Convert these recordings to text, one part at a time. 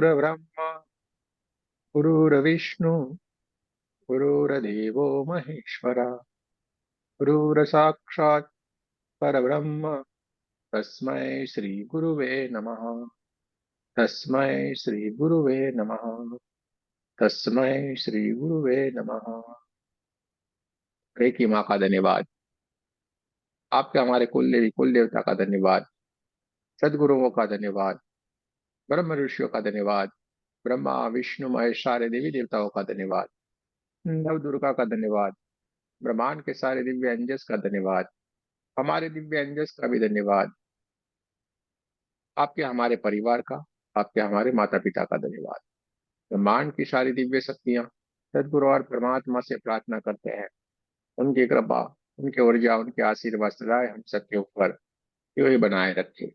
गुरुर्ब्रह्मा गुरुर्विष्णु गुरुर्देवो महेश्वरा गुरुर्साक्षात् परब्रह्म तस्मै श्री गुरुवे नमः। तस्मै श्री गुरुवे नमः। तस्मै श्री गुरुवे नमः। रेकी माँ का धन्यवाद। आपके हमारे कुल देवी कुल देवता का धन्यवाद। सदगुरुओं का धन्यवाद। ब्रह्म ऋषियों का धन्यवाद। ब्रह्मा विष्णु महेश सारे देवी देवताओं का धन्यवाद। नव दुर्गा का धन्यवाद। ब्रह्मांड के सारे दिव्य अंजस का धन्यवाद। हमारे दिव्य अंजस का भी धन्यवाद। आपके हमारे परिवार का, आपके हमारे माता पिता का धन्यवाद। ब्रह्मांड की सारी दिव्य शक्तियां सदगुरु और परमात्मा से प्रार्थना करते हैं, उनकी कृपा, उनके ऊर्जा, उनके आशीर्वाद सदाए हम सबके ऊपर यूं ही बनाए रखे।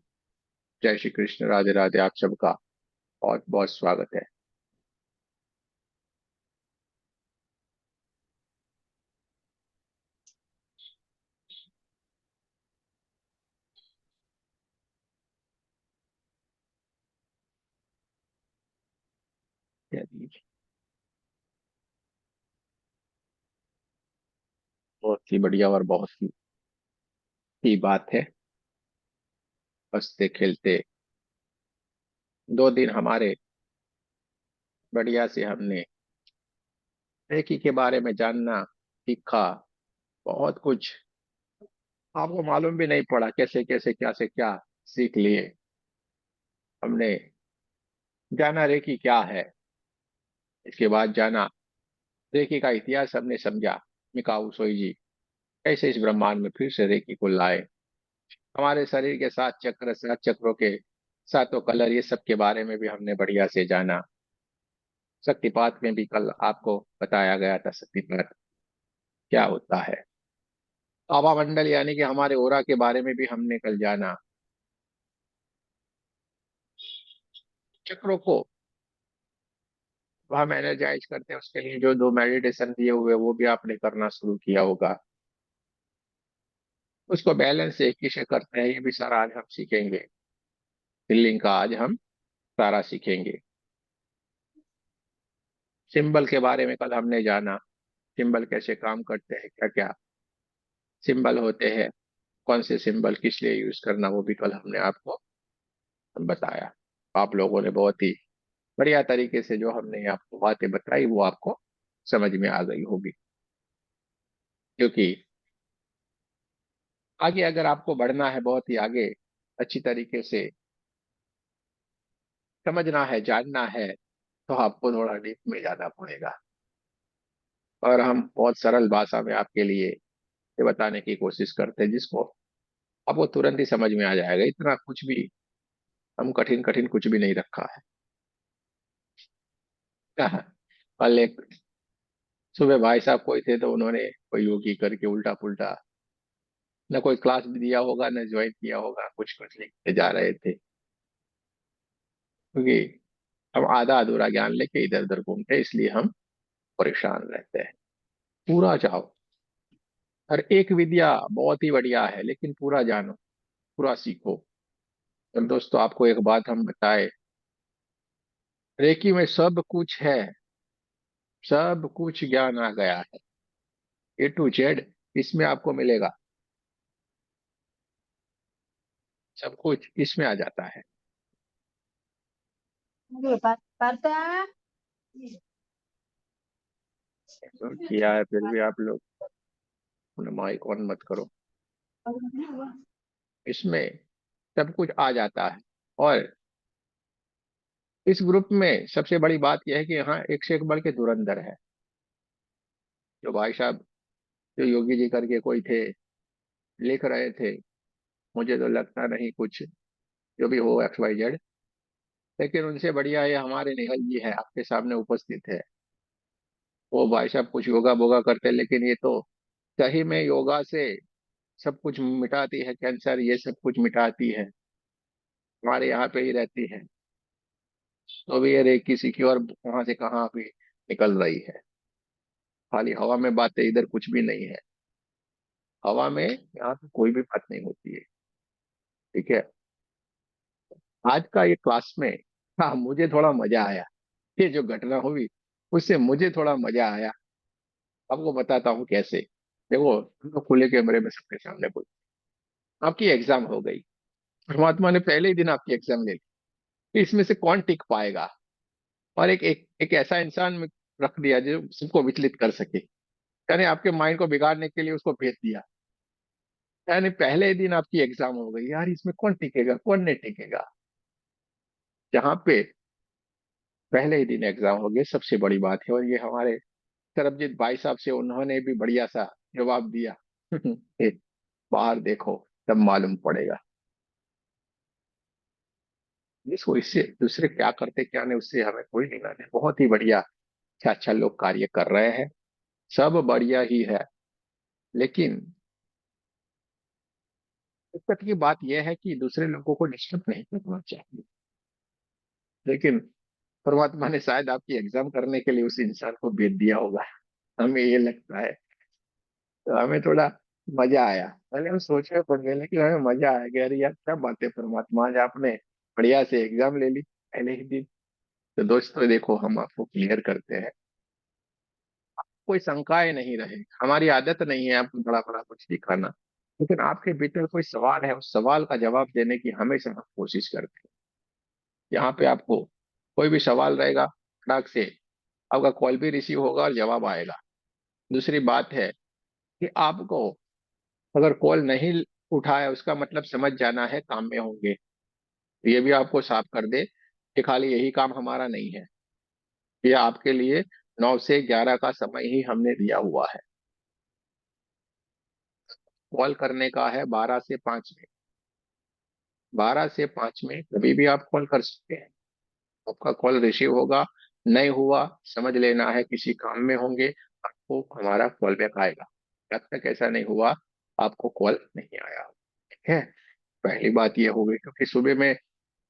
जय श्री कृष्ण। राधे राधे। आप सबका बहुत बहुत स्वागत है। बहुत ही बढ़िया और बहुत ही बात है। हंसते खेलते 2 दिन हमारे बढ़िया से हमने रेकी के बारे में जानना सीखा। बहुत कुछ आपको मालूम भी नहीं पड़ा कैसे कैसे क्या से क्या सीख लिए हमने। जाना रेकी क्या है, इसके बाद जाना रेकी का इतिहास हमने समझा। मिकाऊ सोईजी कैसे इस ब्रह्मांड में फिर से रेकी को लाए। हमारे शरीर के 7 चक्र, 7 चक्रों के 7 कलर, ये सब के बारे में भी हमने बढ़िया से जाना। शक्तिपात में भी कल आपको बताया गया था शक्तिपात क्या होता है। आभा मंडल यानी कि हमारे ओरा के बारे में भी हमने कल जाना। चक्रों को हम एनर्जाइज करते हैं, उसके लिए जो 2 मेडिटेशन दिए हुए वो भी आपने करना शुरू किया होगा। उसको बैलेंस एक ही से करते हैं, ये भी सारा आज हम सीखेंगे। फिलिंग का आज हम सारा सीखेंगे। सिंबल के बारे में कल हमने जाना। सिंबल कैसे काम करते हैं, क्या क्या सिंबल होते हैं, कौन से सिंबल किस लिए यूज करना, वो भी कल हमने आपको बताया। आप लोगों ने बहुत ही बढ़िया तरीके से जो हमने आपको बातें बताई वो आपको समझ में आ गई होगी। क्योंकि आगे अगर आपको बढ़ना है, बहुत ही आगे अच्छी तरीके से समझना है, जानना है, तो आपको थोड़ा डीप में जाना पड़ेगा। और हम बहुत सरल भाषा में आपके लिए ये बताने की कोशिश करते हैं, जिसको आपको तुरंत ही समझ में आ जाएगा। इतना कुछ भी हम कठिन कठिन कुछ भी नहीं रखा है। कल एक सुबह भाई साहब कोई थे, तो उन्होंने कोई योगी करके उल्टा पुल्टा न कोई क्लास भी दिया होगा, न ज्वाइन किया होगा, कुछ कुछ लिखते जा रहे थे। क्योंकि हम आधा अधूरा ज्ञान लेके इधर उधर घूमते हैं, इसलिए हम परेशान रहते हैं। पूरा जाओ। हर एक विद्या बहुत ही बढ़िया है, लेकिन पूरा जानो, पूरा सीखो। और दोस्तों आपको एक बात हम बताए, रेकी में सब कुछ है। सब कुछ ज्ञान आ गया है, A to Z इसमें आपको मिलेगा। सब कुछ इसमें आ जाता है। तो किया है, फिर भी आप लोग माइक ऑन मत करो। इसमें सब कुछ आ जाता है। और इस ग्रुप में सबसे बड़ी बात यह है कि यहाँ एक से एक बढ़ के धुरंधर है। जो भाई साहब, जो योगी जी करके कोई थे, लिख रहे थे, मुझे तो लगता नहीं कुछ, जो भी हो XYZ, लेकिन उनसे बढ़िया ये हमारे निहल जी है, आपके सामने उपस्थित है। वो भाई साहब कुछ योगा बोगा करते हैं, लेकिन ये तो सही में योगा से सब कुछ मिटाती है। कैंसर ये सब कुछ मिटाती है, हमारे यहाँ पे ही रहती है। तो भी ये रेकी सीखी और वहां से कहाँ भी निकल रही है। खाली हवा में बातें, इधर कुछ भी नहीं है। हवा में यहाँ पे कोई भी बात नहीं होती है। ठीक है। आज का ये क्लास में हाँ, मुझे थोड़ा मजा आया। ये जो घटना हुई उससे मुझे थोड़ा मजा आया। आपको बताता हूँ कैसे। देखो, हम लोग खुले कैमरे में सबके सामने बोल, आपकी एग्जाम हो गई। परमात्मा ने पहले ही दिन आपकी एग्जाम ले ली कि इसमें से कौन टिक पाएगा। और एक ऐसा इंसान में रख दिया जो सबको विचलित कर सके, यानी आपके माइंड को बिगाड़ने के लिए उसको भेज दिया। यानी पहले ही दिन आपकी एग्जाम हो गई, यार इसमें कौन टिकेगा कौन नहीं टिकेगा। जहाँ पे पहले ही दिन एग्जाम हो गए, सबसे बड़ी बात है। और ये हमारे सरबजीत भाई साहब से उन्होंने भी बढ़िया सा जवाब दिया। "ए, बाहर देखो, तब मालूम पड़ेगा।" इसको, इससे दूसरे क्या करते क्या नहीं उससे हमें कोई लेना नहीं। बहुत ही बढ़िया, अच्छा अच्छा लोग कार्य कर रहे हैं, सब बढ़िया ही है। लेकिन दिक्कत की बात यह है कि दूसरे लोगों को डिस्टर्ब नहीं करना चाहिए। लेकिन परमात्मा ने शायद आपकी एग्जाम करने के लिए उस इंसान को भेज दिया होगा, हमें ये लगता है। तो हमें थोड़ा मजा आया। पहले हम सोच रहे पड़ गए, लेकिन हमें मजा आया कि अरे यार क्या बात है परमात्मा, आज आपने बढ़िया से एग्जाम ले ली पहले ही दिन। तो दोस्तों देखो, हम आपको क्लियर करते हैं, कोई शंकाएं नहीं रहे। हमारी आदत नहीं है आपको बड़ा बड़ा कुछ दिखाना, लेकिन आपके भीतर कोई सवाल है, उस सवाल का जवाब देने की हमेशा हम कोशिश करते हैं। यहाँ पे आपको कोई भी सवाल रहेगा, फटाक से आपका कॉल भी रिसीव होगा और जवाब आएगा। दूसरी बात है कि आपको अगर कॉल नहीं उठाया उसका मतलब समझ जाना है काम में होंगे। ये भी आपको साफ कर दे कि खाली यही काम हमारा नहीं है, ये आपके लिए 9 से 11 का समय ही हमने दिया हुआ है। कॉल करने का है 12 से 5 में। 12 से 5 में कभी भी आप कॉल कर सकते हैं। आपका कॉल रिसीव होगा, नहीं हुआ समझ लेना है किसी काम में होंगे, आपको हमारा कॉल बैक आएगा। जब तक ऐसा नहीं हुआ आपको कॉल नहीं आया। ठीक है, पहली बात ये हो गई, क्योंकि सुबह में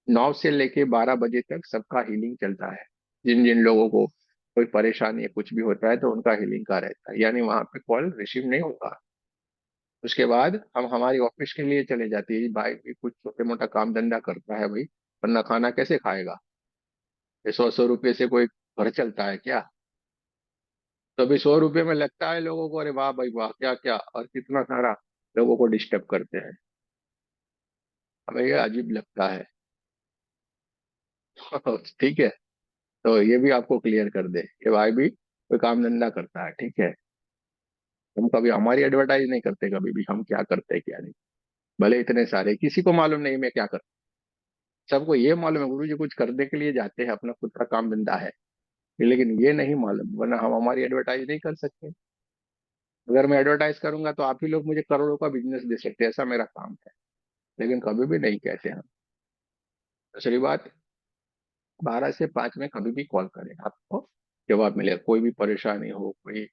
9 से लेके 12 बजे तक सबका हीलिंग चलता है। जिन जिन लोगों को कोई परेशानी है कुछ भी होता है तो उनका हीलिंग का रहता है, यानी वहां पे कॉल रिसीव नहीं होगा। उसके बाद हम हमारी ऑफिस के लिए चले जाते हैं, भाई भी कुछ छोटे मोटा काम धंधा करता है भाई, वरना खाना कैसे खाएगा। ये 100 100 रुपये से कोई घर चलता है क्या। तो अभी 100 रुपये में लगता है लोगों को, अरे वाह भाई वाह क्या क्या, और कितना सारा लोगों को डिस्टर्ब करते हैं। हमें ये अजीब लगता है। ठीक है, तो ये भी आपको क्लियर कर दे कि भाई भी कोई काम धंधा करता है, ठीक है। हम कभी हमारी एडवर्टाइज नहीं करते कभी भी, हम क्या करते हैं क्या नहीं। भले इतने सारे किसी को मालूम नहीं मैं क्या करता, सबको ये मालूम है गुरु जी कुछ करने के लिए जाते हैं, अपना खुद का काम धंधा है। लेकिन ये नहीं मालूम, वरना हम हमारी एडवर्टाइज नहीं कर सकते। अगर मैं एडवर्टाइज करूंगा तो आप ही लोग मुझे करोड़ों का बिजनेस दे सकते हैं, ऐसा मेरा काम है। लेकिन कभी भी नहीं कहते हम। दूसरी बात, 12 से 5 में कभी भी कॉल करें, आपको जवाब मिलेगा। कोई भी परेशानी हो, कोई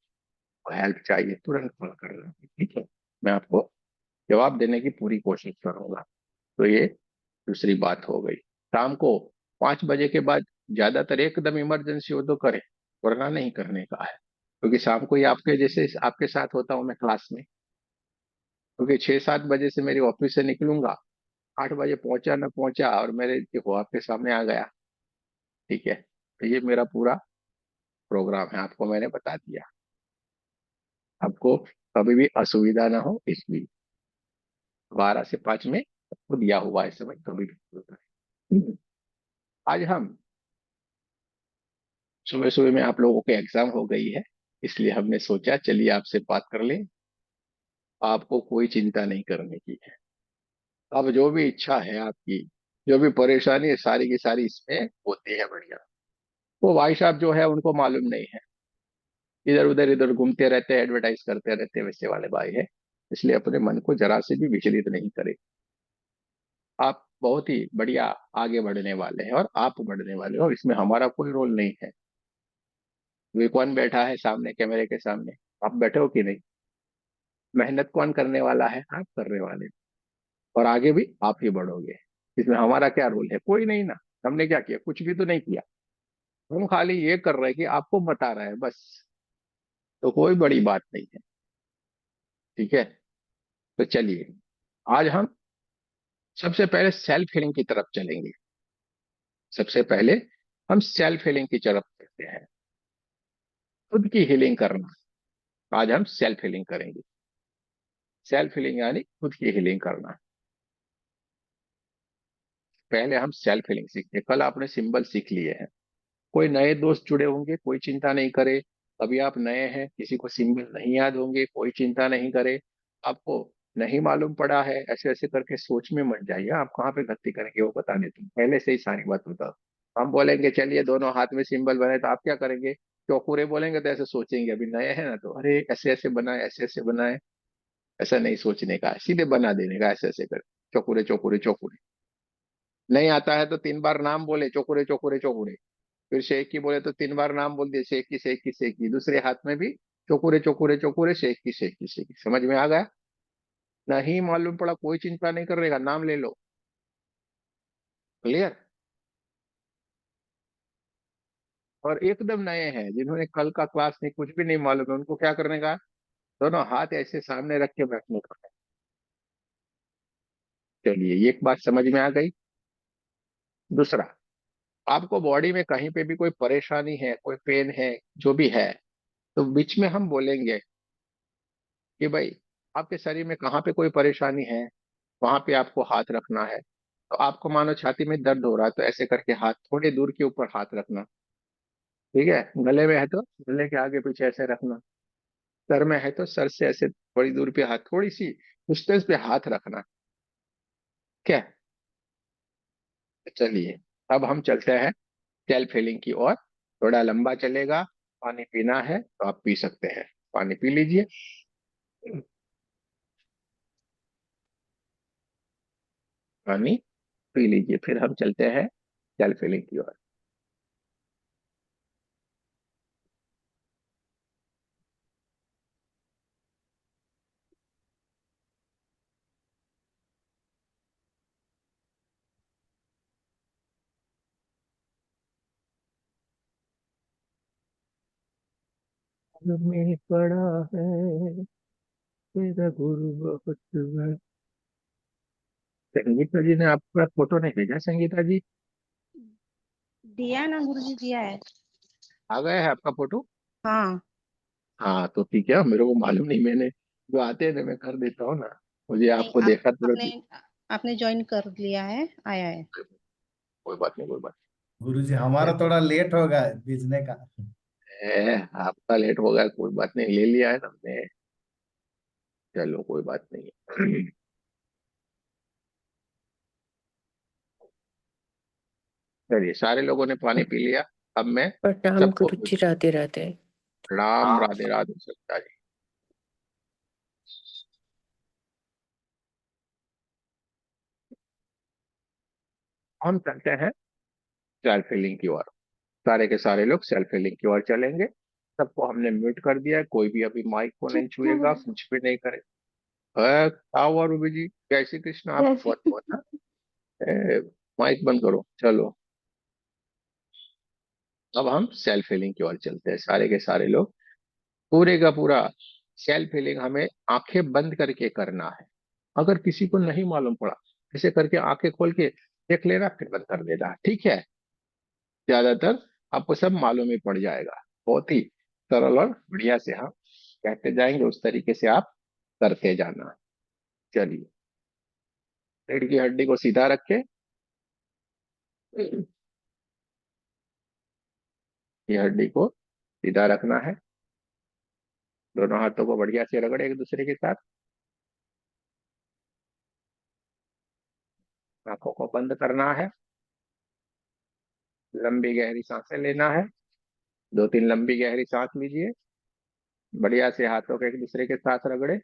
हेल्प चाहिए, तुरंत कॉल करना, ठीक है। मैं आपको जवाब देने की पूरी कोशिश करूंगा। तो ये दूसरी बात हो गई। शाम को 5 बजे के बाद ज्यादातर एकदम इमरजेंसी हो तो करें, वरना नहीं करने का है। क्योंकि शाम को ही आपके जैसे आपके साथ होता हूँ मैं क्लास में, क्योंकि 6 7 बजे से मेरी ऑफिस से निकलूंगा, 8 बजे पहुंचा ना पहुंचा और मेरे देखो आपके सामने आ गया। ठीक है, तो ये मेरा पूरा प्रोग्राम है, आपको मैंने बता दिया। आपको कभी भी असुविधा ना हो इसलिए 12 से 5 में आपको दिया हुआ है समय, कभी भी होता है। आज हम सुबह सुबह में आप लोगों के एग्जाम हो गई है, इसलिए हमने सोचा चलिए आपसे बात कर लें। आपको कोई चिंता नहीं करने की है। अब जो भी इच्छा है आपकी, जो भी परेशानी है, सारी की सारी इसमें होती है बढ़िया। वो भाई साहब जो है उनको मालूम नहीं है, इधर घूमते रहते हैं, एडवर्टाइज करते रहते हैं, वैसे वाले भाई है। इसलिए अपने मन को जरा से भी विचलित नहीं करे। आप बहुत ही बढ़िया आगे बढ़ने वाले हैं और आप बढ़ने वाले हो, इसमें हमारा कोई रोल नहीं है। वे कौन बैठा है सामने कैमरे के सामने, आप बैठे हो कि नहीं। मेहनत कौन करने वाला है, आप करने वाले हो। और आगे भी आप ही बढ़ोगे। इसमें हमारा क्या रोल है, कोई नहीं ना। हमने क्या किया, कुछ भी तो नहीं किया। हम खाली ये कर रहे हैं कि आपको बता रहे हैं बस। तो कोई बड़ी बात नहीं है, ठीक है। तो चलिए, आज हम सबसे पहले सेल्फ हीलिंग की तरफ चलेंगे। सबसे पहले हम सेल्फ हीलिंग की तरफ बढ़ते हैं। खुद की हीलिंग करना। आज हम सेल्फ हीलिंग करेंगे। सेल्फ हीलिंग यानी खुद की हीलिंग करना। पहले हम सेल्फ हीलिंग सीखते हैं। कल आपने सिंबल सीख लिए हैं। कोई नए दोस्त जुड़े होंगे, कोई चिंता नहीं करे। अभी आप नए हैं, किसी को सिंबल नहीं याद होंगे, कोई चिंता नहीं करे। आपको नहीं मालूम पड़ा है, ऐसे ऐसे करके सोच में मत जाइए। आप कहाँ पे गलती करेंगे वो बता देते हैं, पहले से ही सारी बात बताओ। हम बोलेंगे चलिए दोनों हाथ में सिंबल बने, तो आप क्या करेंगे? चौकुरे बोलेंगे तो ऐसे सोचेंगे, अभी नए हैं ना, तो अरे ऐसे ऐसे बनाए, ऐसे ऐसे बनाए। ऐसा नहीं सोचने का है, सीधे बना देने का, ऐसे ऐसे कर। चौकुरे चौकुरे चौकुरे। नहीं आता है तो 3 बार नाम बोले, चौकुरे चौकुरे चौकुरे। फिर शेख की बोले तो 3 बार नाम बोल दिए, शेख की शेख की शेख की। दूसरे हाथ में भी चौकुरे चौकुरे चौकुरे, शेख की शेख की शेख की। समझ में आ गया? नहीं मालूम पड़ा, कोई चिंता नहीं करेगा, नाम ले लो। क्लियर? और एकदम नए हैं, जिन्होंने कल का क्लास नहीं, कुछ भी नहीं मालूम है, उनको क्या करने का? दोनों हाथ ऐसे सामने रख के बैठने का है। चलिए, ये एक बात समझ में आ गई। दूसरा, आपको बॉडी में कहीं पे भी कोई परेशानी है, कोई पेन है, जो भी है, तो बीच में हम बोलेंगे कि भाई आपके शरीर में कहाँ पे कोई परेशानी है, वहां पे आपको हाथ रखना है। तो आपको मानो छाती में दर्द हो रहा है, तो ऐसे करके हाथ थोड़ी दूर के ऊपर हाथ रखना। ठीक है? गले में है तो गले के आगे पीछे ऐसे रखना। सर में है तो सर से ऐसे थोड़ी दूर पे हाथ, थोड़ी सी डिस्टेंस पे हाथ रखना। क्या? चलिए, अब हम चलते हैं सेल्फ हीलिंग की ओर। थोड़ा लंबा चलेगा। पानी पीना है तो आप पी सकते हैं, पानी पी लीजिए। पानी पी लीजिए, फिर हम चलते हैं सेल्फ हीलिंग की ओर। में पड़ा है तेरा गुरु बहुत बड़ा। संगीता जी ने आपका फोटो नहीं भेजा? संगीता जी, दिया ना गुरुजी, दिया है। आ गया है आपका फोटो? हाँ। हाँ तो ठीक है, मेरे को मालूम नहीं, मैंने जो आते हैं ना मैं कर देता हूँ ना। मुझे नहीं, आपको देखा आपने तुरंत। आपने ज्वाइन कर लिया है, आया है। कोई बात नहीं, कोई बात गुरुजी हमारा नहीं। थोड़ा लेट होगा भेजने का। आपका लेट हो गया, कोई बात नहीं, ले लिया है ना हमने। चलो कोई बात नहीं है। चलिए, सारे लोगों ने पानी पी लिया। अब मैं प्रणाम सबको गुरुजी, राधे राधे। राम राधे राधे सकता जी। हम चलते हैं सेल्फ हीलिंग की ओर। सारे के सारे लोग सेल्फ हीलिंग की ओर चलेंगे। सबको हमने म्यूट कर दिया है, कोई भी अभी माइक को नहीं छुएगा, कुछ भी नहीं करे। क्या हुआ रूबी जी? जय श्री कृष्ण, आप बहुत बहुत ना। माइक बंद करो, चलो। अब हम सेल्फ हीलिंग की ओर चलते हैं, सारे के सारे लोग। पूरे का पूरा सेल्फ हीलिंग हमें आंखें बंद करके करना है। अगर किसी को नहीं मालूम पड़ा, ऐसे करके आंखें खोल के देख लेना, फिर बंद कर देना, ठीक है? ज्यादातर आपको सब मालूम ही पड़ जाएगा। बहुत ही सरल और बढ़िया से हम कहते जाएंगे, उस तरीके से आप करते जाना। चलिए, रीढ़ की हड्डी को सीधा रखे। ये हड्डी को सीधा रखना है। दोनों हाथों को बढ़िया से रगड़े एक दूसरे के साथ। आंखों को बंद करना है। लंबी गहरी सांसें लेना है। 2-3 लंबी गहरी सांस लीजिए। बढ़िया से हाथों को एक दूसरे के साथ रगड़े।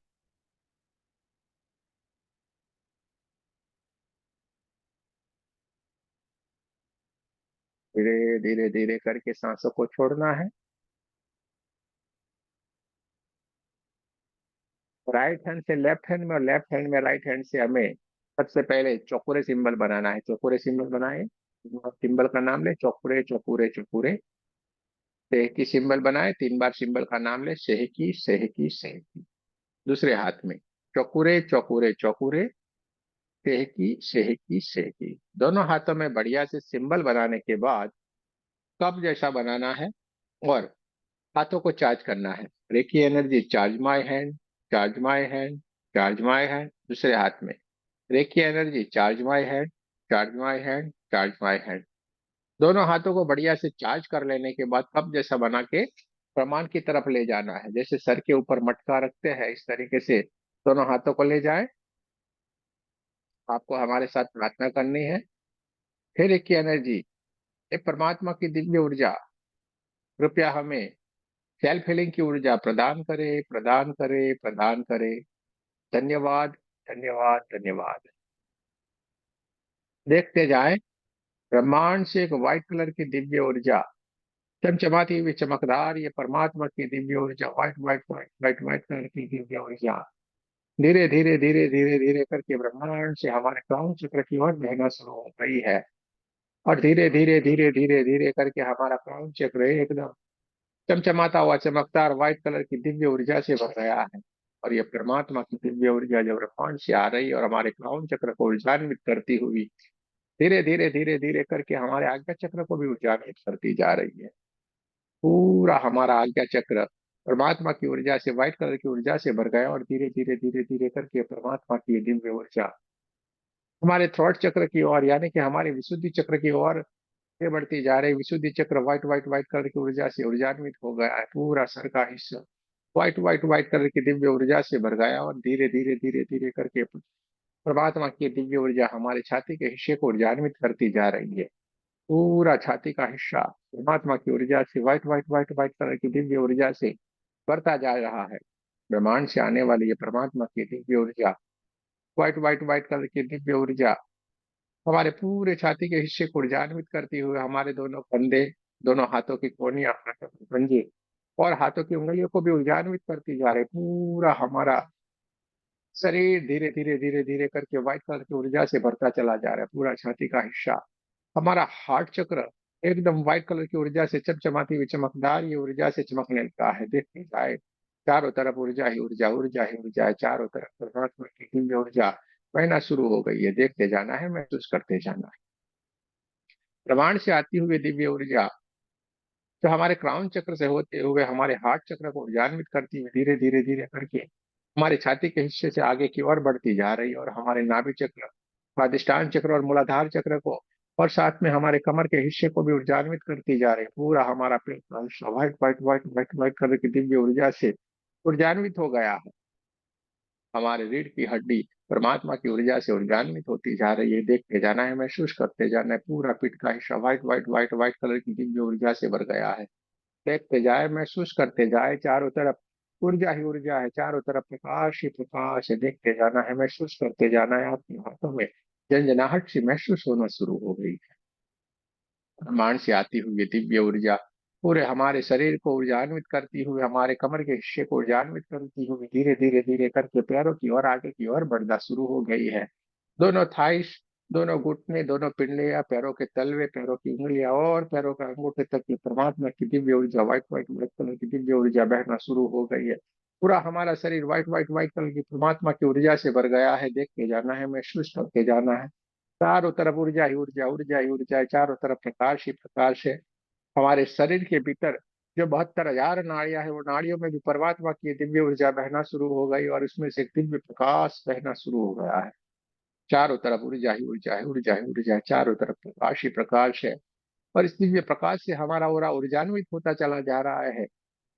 धीरे धीरे धीरे करके सांसों को छोड़ना है। राइट हैंड से लेफ्ट हैंड में और लेफ्ट हैंड में राइट हैंड से हमें सबसे पहले चौकुरे सिंबल बनाना है। चौकुरे सिंबल बनाए। सिंबल का नाम ले, चौकुरे चौकुरे चौकुरे। सेह की सिंबल बनाए, 3 बार सिंबल का नाम ले, सेह की सेह की सेह की। दूसरे हाथ में चौकुरे चौकुरे चौकुरे। सेहकी सेहकी सेहकी। दोनों हाथों में बढ़िया से सिंबल बनाने के बाद कप जैसा बनाना है और हाथों को चार्ज करना है। Reiki energy charge my hand, charge my hand, charge my hand. दूसरे हाथ में reiki energy charge my hand, charge my hand, charge my hand. दोनों हाथों को बढ़िया से चार्ज कर लेने के बाद कप जैसा बना के प्रमाण की तरफ ले जाना है। जैसे सर के ऊपर मटका रखते हैं इस तरीके से दोनों हाथों को ले जाए। आपको हमारे साथ प्रार्थना करनी है। फिर एक की एनर्जी, एक परमात्मा की दिव्य ऊर्जा कृपया हमें सेल्फ हीलिंग की ऊर्जा प्रदान करे, प्रदान करे, प्रदान करे। धन्यवाद, धन्यवाद, धन्यवाद। देखते जाएं, ब्रह्मांड से एक व्हाइट कलर की दिव्य ऊर्जा चमचमाती हुई चमकदार, ये परमात्मा की दिव्य ऊर्जा, white white white white white colour की दिव्य ऊर्जा धीरे धीरे धीरे धीरे धीरे करके ब्रह्मांड से हमारे क्राउन चक्र की ओर बहना शुरू हो गई है। और धीरे धीरे धीरे धीरे धीरे करके हमारा क्राउन चक्र एकदम चमचमाता हुआ चमकदार व्हाइट कलर की दिव्य ऊर्जा से भर गया है। और ये परमात्मा की दिव्य ऊर्जा जब ब्रह्मांड से आ रही है और हमारे क्राउन चक्र को ऊर्जान्वित करती हुई धीरे धीरे धीरे धीरे करके हमारे आज्ञा चक्र को भी ऊर्जान्वित करती जा रही है। पूरा हमारा आज्ञा चक्र परमात्मा की ऊर्जा से, व्हाइट कलर की ऊर्जा से भर गया और धीरे धीरे धीरे धीरे करके परमात्मा की दिव्य ऊर्जा हमारे थ्रोट चक्र की ओर, यानी कि हमारे विशुद्धि चक्र की ओर ये बढ़ती जा रही। विशुद्धि चक्र व्हाइट व्हाइट व्हाइट कलर की ऊर्जा से ऊर्जान्वित हो गया है। पूरा सर का हिस्सा व्हाइट व्हाइट व्हाइट कलर की दिव्य ऊर्जा से भर गया और धीरे धीरे धीरे धीरे करके परमात्मा की दिव्य ऊर्जा हमारे छाती के हिस्से को ऊर्जान्वित करती जा रही है। पूरा छाती का हिस्सा परमात्मा की ऊर्जा से, white white white white colour की दिव्य ऊर्जा से बढ़ता जा रहा है। ब्रह्मांड से आने वाली ये परमात्मा की दिव्य ऊर्जा, व्हाइट व्हाइट व्हाइट कलर की दिव्य ऊर्जा हमारे पूरे छाती के हिस्से को ऊर्जान्वित करती हुए हमारे दोनों कंधे, दोनों हाथों की कोहनियां, हाथों के पंजे और हाथों की उंगलियों को भी ऊर्जान्वित करती जा रही। पूरा हमारा शरीर धीरे धीरे धीरे धीरे करके व्हाइट कलर की ऊर्जा से भरता चला जा रहा है। पूरा छाती का हिस्सा, हमारा हार्ट चक्र एकदम व्हाइट कलर की ऊर्जा से चमचमाती हुई चमकदार ये ऊर्जा से चमकने लगा है। देखते जाए, चारों तरफ ऊर्जा ही ऊर्जा, ऊर्जा ही ऊर्जा है। चारों तरफ परमात्मा की दिव्य ऊर्जा बहना शुरू हो गई है। देखते जाना है, महसूस करते जाना है। प्रमाण से आती हुई दिव्य ऊर्जा जो हमारे क्राउन चक्र से होते हुए हमारे हार्ट चक्र को ऊर्जान्वित करती हुई धीरे धीरे धीरे करके हमारे छाती के हिस्से से आगे की ओर बढ़ती जा रही है और हमारे नाभि चक्र, स्वादिष्टान चक्र और मूलाधार चक्र को और साथ में हमारे कमर के हिस्से को भी ऊर्जान्वित करती जा रही है। पूरा हमारा पेट का हिस्सा white white white white white colour की दिव्य ऊर्जा से ऊर्जान्वित हो गया है। हमारे रीढ़ की हड्डी परमात्मा की ऊर्जा से ऊर्जान्वित होती जा रही है। देखते जाना है, महसूस करते जाना है। पूरा पीठ का हिस्सा white white white white colour की दिव्य ऊर्जा से भर गया है। देखते जाए, महसूस करते जाए, चारों तरफ ऊर्जा ही ऊर्जा है, चारों तरफ प्रकाश ही प्रकाश है। देखते जाना है, महसूस करते जाना है। आपके हाथों में झंझनाहट सी महसूस होना शुरू हो गई है। ब्रह्मांड से आती हुई ये दिव्य ऊर्जा पूरे हमारे शरीर को ऊर्जान्वित करती हुई हमारे कमर के हिस्से को ऊर्जान्वित करती हुई धीरे धीरे धीरे करके पैरों की ओर, आगे की ओर बढ़ना शुरू हो गई है। दोनों थाइस, दोनों घुटने, दोनों पिंडलियां, पैरों के तलवे, पैरों की उंगलियां और पैरों का अंगूठे तक की परमात्मा की दिव्य ऊर्जा, व्हाइट व्हाइट व्हाइट कलर की दिव्य ऊर्जा बहना शुरू हो गई है। पूरा हमारा शरीर व्हाइट व्हाइट व्हाइट कलर की परमात्मा की ऊर्जा से भर गया है। देखते जाना है, महसूस करते जाना है। चारों तरफ ऊर्जा ही ऊर्जा, ऊर्जा ही ऊर्जा है। चारों तरफ प्रकाश ही प्रकाश है। हमारे शरीर के भीतर जो 72,000 नाड़ियां है, वो नाड़ियों में भी परमात्मा की दिव्य ऊर्जा बहना शुरू हो गई और उसमें से एक दिव्य प्रकाश बहना शुरू हो गया है। चारों तरफ ऊर्जा ही ऊर्जा है, ऊर्जा ही ऊर्जा है। चारों तरफ प्रकाश ही प्रकाश है और इस दिव्य प्रकाश से हमारा ओरा ऊर्जान्वित होता चला जा रहा है।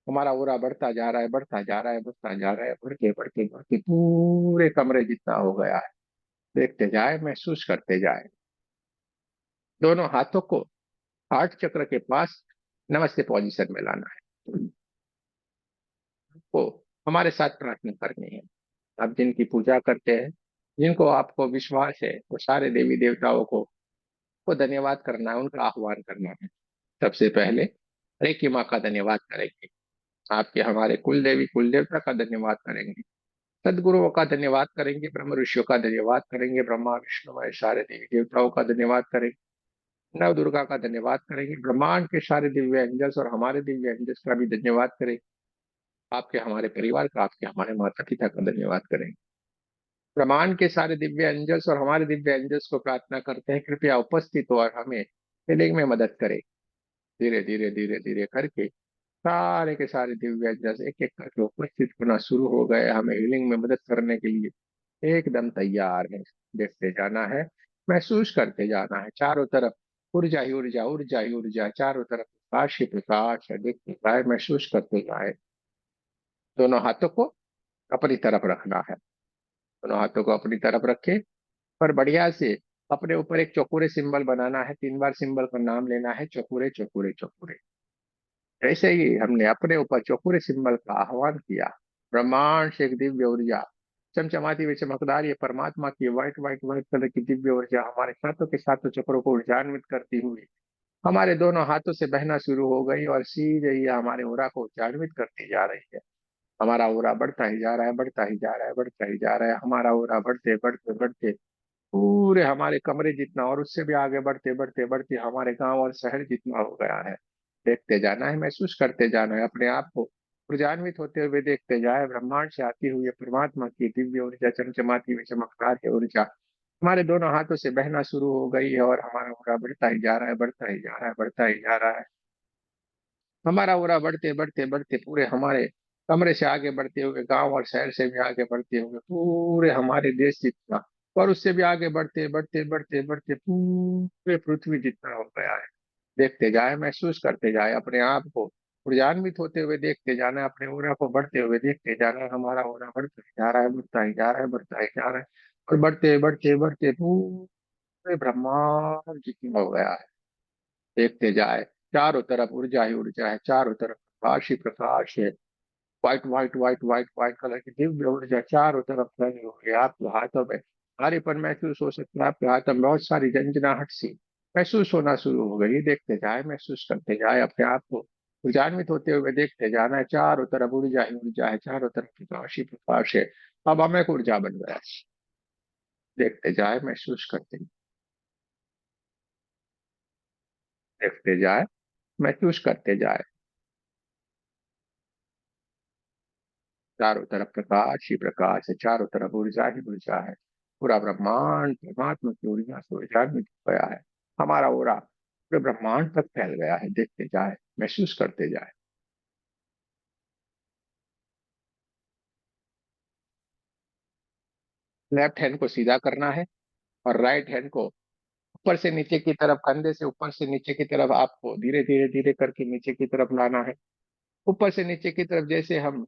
हमारा ओरा बढ़ता जा रहा है, बढ़ता जा रहा है, बढ़ता जा रहा है, बढ़ते बढ़ते बढ़ते पूरे कमरे जितना हो गया है। देखते जाए, महसूस करते जाए। दोनों हाथों को हार्ट चक्र के पास नमस्ते पोजीशन में लाना है। को हमारे साथ प्रार्थना करनी है। आप जिनकी पूजा करते हैं, जिनको आपको विश्वास है, वो सारे देवी देवताओं को धन्यवाद करना है, उनका आह्वान करना है। सबसे पहले रेकी माँ का धन्यवाद करेंगे। आपके हमारे कुल देवी कुल देवता का धन्यवाद करेंगे। सदगुरुओं का धन्यवाद करेंगे। ब्रह्म ऋषियों का धन्यवाद करेंगे। ब्रह्मा विष्णु महेश सारे देवी देवताओं का धन्यवाद करेंगे। नव दुर्गा का धन्यवाद करेंगे। ब्रह्मांड के सारे दिव्य एंजल्स और हमारे दिव्य एंजल्स का भी धन्यवाद करेंगे। आपके हमारे परिवार का, आपके हमारे माता पिता का धन्यवाद करेंगे। ब्रह्मांड के सारे दिव्य अंजस और हमारे दिव्य अंजस को प्रार्थना करते हैं, कृपया उपस्थित हो और हमें हीलिंग में मदद करे। धीरे धीरे धीरे धीरे करके सारे के सारे दिव्य अंजस एक एक करके उपस्थित होना शुरू हो गए, हमें हीलिंग में मदद करने के लिए एकदम तैयार है। देखते जाना है, महसूस करते जाना है, चारों तरफ ऊर्जा ही ऊर्जा, ऊर्जा ही ऊर्जा, चारों तरफ प्रकाश ही प्रकाश है। देखते जाए, महसूस करते जाए। दोनों हाथों को अपनी तरफ रखना है, दोनों हाथों को अपनी तरफ रखे, पर बढ़िया से अपने ऊपर एक चौकोरे सिंबल बनाना है। 3 बार सिंबल का नाम लेना है, चौकोरे चौकोरे चौकोरे। ऐसे ही हमने अपने ऊपर चौकोरे सिंबल का आह्वान किया। ब्रह्मांड से एक दिव्य ऊर्जा, चमचमाती हुई चमकदार, ये परमात्मा की व्हाइट व्हाइट व्हाइट कलर की दिव्य ऊर्जा हमारे सातों के सातों चक्रों को ऊर्जान्वित करती हुई हमारे दोनों हाथों से बहना शुरू हो गई और सीधे ये हमारे ओरा को ऊर्जान्वित करती जा रही है। हमारा ओरा बढ़ता ही जा रहा है, बढ़ता ही जा रहा है, बढ़ता ही जा रहा है। हमारा ओरा बढ़ते बढ़ते बढ़ते पूरे हमारे कमरे जितना और उससे भी आगे बढ़ते बढ़ते बढ़ते हमारे गांव और शहर जितना हो गया है। देखते जाना है, महसूस करते जाना है, अपने आप को ऊर्जान्वित होते हुए देखते जाए। ब्रह्मांड से आती हुई परमात्मा की दिव्य ऊर्जा, चमचमाती हुई चमकदार की ऊर्जा हमारे दोनों हाथों से बहना शुरू हो गई है और हमारा ओरा बढ़ता ही जा रहा है, बढ़ता ही जा रहा है, बढ़ता ही जा रहा है। हमारा ओरा बढ़ते बढ़ते बढ़ते पूरे हमारे कमरे से आगे बढ़ते हुए गांव और शहर से भी आगे बढ़ते हुए पूरे हमारे देश जितना और उससे भी आगे बढ़ते बढ़ते बढ़ते बढ़ते पूरे पृथ्वी जितना हो गया है। देखते जाए, महसूस करते जाए, अपने आप को ऊर्जान्वित होते हुए देखते जाना है, अपने ओरा को बढ़ते हुए देखते जाना है। हमारा ओरा बढ़ता ही जा रहा है, बढ़ता ही जा रहा है, बढ़ता ही जा रहा है और बढ़ते बढ़ते बढ़ते पूरे ब्रह्मांड जितना हो गया है। देखते जाए, चारों तरफ ऊर्जा ही ऊर्जा है, चारों तरफ प्रकाश ही प्रकाश है। White white white white white colour की दिव्य ऊर्जा चारों तरफ फैली हुई है। आपके हाथों में भारीपन महसूस हो सकता है, आपके हाथों में बहुत सारी झंझनाहट सी महसूस होना शुरू हो गई। देखते जाए, महसूस करते जाए, अपने आप को ऊर्जान्वित होते हुए देखते जाना है। चारों तरफ ऊर्जा ही ऊर्जा है, चारों तरफ प्रकाश ही प्रकाश है। अब हमें एक ऊर्जा बन गया है। देखते जाए, महसूस करते देखते जाए, महसूस करते जाए। चारों तरफ प्रकाश ही प्रकाश है, चारों तरफ ऊर्जा ही ऊर्जा है। पूरा ब्रह्मांड परमात्मा की ऊर्जा से ऊर्जान्वित हो गया है। हमारा ओरा पूरे ब्रह्मांड तक फैल गया है। देखते जाए, महसूस करते जाए। लेफ्ट हैंड को सीधा करना है और राइट हैंड को ऊपर से नीचे की तरफ, कंधे से ऊपर से नीचे की तरफ आपको धीरे धीरे धीरे करके नीचे की तरफ लाना है। ऊपर से नीचे की तरफ जैसे हम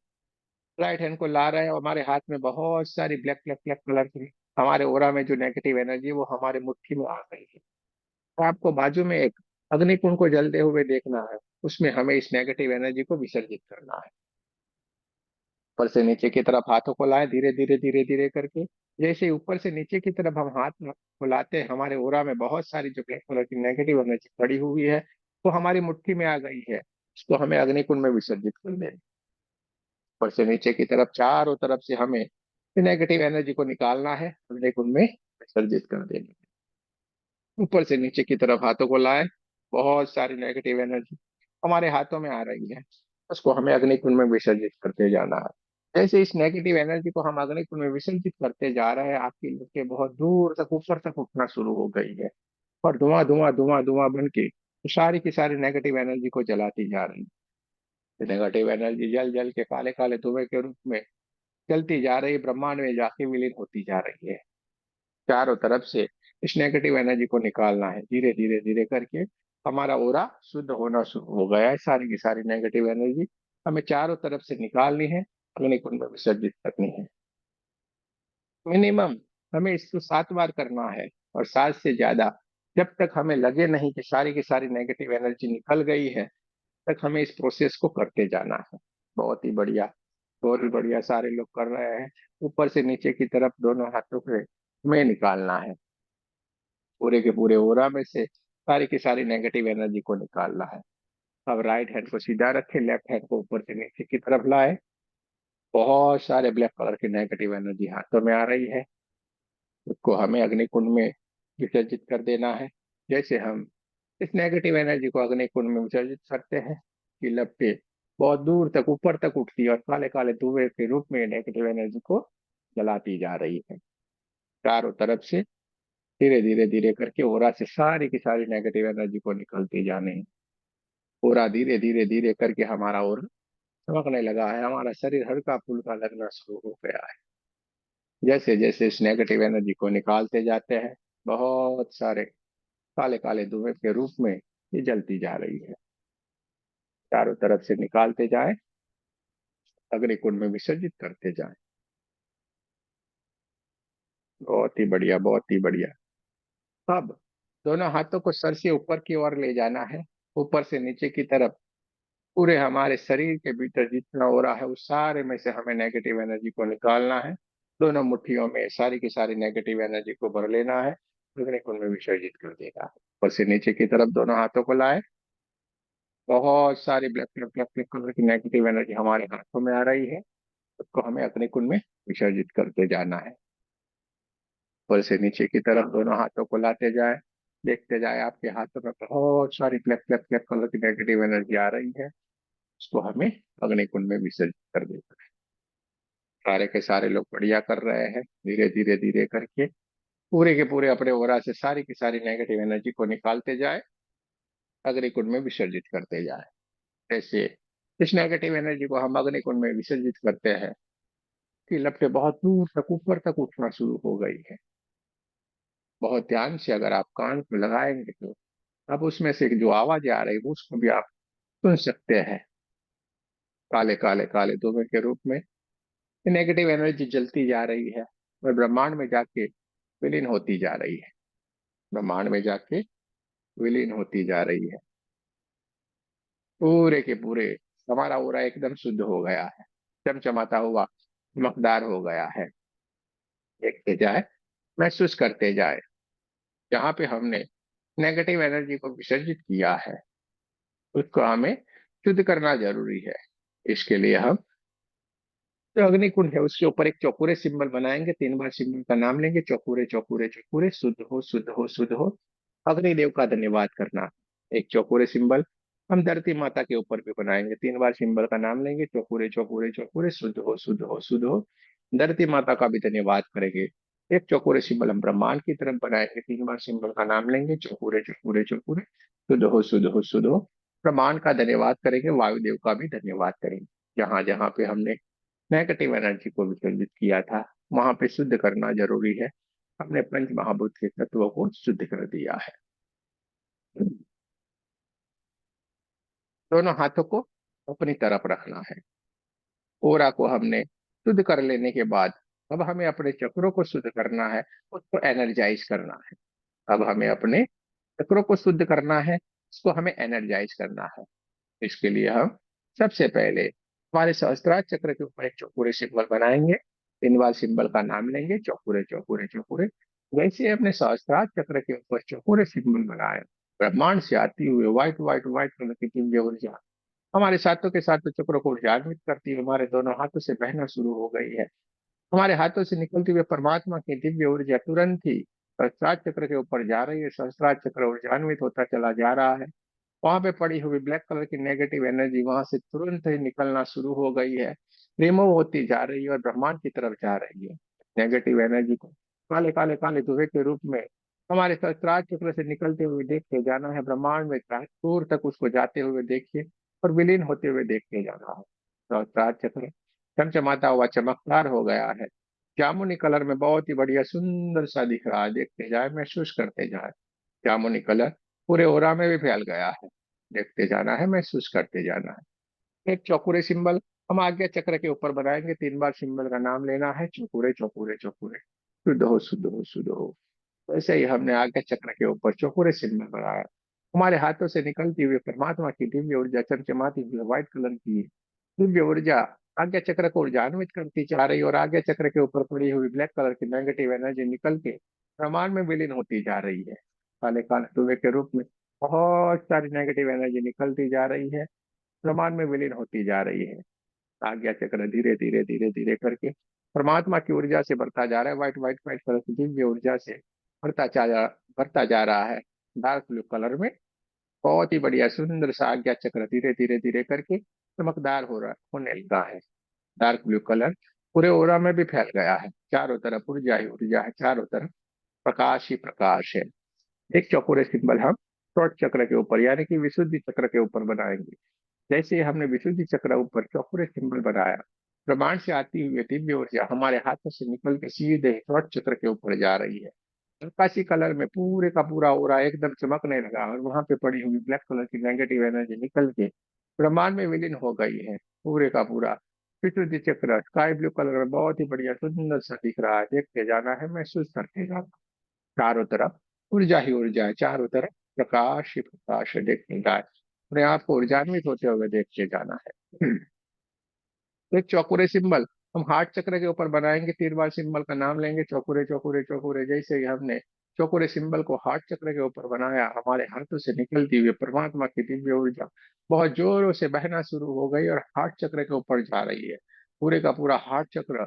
राइट हैंड को ला रहे हैं, हमारे हाथ में बहुत सारी ब्लैक ब्लैक ब्लैक कलर की हमारे ओरा में जो नेगेटिव एनर्जी वो हमारे मुट्ठी में आ गई है। तो आपको बाजू में एक अग्निकुंड को जलते हुए देखना है, उसमें हमें इस नेगेटिव एनर्जी को विसर्जित करना है। ऊपर से नीचे की तरफ हाथों को लाए, धीरे धीरे धीरे धीरे करके। जैसे ही ऊपर से नीचे की तरफ हम हाथ को लाते हैं, हमारे ओरा में बहुत सारी जो ब्लैक कलर की नेगेटिव एनर्जी पड़ी हुई है वो हमारी मुट्ठी में आ गई है। इसको हमें अग्निकुंड में विसर्जित कर देना। ऊपर से नीचे की तरफ चारों तरफ से हमें नेगेटिव एनर्जी को निकालना है, अग्निकुंड में विसर्जित कर देना है। ऊपर से नीचे की तरफ हाथों को लाए, बहुत सारी नेगेटिव एनर्जी हमारे हाथों में आ रही है, उसको हमें अग्निकुंड में विसर्जित करते जाना है। जैसे इस नेगेटिव एनर्जी को हम अग्निकुंड में विसर्जित करते जा रहे हैं, आपकी लपटें बहुत दूर तक ऊपर तक उठना शुरू हो गई है और धुआं धुआं धुआं धुआं बन के सारी की सारी नेगेटिव एनर्जी को जलाती जा रही है। नेगेटिव एनर्जी जल जल के काले काले धुएं के रूप में चलती जा रही, ब्रह्मांड में जाके विलीन होती जा रही है। चारों तरफ से इस नेगेटिव एनर्जी को निकालना है, धीरे धीरे धीरे करके। हमारा ओरा शुद्ध होना शुरू हो गया है, सारी की सारी नेगेटिव एनर्जी हमें चारों तरफ से निकालनी है, अग्निकुंड में विसर्जित करनी है। मिनिमम हमें इसको 7 बार करना है और 7 से ज्यादा, जब तक हमें लगे नहीं कि सारी की सारी नेगेटिव एनर्जी निकल गई है, तक हमें इस प्रोसेस को करते जाना है। बहुत ही बढ़िया, बहुत ही बढ़िया, सारे लोग कर रहे हैं। ऊपर से नीचे की तरफ दोनों हाथों से में निकालना है, पूरे के पूरे ओरा में से सारी की सारी नेगेटिव एनर्जी को निकालना है। अब राइट हैंड को सीधा रखें, लेफ्ट हैंड को ऊपर से नीचे की तरफ लाए। बहुत सारे ब्लैक कलर की नेगेटिव एनर्जी हाथों में आ रही है, उसको हमें अग्निकुंड में विसर्जित कर देना है। जैसे हम इस नेगेटिव एनर्जी को अग्निकुंड में विसर्जित करते हैं कि लपटे बहुत दूर तक ऊपर तक उठती है और काले काले धुएं के रूप में नेगेटिव एनर्जी को जलाती जा रही है। चारों तरफ से धीरे धीरे धीरे करके ओरा से सारी की सारी नेगेटिव एनर्जी को निकलती जाने है। ओरा धीरे धीरे धीरे करके हमारा ओरा चमकने लगा है, हमारा शरीर हल्का फुल्का लगना शुरू हो गया है। जैसे जैसे इस नेगेटिव एनर्जी को निकालते जाते हैं, बहुत सारे काले काले धुएं के रूप में ये जलती जा रही है। चारों तरफ से निकालते जाए, अग्निकुंड में विसर्जित करते जाए। बहुत ही बढ़िया, बहुत ही बढ़िया। अब दोनों हाथों को सर से ऊपर की ओर ले जाना है, ऊपर से नीचे की तरफ। पूरे हमारे शरीर के भीतर जितना हो रहा है उस सारे में से हमें नेगेटिव एनर्जी को निकालना है। दोनों मुट्ठियों में सारी की सारी नेगेटिव एनर्जी को भर लेना है, अग्निकुंड में विसर्जित कर देना है। ऊपर से नीचे की तरफ दोनों हाथों को लाए। बहुत सारी black black black black colour की नेगेटिव एनर्जी हमारे हाथों में आ रही है, उसको हमें अग्निकुंड में विसर्जित करते जाना है। ऊपर से नीचे की तरफ दोनों हाथों को लाते जाए, देखते जाए आपके हाथों में बहुत सारी ब्लैक ब्लैक ब्लैक कलर की नेगेटिव एनर्जी आ रही है, उसको हमें अग्निकुंड में विसर्जित कर देना है। सारे के सारे लोग बढ़िया कर रहे हैं, धीरे धीरे धीरे करके पूरे के पूरे अपने ओरा से सारी की सारी नेगेटिव एनर्जी को निकालते जाए, अग्निकुंड में विसर्जित करते जाए। ऐसे इस नेगेटिव एनर्जी को हम अग्निकुंड में विसर्जित करते हैं कि लपटें बहुत दूर तक ऊपर तक उठना शुरू हो गई है। बहुत ध्यान से अगर आप कान को लगाएंगे तो अब उसमें से जो आवाज आ रही है उसको भी आप सुन सकते हैं। काले काले काले धुएं के रूप में नेगेटिव एनर्जी जलती जा रही है और ब्रह्मांड में जाके विलीन होती जा रही है। ब्रह्मांड में जाके विलीन होती जा रही है। पूरे के पूरे हमारा ओरा एकदम शुद्ध हो गया है, चमचमाता हुआ चमकदार हो गया है। देखते जाए, महसूस करते जाए, जहाँ पे हमने नेगेटिव एनर्जी को विसर्जित किया है उसको हमें शुद्ध करना जरूरी है। इसके लिए हम जो अग्निकुंड है उसके ऊपर एक चौकोरे सिंबल बनाएंगे, 3 बार सिंबल का नाम लेंगे, चौकोरे चौकोरे चौकोरे, शुद्ध हो शुद्ध हो शुद्ध हो। अग्निदेव का धन्यवाद करना। एक चौकोरे सिंबल हम धरती माता के ऊपर भी बनाएंगे, 3 बार सिंबल का नाम लेंगे, चौकोरे चौकोरे चौकोरे, शुद्ध हो शुद्ध हो शुद्ध हो। धरती माता का भी धन्यवाद करेंगे। एक चौकोरे सिंबल हम ब्रह्मांड की तरफ बनाएंगे, 3 बार सिंबल का नाम लेंगे, चौकोरे चौकोरे चौकोरे, शुद्ध हो शुद्ध हो शुद्ध हो। ब्रह्मांड का धन्यवाद करेंगे, वायुदेव का भी धन्यवाद करेंगे। जहां जहां पे हमने नेगेटिव एनर्जी को विसर्जित किया था वहां पे शुद्ध करना जरूरी है। हमने पंच महाभूत के तत्वों को शुद्ध कर दिया है। दोनों हाथों को अपनी तरफ रखना है। ओरा को हमने शुद्ध कर लेने के बाद अब हमें अपने चक्रों को शुद्ध करना है, उसको एनर्जाइज करना है। अब हमें अपने चक्रों को शुद्ध करना है, उसको हमें एनर्जाइज करना है। इसके लिए हम सबसे पहले हमारे सहस्त्रार चक्र के ऊपर एक चौकोरे सिंबल बनाएंगे, 3 बार सिंबल का नाम लेंगे, चौकोरे चौकोरे चौकोरे। वैसे ही अपने सहस्त्रार चक्र के ऊपर चौकोरे सिंबल बनाए, ब्रह्मांड से आती हुई व्हाइट व्हाइट व्हाइट कलर की दिव्य ऊर्जा हमारे साथों के साथ चक्रों को ऊर्जान्वित करती हुई हमारे दोनों हाथों से बहना शुरू हो गई है। हमारे हाथों से निकलती हुई परमात्मा की दिव्य ऊर्जा तुरंत ही सहस्त्रार चक्र के ऊपर जा रही है। सहस्त्रार चक्र ऊर्जान्वित होता चला जा रहा है। वहां पे पड़ी हुई ब्लैक कलर की नेगेटिव एनर्जी वहां से तुरंत ही निकलना शुरू हो गई है, रिमूव होती जा रही है और ब्रह्मांड की तरफ जा रही है। नेगेटिव एनर्जी को काले काले काले धुएं के रूप में हमारे सहस्त्रार चक्र से निकलते हुए देखते जाना है। ब्रह्मांड में दूर तक उसको जाते हुए देखिए और विलीन होते हुए देखते जाना है। सहस्त्रार चक्र चमचमाता हुआ चमकदार हो गया है, जामुनी कलर में बहुत ही बढ़िया सुंदर सा दिख रहा है। देखते जाए, महसूस करते जाए, जामुनी कलर पूरे ओरा में भी फैल गया है। देखते जाना है, महसूस करते जाना है। एक चौकुरे सिंबल हम आज्ञा चक्र के ऊपर बनाएंगे, 3 बार सिंबल का नाम लेना है, चौकुरे चौकुरे चौकुरे, शुद्ध हो शुद्ध हो शुद्ध हो। वैसे ही हमने आज्ञा चक्र के ऊपर चौकुरे सिंबल बनाया। हमारे हाथों से निकलती हुई परमात्मा की दिव्य ऊर्जा चमचमाती हुई व्हाइट कलर की दिव्य ऊर्जा आज्ञा चक्र को ऊर्जान्वित करती जा रही है और आज्ञा चक्र के ऊपर पड़ी हुई ब्लैक कलर की नेगेटिव एनर्जी निकल के ब्रह्मांड में विलीन होती जा रही है। काले काले धुएं के रूप में बहुत सारी नेगेटिव एनर्जी निकलती जा रही है, ब्रह्मांड में विलीन होती जा रही है। आज्ञा चक्र धीरे धीरे धीरे धीरे करके परमात्मा की ऊर्जा से बढ़ता जा रहा है, व्हाइट व्हाइट व्हाइट कलर की दिव्य ऊर्जा से बढ़ता जा रहा है डार्क ब्लू कलर में। बहुत ही बढ़िया सुंदर सा आज्ञा चक्र धीरे धीरे धीरे करके चमकदार हो रहा होने लगा है। डार्क ब्लू कलर पूरे ओरा में भी फैल गया है। चारों तरफ ऊर्जा ही ऊर्जा है, चारों तरफ प्रकाश ही प्रकाश है। एक चौकोरे सिंबल हम शॉर्ट चक्र के ऊपर यानी कि विशुद्धि चक्र के ऊपर बनाएंगे। जैसे ही हमने विशुद्धि चक्र ऊपर चौकोरे सिंबल बनाया, ब्रह्मांड से आती हुई दिव्य ऊर्जा हमारे हाथों से निकल के सीधे शॉर्ट चक्र के ऊपर जा रही है। आकाशी कलर में पूरे का पूरा ओरा एकदम चमकने लगा और वहां पे पड़ी हुई ब्लैक कलर की नेगेटिव एनर्जी निकल के ब्रह्मांड में विलीन हो गई है। पूरे का पूरा विशुद्धि चक्र स्काई ब्लू कलर में बहुत ही बढ़िया सुंदर सा दिख रहा है। देखते जाना है, महसूस करते जाना। चारों तरफ ऊर्जा ही ऊर्जा है, चारों तरफ प्रकाश ही प्रकाश है। देखने का है, अपने आप को ऊर्जान्वित होते हुए देखते जाना है। तो एक चौकुरे सिंबल हम हार्ट चक्र के ऊपर बनाएंगे। 3 बार सिंबल का नाम लेंगे, चौकुरे चौकुरे चौकुरे। जैसे ही हमने चौकुरे सिंबल को हार्ट चक्र के ऊपर बनाया, हमारे हाथों से निकलती हुई परमात्मा की दिव्य ऊर्जा बहुत जोरों से बहना शुरू हो गई और हार्ट चक्र के ऊपर जा रही है। पूरे का पूरा हार्ट चक्र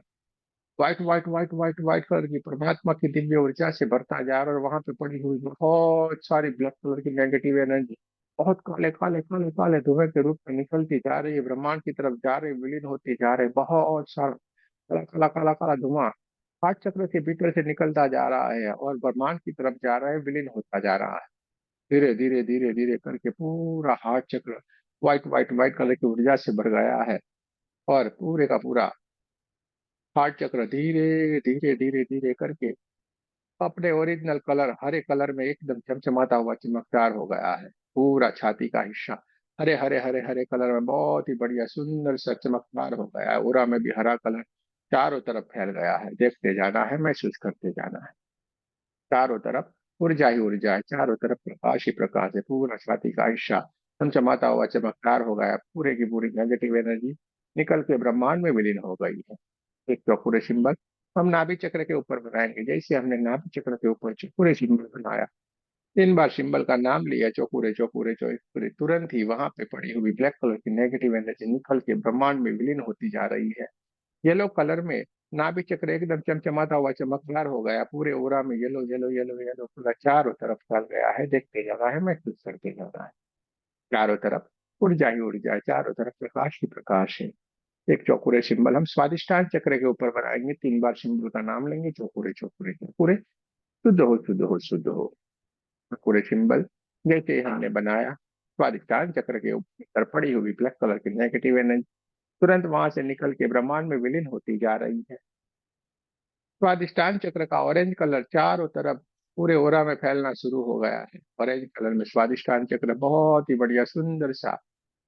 white white white white white colour की परमात्मा की दिव्य ऊर्जा से भरता जा रहा है। और वहां पे पड़ी हुई बहुत सारी ब्लैक कलर की नेगेटिव एनर्जी बहुत काले काले काले काले धुएं के रूप में निकलती जा रही है, ब्रह्मांड की तरफ जा रही, विलीन होती जा रही। बहुत सारा काला काला काला काला धुआं हार्ट चक्र के भीतर से निकलता जा रहा है और ब्रह्मांड की तरफ जा रहा है, विलीन होता जा रहा है। धीरे धीरे धीरे धीरे करके पूरा हार्ट चक्र व्हाइट व्हाइट व्हाइट कलर की ऊर्जा से भर गया है। और पूरे का पूरा हार्ट चक्र धीरे धीरे धीरे धीरे करके अपने ओरिजिनल कलर हरे कलर में एकदम चमचमाता हुआ चमकदार हो गया है। पूरा छाती का हिस्सा हरे हरे हरे हरे कलर में बहुत ही बढ़िया सुंदर सा चमकदार हो गया है। उरा में भी हरा कलर चारों तरफ फैल गया है। देखते जाना है, महसूस करते जाना है। चारों तरफ ऊर्जा ही ऊर्जा है, चारों तरफ प्रकाश ही प्रकाश है। पूरा छाती का हिस्सा चमचमाता हुआ चमकदार हो गया। पूरे की पूरी नेगेटिव एनर्जी निकल के ब्रह्मांड में विलीन हो गई है। एक चौकुरे सिंबल हम नाभि चक्र के ऊपर बनाएंगे। जैसे हमने नाभि चक्र के ऊपर चौकुरे सिंबल बनाया, 3 बार सिंबल का नाम लिया, चौकुरे चौकुरे चौकुरे, तुरंत ही वहां पे पड़ी हुई ब्लैक कलर की नेगेटिव एनर्जी निकल के ब्रह्मांड में विलीन होती जा रही है। येलो कलर में नाभि चक्र एकदम चमचमाता हुआ चमकदार हो गया। पूरे ओरा में येलो येलो येलो येलो पूरा चारों तरफ फैल गया है। देखते जाना है, महसूस करते जाना है। चारों तरफ ऊर्जा ही ऊर्जा है, चारों तरफ प्रकाश ही प्रकाश है। एक चौकुरे सिंबल हम स्वादिष्टान चक्र के ऊपर बनाएंगे। 3 बार सिंबल का नाम लेंगे, चौकुरे चौकुरे चौकुरे। शुद्ध हो शुद्ध हो शुद्ध हो। चौकुरे सिंबल जैसे ही हमने बनाया, स्वादिष्टान चक्र के ऊपर पड़ी हुई ब्लैक कलर की नेगेटिव एनर्जी तुरंत वहां से निकल के ब्रह्मांड में विलीन होती जा रही है। स्वादिष्टान चक्र का ऑरेंज कलर चारों तरफ पूरे ओरा में फैलना शुरू हो गया है। ऑरेंज कलर में स्वादिष्टान चक्र बहुत ही बढ़िया सुंदर सा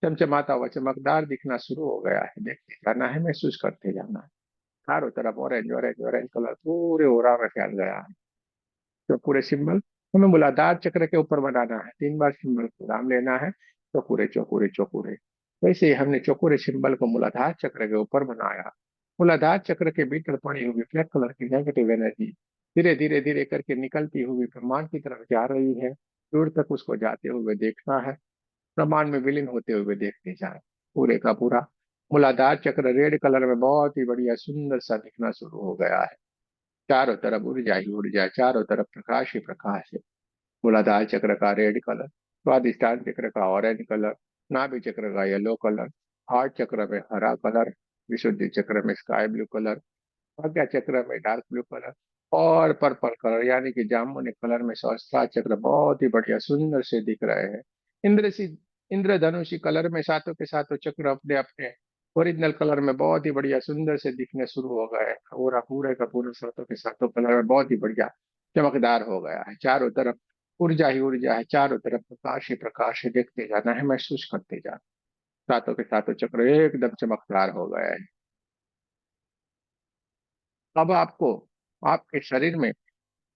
चमचमाता हुआ चमकदार दिखना शुरू हो गया है। देखते जाना है, महसूस करते जाना है। चारों तरफ ऑरेंज ऑरेंज ऑरेंज कलर पूरे ओरा में फैल गया है। तो पूरे सिंबल हमें मूलाधार चक्र के ऊपर बनाना है। 3 बार सिंबल को नाम लेना है, चौकुरे चौकुरे चौकुरे। वैसे ही हमने चौकुरे सिंबल को मूलाधार चक्र के ऊपर बनाया। मूलाधार चक्र के भीतर पड़ी हुई ब्लैक कलर की नेगेटिव एनर्जी धीरे धीरे धीरे करके निकलती हुई ब्रह्मांड की तरफ जा रही है। दूर तक उसको जाते हुए देखना है, ब्रह्मांड में विलीन होते हुए देखते जाए। पूरे का पूरा मूलाधार चक्र रेड कलर में बहुत ही बढ़िया सुंदर सा दिखना शुरू हो गया है। चारों तरफ ऊर्जा ही ऊर्जा, चारों तरफ प्रकाश ही प्रकाश है। मूलाधार चक्र का रेड कलर, स्वादिष्टान चक्र का ऑरेंज कलर, नाभि चक्र का येलो कलर, हार्ट चक्र में हरा कलर, विशुद्धि चक्र में स्काई ब्लू कलर, आज्ञा चक्र में डार्क ब्लू कलर और पर्पल कलर यानी कि जामुनी कलर में सहस्त्रार चक्र बहुत ही बढ़िया सुंदर से दिख रहे हैं। इंद्रसी इंद्रधनुषी कलर में सातों के सातों चक्र अपने अपने ओरिजिनल कलर में बहुत ही बढ़िया सुंदर से दिखने शुरू हो गए। पूरा पूरे का पूरा सातों के सातों कलर में बहुत ही बढ़िया चमकदार हो गया है। चारों तरफ ऊर्जा ही ऊर्जा है, चारों तरफ प्रकाश ही प्रकाश है। देखते जाना है, महसूस करते जाना। सातों के सातों चक्र एकदम चमकदार हो गए हैं। अब आपको आपके शरीर में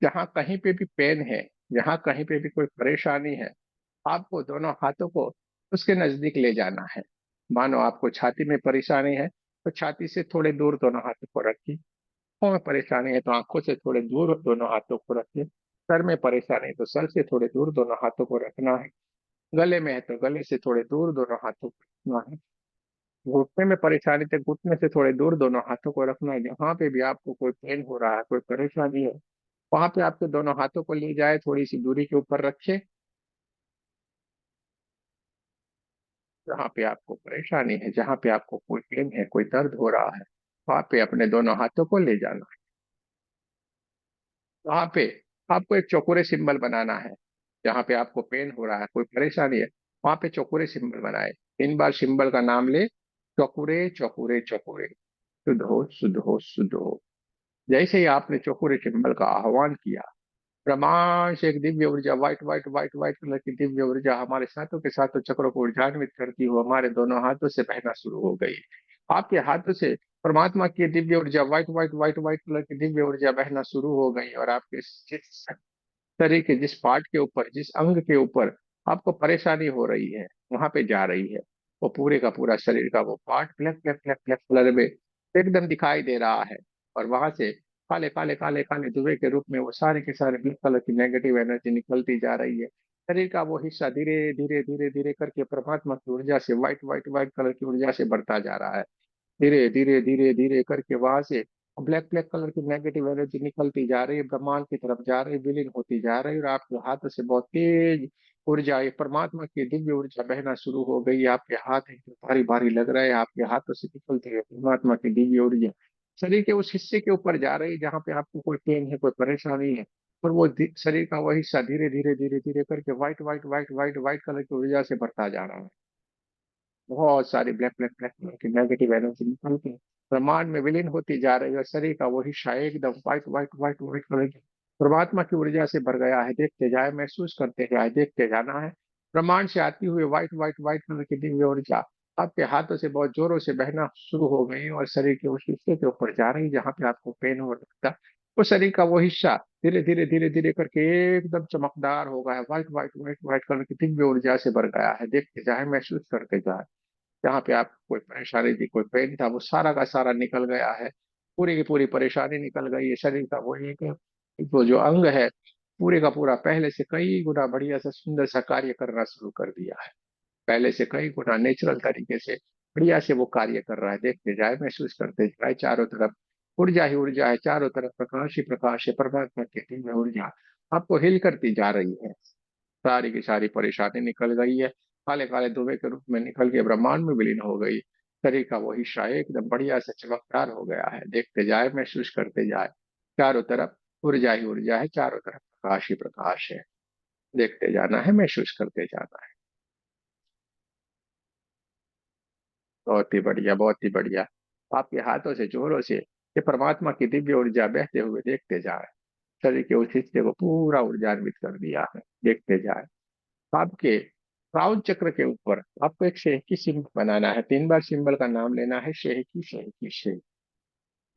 जहाँ कहीं पे भी पेन है, जहाँ कहीं पे भी कोई परेशानी है, आपको दोनों हाथों को उसके नजदीक ले जाना है। मानो आपको छाती में परेशानी है तो छाती से थोड़े दूर दोनों हाथों को रखिए। आंखों में परेशानी है तो आंखों से थोड़े दूर दोनों हाथों को रखिए। सर में परेशानी है तो सर से थोड़े दूर दोनों हाथों को रखना है। गले में है तो गले से थोड़े दूर दोनों हाथों को रखना है। घुटने में परेशानी तो घुटने से थोड़े दूर दोनों हाथों को रखना है। जहाँ पे भी आपको कोई पेन हो रहा है, कोई परेशानी है, वहां पे आपके दोनों हाथों को ले जाए, थोड़ी सी दूरी के ऊपर रखे। जहाँ पे आपको परेशानी है, जहाँ पे आपको कोई पेन है, कोई दर्द हो रहा है, वहां पे अपने दोनों हाथों को ले जाना है। वहां पे आपको एक चौकोरे सिंबल बनाना है। जहाँ पे आपको पेन हो रहा है, कोई परेशानी है, वहां पे चौकोरे सिंबल बनाए। 3 बार सिंबल का नाम ले, चौकुरे चौकुरे चौकुरे, शुद्ध हो शुद्ध हो शुद्ध हो। जैसे ही आपने चौकुरे सिंबल का आह्वान किया, ब्रह्मांड से एक दिव्य ऊर्जा, white white white white colour की दिव्य ऊर्जा हमारे साथों के साथों चक्रों को ऊर्जान्वित करती हुई हमारे दोनों हाथों से बहना शुरू हो गई। आपके हाथों से परमात्मा की दिव्य ऊर्जा, white white white white colour की दिव्य ऊर्जा बहना शुरू हो गई, और आपके जिस शरीर के जिस पार्ट के ऊपर, जिस अंग के ऊपर आपको परेशानी हो रही है, वहां पे जा रही है। वो पूरे का पूरा शरीर का वो part black black black black colour में एकदम दिखाई दे रहा है। और वहां से काले काले काले काले धुएं के रूप में वो सारे के सारे ब्लैक कलर की नेगेटिव एनर्जी निकलती जा रही है। शरीर का वो हिस्सा धीरे धीरे धीरे धीरे करके परमात्मा की ऊर्जा से, व्हाइट व्हाइट व्हाइट कलर की ऊर्जा से बढ़ता जा रहा है। धीरे धीरे धीरे धीरे करके वहां से ब्लैक ब्लैक कलर की नेगेटिव एनर्जी निकलती जा रही है, ब्रह्मांड की तरफ जा रही है, विलीन होती जा रही है, और आपके हाथ से बहुत तेज ऊर्जा, ये परमात्मा की दिव्य ऊर्जा बहना शुरू हो गई है। आपके हाथ एकदम भारी भारी लग रहा है, आपके हाथों से निकलती है परमात्मा की दिव्य ऊर्जा शरीर के उस हिस्से के ऊपर जा रही है जहाँ पे आपको कोई पेन है, कोई परेशानी है। और वो शरीर का वह हिस्सा धीरे धीरे धीरे धीरे करके white white white white white colour की ऊर्जा से बढ़ता जा रहा है। बहुत सारी ब्लैक ब्लैक ब्लैक कलर की नेगेटिव एनर्जी निकल के ब्रह्मांड में विलीन होती जा रही है। शरीर का वो हिस्सा एकदम white white white white colour की परमात्मा की ऊर्जा से भर गया है। देखते जाए, महसूस करते जाए, देखते जाना है। ब्रह्मांड से आती हुई व्हाइट व्हाइट व्हाइट कलर की दिव्य ऊर्जा आपके हाथों से बहुत जोरों से बहना शुरू हो गई, और शरीर के उस हिस्से के ऊपर जा रही जहाँ पे आपको पेन हो रहा था। वो शरीर का वो हिस्सा धीरे धीरे धीरे धीरे करके एकदम चमकदार हो गया, white white white white colour की दिव्य ऊर्जा से भर गया है। देखते जाए, महसूस करते जाए। जहाँ पे आप कोई परेशानी थी, कोई पेन था, वो सारा का सारा निकल गया है। पूरी की पूरी परेशानी निकल गई है। शरीर का वो एक वो जो अंग है, पूरे का पूरा पहले से कई गुना बढ़िया सा सुंदर सा कार्य करना शुरू कर दिया है। पहले से कई गुना नेचुरल तरीके से बढ़िया से वो कार्य कर रहा है। देखते जाए, महसूस करते जाए, चारों तरफ ऊर्जा ही ऊर्जा है, चारों तरफ प्रकाश ही प्रकाश है। परमात्मा की दिव्य ऊर्जा आपको हिल करती जा रही है। सारी की सारी परेशानी निकल गई है, काले काले धुएं के रूप में निकल के ब्रह्मांड में विलीन हो गई। शरीर का वो हिस्सा एकदम बढ़िया से चमकदार हो गया है। देखते जाए, महसूस करते जाए, चारों तरफ ऊर्जा ही ऊर्जा है, चारों तरफ प्रकाश ही प्रकाश है। देखते जाना है, महसूस करते जाना है। बहुत ही बढ़िया, बहुत ही बढ़िया। आपके हाथों से, जोरों से ये परमात्मा की दिव्य ऊर्जा बहते हुए देखते जाए। शरीर के उस हिस्से को पूरा ऊर्जान्वित कर दिया है। देखते जाए। आपके क्राउन चक्र के ऊपर आपको एक शेह की सिंबल बनाना है। 3 बार सिंबल का नाम लेना है, शेह की शेह की शेह।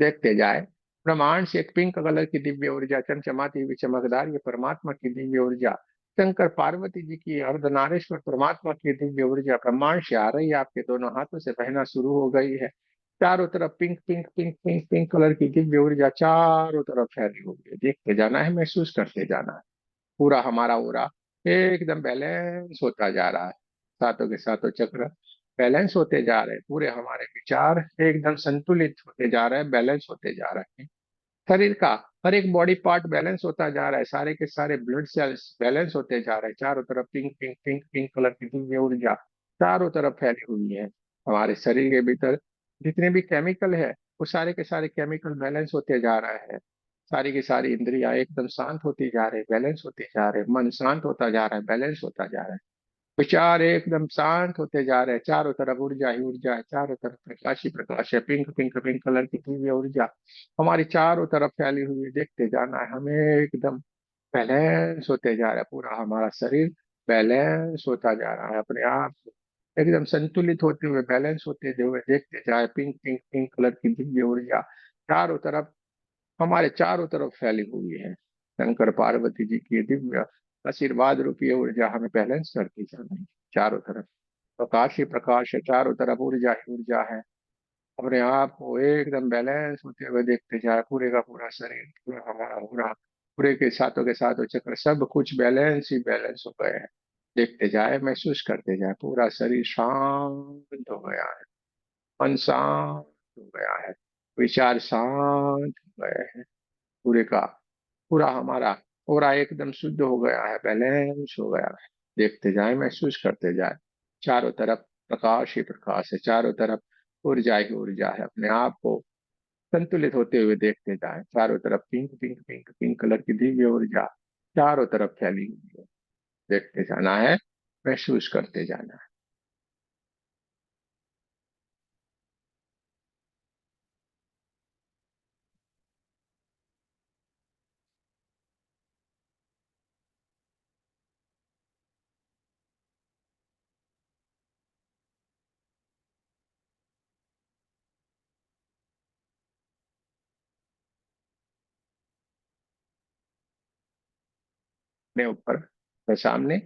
देखते जाए। ब्रह्मांड से एक पिंक कलर की दिव्य ऊर्जा, चमचमाती हुई चमकदार, ये परमात्मा की दिव्य ऊर्जा, शंकर पार्वती जी की अर्धनारीश्वर परमात्मा की दिव्य ऊर्जा ब्रह्मांड से आ रही है, आपके दोनों हाथों से बहना शुरू हो गई है। चारों तरफ pink pink pink pink pink colour की दिव्य ऊर्जा चारों तरफ फैली हुई है। देखते जाना है, महसूस करते जाना है। पूरा हमारा ओरा एकदम बैलेंस होता जा रहा है। सातों के सातों चक्र बैलेंस होते जा रहे हैं। पूरे हमारे विचार एकदम संतुलित होते जा रहे हैं, बैलेंस होते जा रहे हैं। शरीर का हर एक बॉडी पार्ट बैलेंस होता जा रहा है। सारे के सारे ब्लड सेल्स बैलेंस होते जा रहे हैं। चारों तरफ pink pink pink pink colour की दिव्य ऊर्जा चारों तरफ फैली हुई है। हमारे शरीर के भीतर जितने भी केमिकल है, वो सारे के सारे केमिकल बैलेंस होते जा रहे हैं। सारी की सारी इंद्रियां एकदम शांत होती जा रही, बैलेंस होते जा रहे, मन शांत होता जा रहा है, बैलेंस होता जा रहा है। विचार एकदम शांत होते जा रहे हैं। चारों तरफ ऊर्जा ही ऊर्जा है, चारों तरफ प्रकाश ही प्रकाश है। पिंक पिंक पिंक कलर की दिव्य ऊर्जा हमारी चारों तरफ फैली हुई है। देखते जाना है, हमें एकदम बैलेंस होते जा रहा है। पूरा हमारा शरीर बैलेंस होता जा रहा है, अपने आप से एकदम संतुलित होते हुए, बैलेंस होते हुए। देखते जाए, पिंक पिंक पिंक कलर की दिव्य ऊर्जा चारों तरफ, हमारे चारों तरफ फैली हुई है। शंकर पार्वती जी की दिव्य आशीर्वाद रूपी ऊर्जा हमें बैलेंस करती चल रही है। चारों तरफ प्रकाश ही प्रकाश है, चारों तरफ ऊर्जा ही ऊर्जा है। अपने आप को एकदम बैलेंस होते हुए देखते जाए। पूरे का पूरा शरीर, पूरा हमारा पूरा, पूरे के सातों चक्र सब कुछ बैलेंस ही बैलेंस हो गए हैं। देखते जाए, महसूस करते जाए। पूरा शरीर शांत हो गया है, मन शांत हो गया है, विचार शांत हो गए हैं। पूरे का पूरा हमारा पूरा एकदम शुद्ध हो गया है, बैलेंस हो गया है। देखते जाए, महसूस करते जाए। चारों तरफ प्रकाश ही प्रकाश है, चारों तरफ ऊर्जा ही ऊर्जा है। अपने आप को संतुलित होते हुए देखते जाएं। चारों तरफ pink pink pink pink colour की दिव्य ऊर्जा चारों तरफ फैली हुई है। देखते जाना है, महसूस करते जाना है। अपने ऊपर और सामने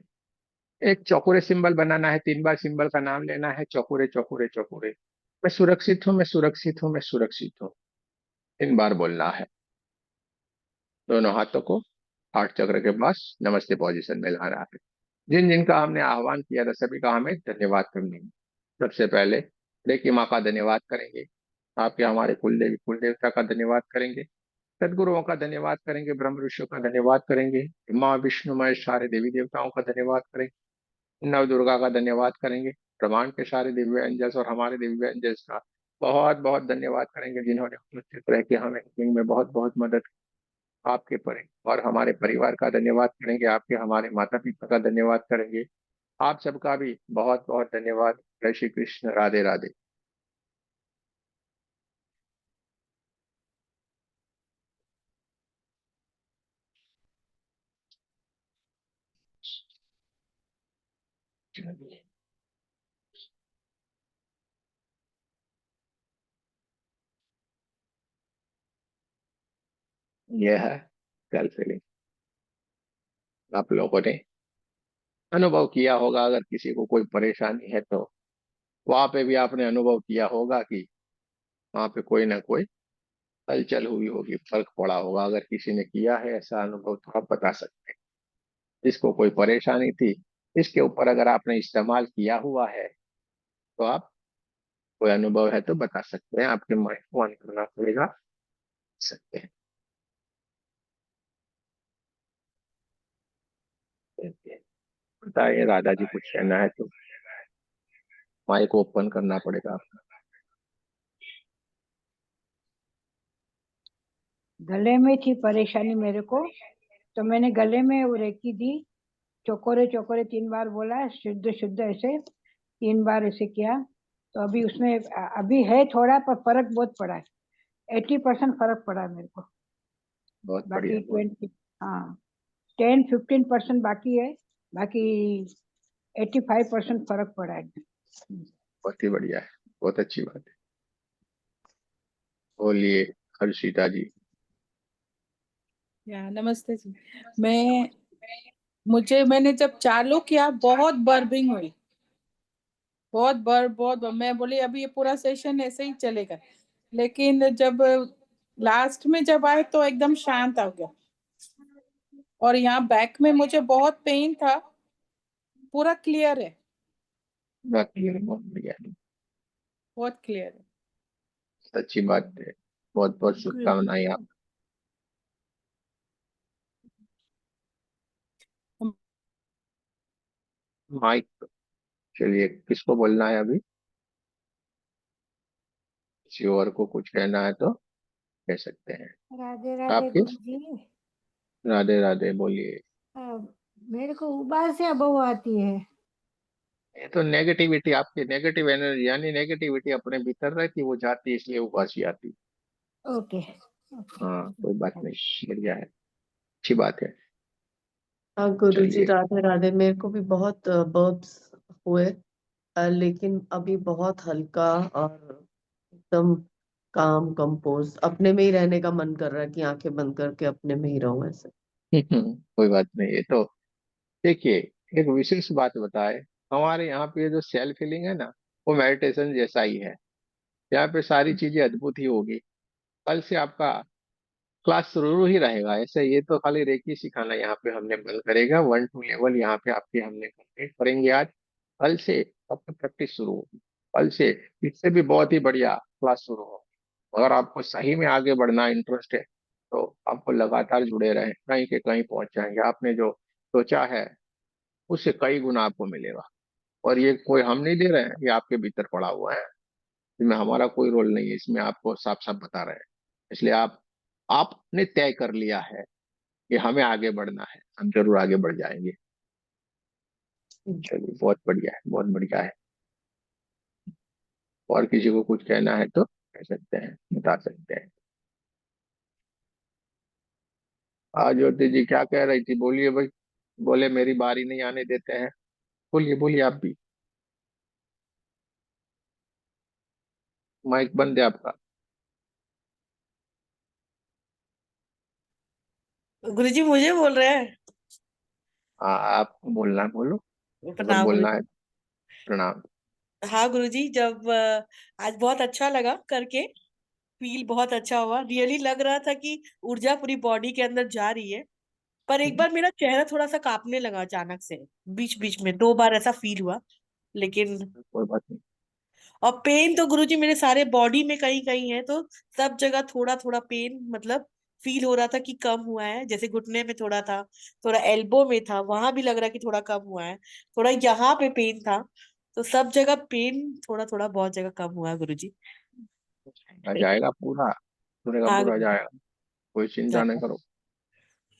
एक चौकोरे सिंबल बनाना है। 3 बार सिंबल का नाम लेना है, चौकोरे चौकोरे चौकोरे। मैं सुरक्षित हूँ, मैं सुरक्षित हूँ, मैं सुरक्षित हूँ। 3 बार बोलना है। दोनों हाथों को हार्ट चक्र के पास नमस्ते पोजीशन में लाना है। जिन जिनका हमने आह्वान किया था सभी का हमें धन्यवाद करनी है। सबसे पहले रेकी माँ का धन्यवाद करेंगे। आपके हमारे कुलदेवी कुल देवता का धन्यवाद करेंगे। सदगुरुओं का धन्यवाद करेंगे। ब्रह्म ऋषियों का धन्यवाद करेंगे। माँ विष्णु महेश सारे देवी देवताओं का धन्यवाद करेंगे। नव दुर्गा का धन्यवाद करेंगे। ब्रह्मांड के सारे दिव्य एंजल्स और हमारे दिव्य एंजल्स का बहुत बहुत धन्यवाद करेंगे, जिन्होंने उपस्थित रह के हमें healing में बहुत बहुत मदद की। आपके और हमारे परिवार का धन्यवाद करेंगे। आपके हमारे माता पिता का धन्यवाद करेंगे। आप सबका भी बहुत बहुत धन्यवाद। जय श्री कृष्ण, राधे राधे। यह है सेल्फ फीलिंग। आप लोगों ने अनुभव किया होगा, अगर किसी को कोई परेशानी है तो वहां पे भी आपने अनुभव किया होगा कि वहां पे कोई ना कोई हलचल हुई होगी, फर्क पड़ा होगा। अगर किसी ने किया है ऐसा अनुभव तो आप बता सकते हैं। जिसको कोई परेशानी थी, इसके ऊपर अगर आपने इस्तेमाल किया हुआ है तो आप, कोई अनुभव है तो बता सकते हैं। आपके माइक को ऑन करना पड़ेगा, सकते हैं। बताइए राधा जी, कुछ कहना है तो माइक ओपन करना पड़ेगा आपको। गले में थी परेशानी मेरे को, तो मैंने गले में वो रेकी दी। चौकोरे चौकोरे 3 बार बोला, शुद्ध शुद्ध ऐसे 3 बार ऐसे किया। तो अभी उसमें अभी है थोड़ा, पर फर्क बहुत पड़ा है। 80% फर्क पड़ा है मेरे को। बहुत बढ़िया, बाकी बहुत 20, हाँ, 10-15% बाकी है। बाकी 85% फर्क पड़ा है। बहुत ही बढ़िया है। बहुत अच्छी बात है। बोलिए हर्षिता जी। या नमस्ते जी। मैं मैंने जब चालू किया बहुत बर्बिंग हुई, बहुत मैं बोली अभी ये पूरा सेशन ऐसे ही चलेगा। लेकिन जब लास्ट में जब आए तो एकदम शांत आ गया। और यहाँ बैक में मुझे बहुत पेन था, पूरा क्लियर है, बाकी बहुत बढ़िया है। बहुत क्लियर है। अच्छी बात है। बहुत बहुत शुभकामनाएं आप। माइक, चलिए किसको बोलना है अभी? किसी और को कुछ कहना है तो कह सकते हैं। राधे राधे आपकी गुरुजी। राधे राधे, बोलिए। अ, मेरे को उबासियां बहुत आती है। ये तो नेगेटिविटी, आपकी नेगेटिव एनर्जी, यानी नेगेटिविटी अपने भीतर रहती, वो जाती है, इसलिए उबासी आती। Okay okay. हाँ, कोई बात नहीं, बढ़िया है, अच्छी बात है। हाँ गुरुजी, चलिए। राधे राधे। मेरे को भी बहुत बर्ब्स हुए, लेकिन अभी बहुत हल्का और एकदम काम कंपोज, अपने में ही रहने का मन कर रहा है कि आंखें बंद करके अपने में ही रहूं ऐसे। कोई बात नहीं, ये तो देखिए, एक विशेष बात बताए। हमारे यहाँ पे जो सेल्फ हीलिंग है ना, वो मेडिटेशन जैसा ही है। यहाँ पे सारी चीजें अद्भुत ही होगी। कल से आपका क्लास शुरू ही रहेगा ऐसे। ये तो खाली रेकी सिखाना यहाँ पे हमने बंद करेगा। 1-2 लेवल यहाँ पे आपके हमने कंप्लीट करेंगे आज। कल से आपका प्रैक्टिस शुरू होगी। कल से इससे भी बहुत ही बढ़िया क्लास शुरू होगी। अगर आपको सही में आगे बढ़ना इंटरेस्ट है तो आपको लगातार जुड़े रहें, कहीं के कहीं पहुंच जाएंगे। आपने जो सोचा है उससे कई गुना आपको मिलेगा। और ये कोई हम नहीं दे रहे हैं, ये आपके भीतर पड़ा हुआ है। इसमें हमारा कोई रोल नहीं है, इसमें आपको साफ साफ बता रहे हैं। इसलिए आपने तय कर लिया है कि हमें आगे बढ़ना है, हम जरूर आगे बढ़ जाएंगे। चलिए, बहुत बढ़िया है, बहुत बढ़िया है। और किसी को कुछ कहना है तो कह सकते हैं, बता सकते हैं। आज ज्योति जी क्या कह रही थी, बोलिए भाई। बोले मेरी बारी नहीं आने देते हैं। बोलिए बोलिए आप भी। माइक बंद है आपका। गुरुजी मुझे बोल रहे हैं। हाँ, आप बोलना है बोलो, अगर प्रणाम बोलना गुरुजी। है। प्रणाम। हाँ गुरुजी, जब आज बहुत अच्छा लगा करके, फील बहुत अच्छा हुआ। रियली लग रहा था कि ऊर्जा पूरी बॉडी के अंदर जा रही है। पर एक बार मेरा चेहरा थोड़ा सा कांपने लगा अचानक से, बीच बीच में 2 बार ऐसा फील हुआ। लेकिन कोई बात नहीं। और पेन तो गुरुजी मेरे सारे बॉडी में कहीं कहीं है, तो सब जगह थोड़ा थोड़ा पेन मतलब फील हो रहा था कि कम हुआ है। जैसे घुटने में थोड़ा था, थोड़ा एल्बो में था, वहां भी लग रहा कि थोड़ा कम हुआ है, थोड़ा यहाँ पे पेन था। तो सब जगह पेन थोड़ा थोड़ा बहुत जगह कम हुआ है गुरुजी। आ जाएगा पूरा, पूरे का हाँ पूरा गुरुजी। जाएगा। कोई चिंता हाँ, नहीं करो।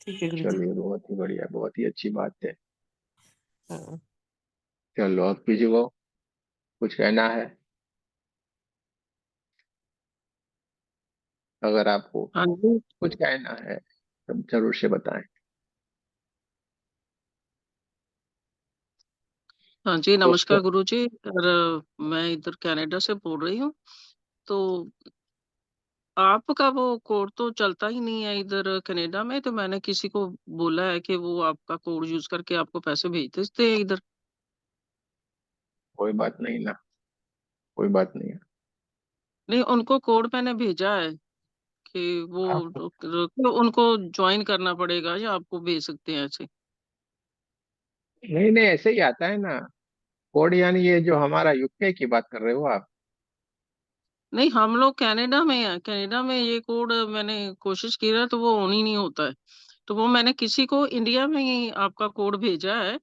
ठीक है गुरुजी। चलिए, बहुत ही बढ़िया, बहुत ही अच्छी बात है। हाँ। चलो, अब किसी को कुछ कहना है, अगर आपको हाँ जी। कुछ कहना है तो जरूर से बताएं। हाँ जी, दोस्तों, नमस्कार गुरुजी। और मैं इधर कनाडा से बोल रही हूँ। तो आपका वो कोड तो चलता ही नहीं है इधर कनाडा में, तो मैंने किसी को बोला है कि वो आपका कोड यूज करके आपको पैसे भेज देते हैं इधर। कोई बात नहीं ना, कोई बात नहीं है। नहीं, उनको कोड मैंने भेजा है कि वो आपको कि उनको ज्वाइन करना पड़ेगा या आपको भेज सकते हैं ऐसे। नहीं नहीं, ऐसे ही आता है ना कोड, यानी ये जो हमारा यूके की बात कर रहे हो आप। नहीं, हम लोग कनाडा में हैं। कनाडा में ये कोड मैंने कोशिश की है तो वो ऑन ही नहीं होता है। तो वो मैंने किसी को इंडिया में ही आपका कोड भेजा है।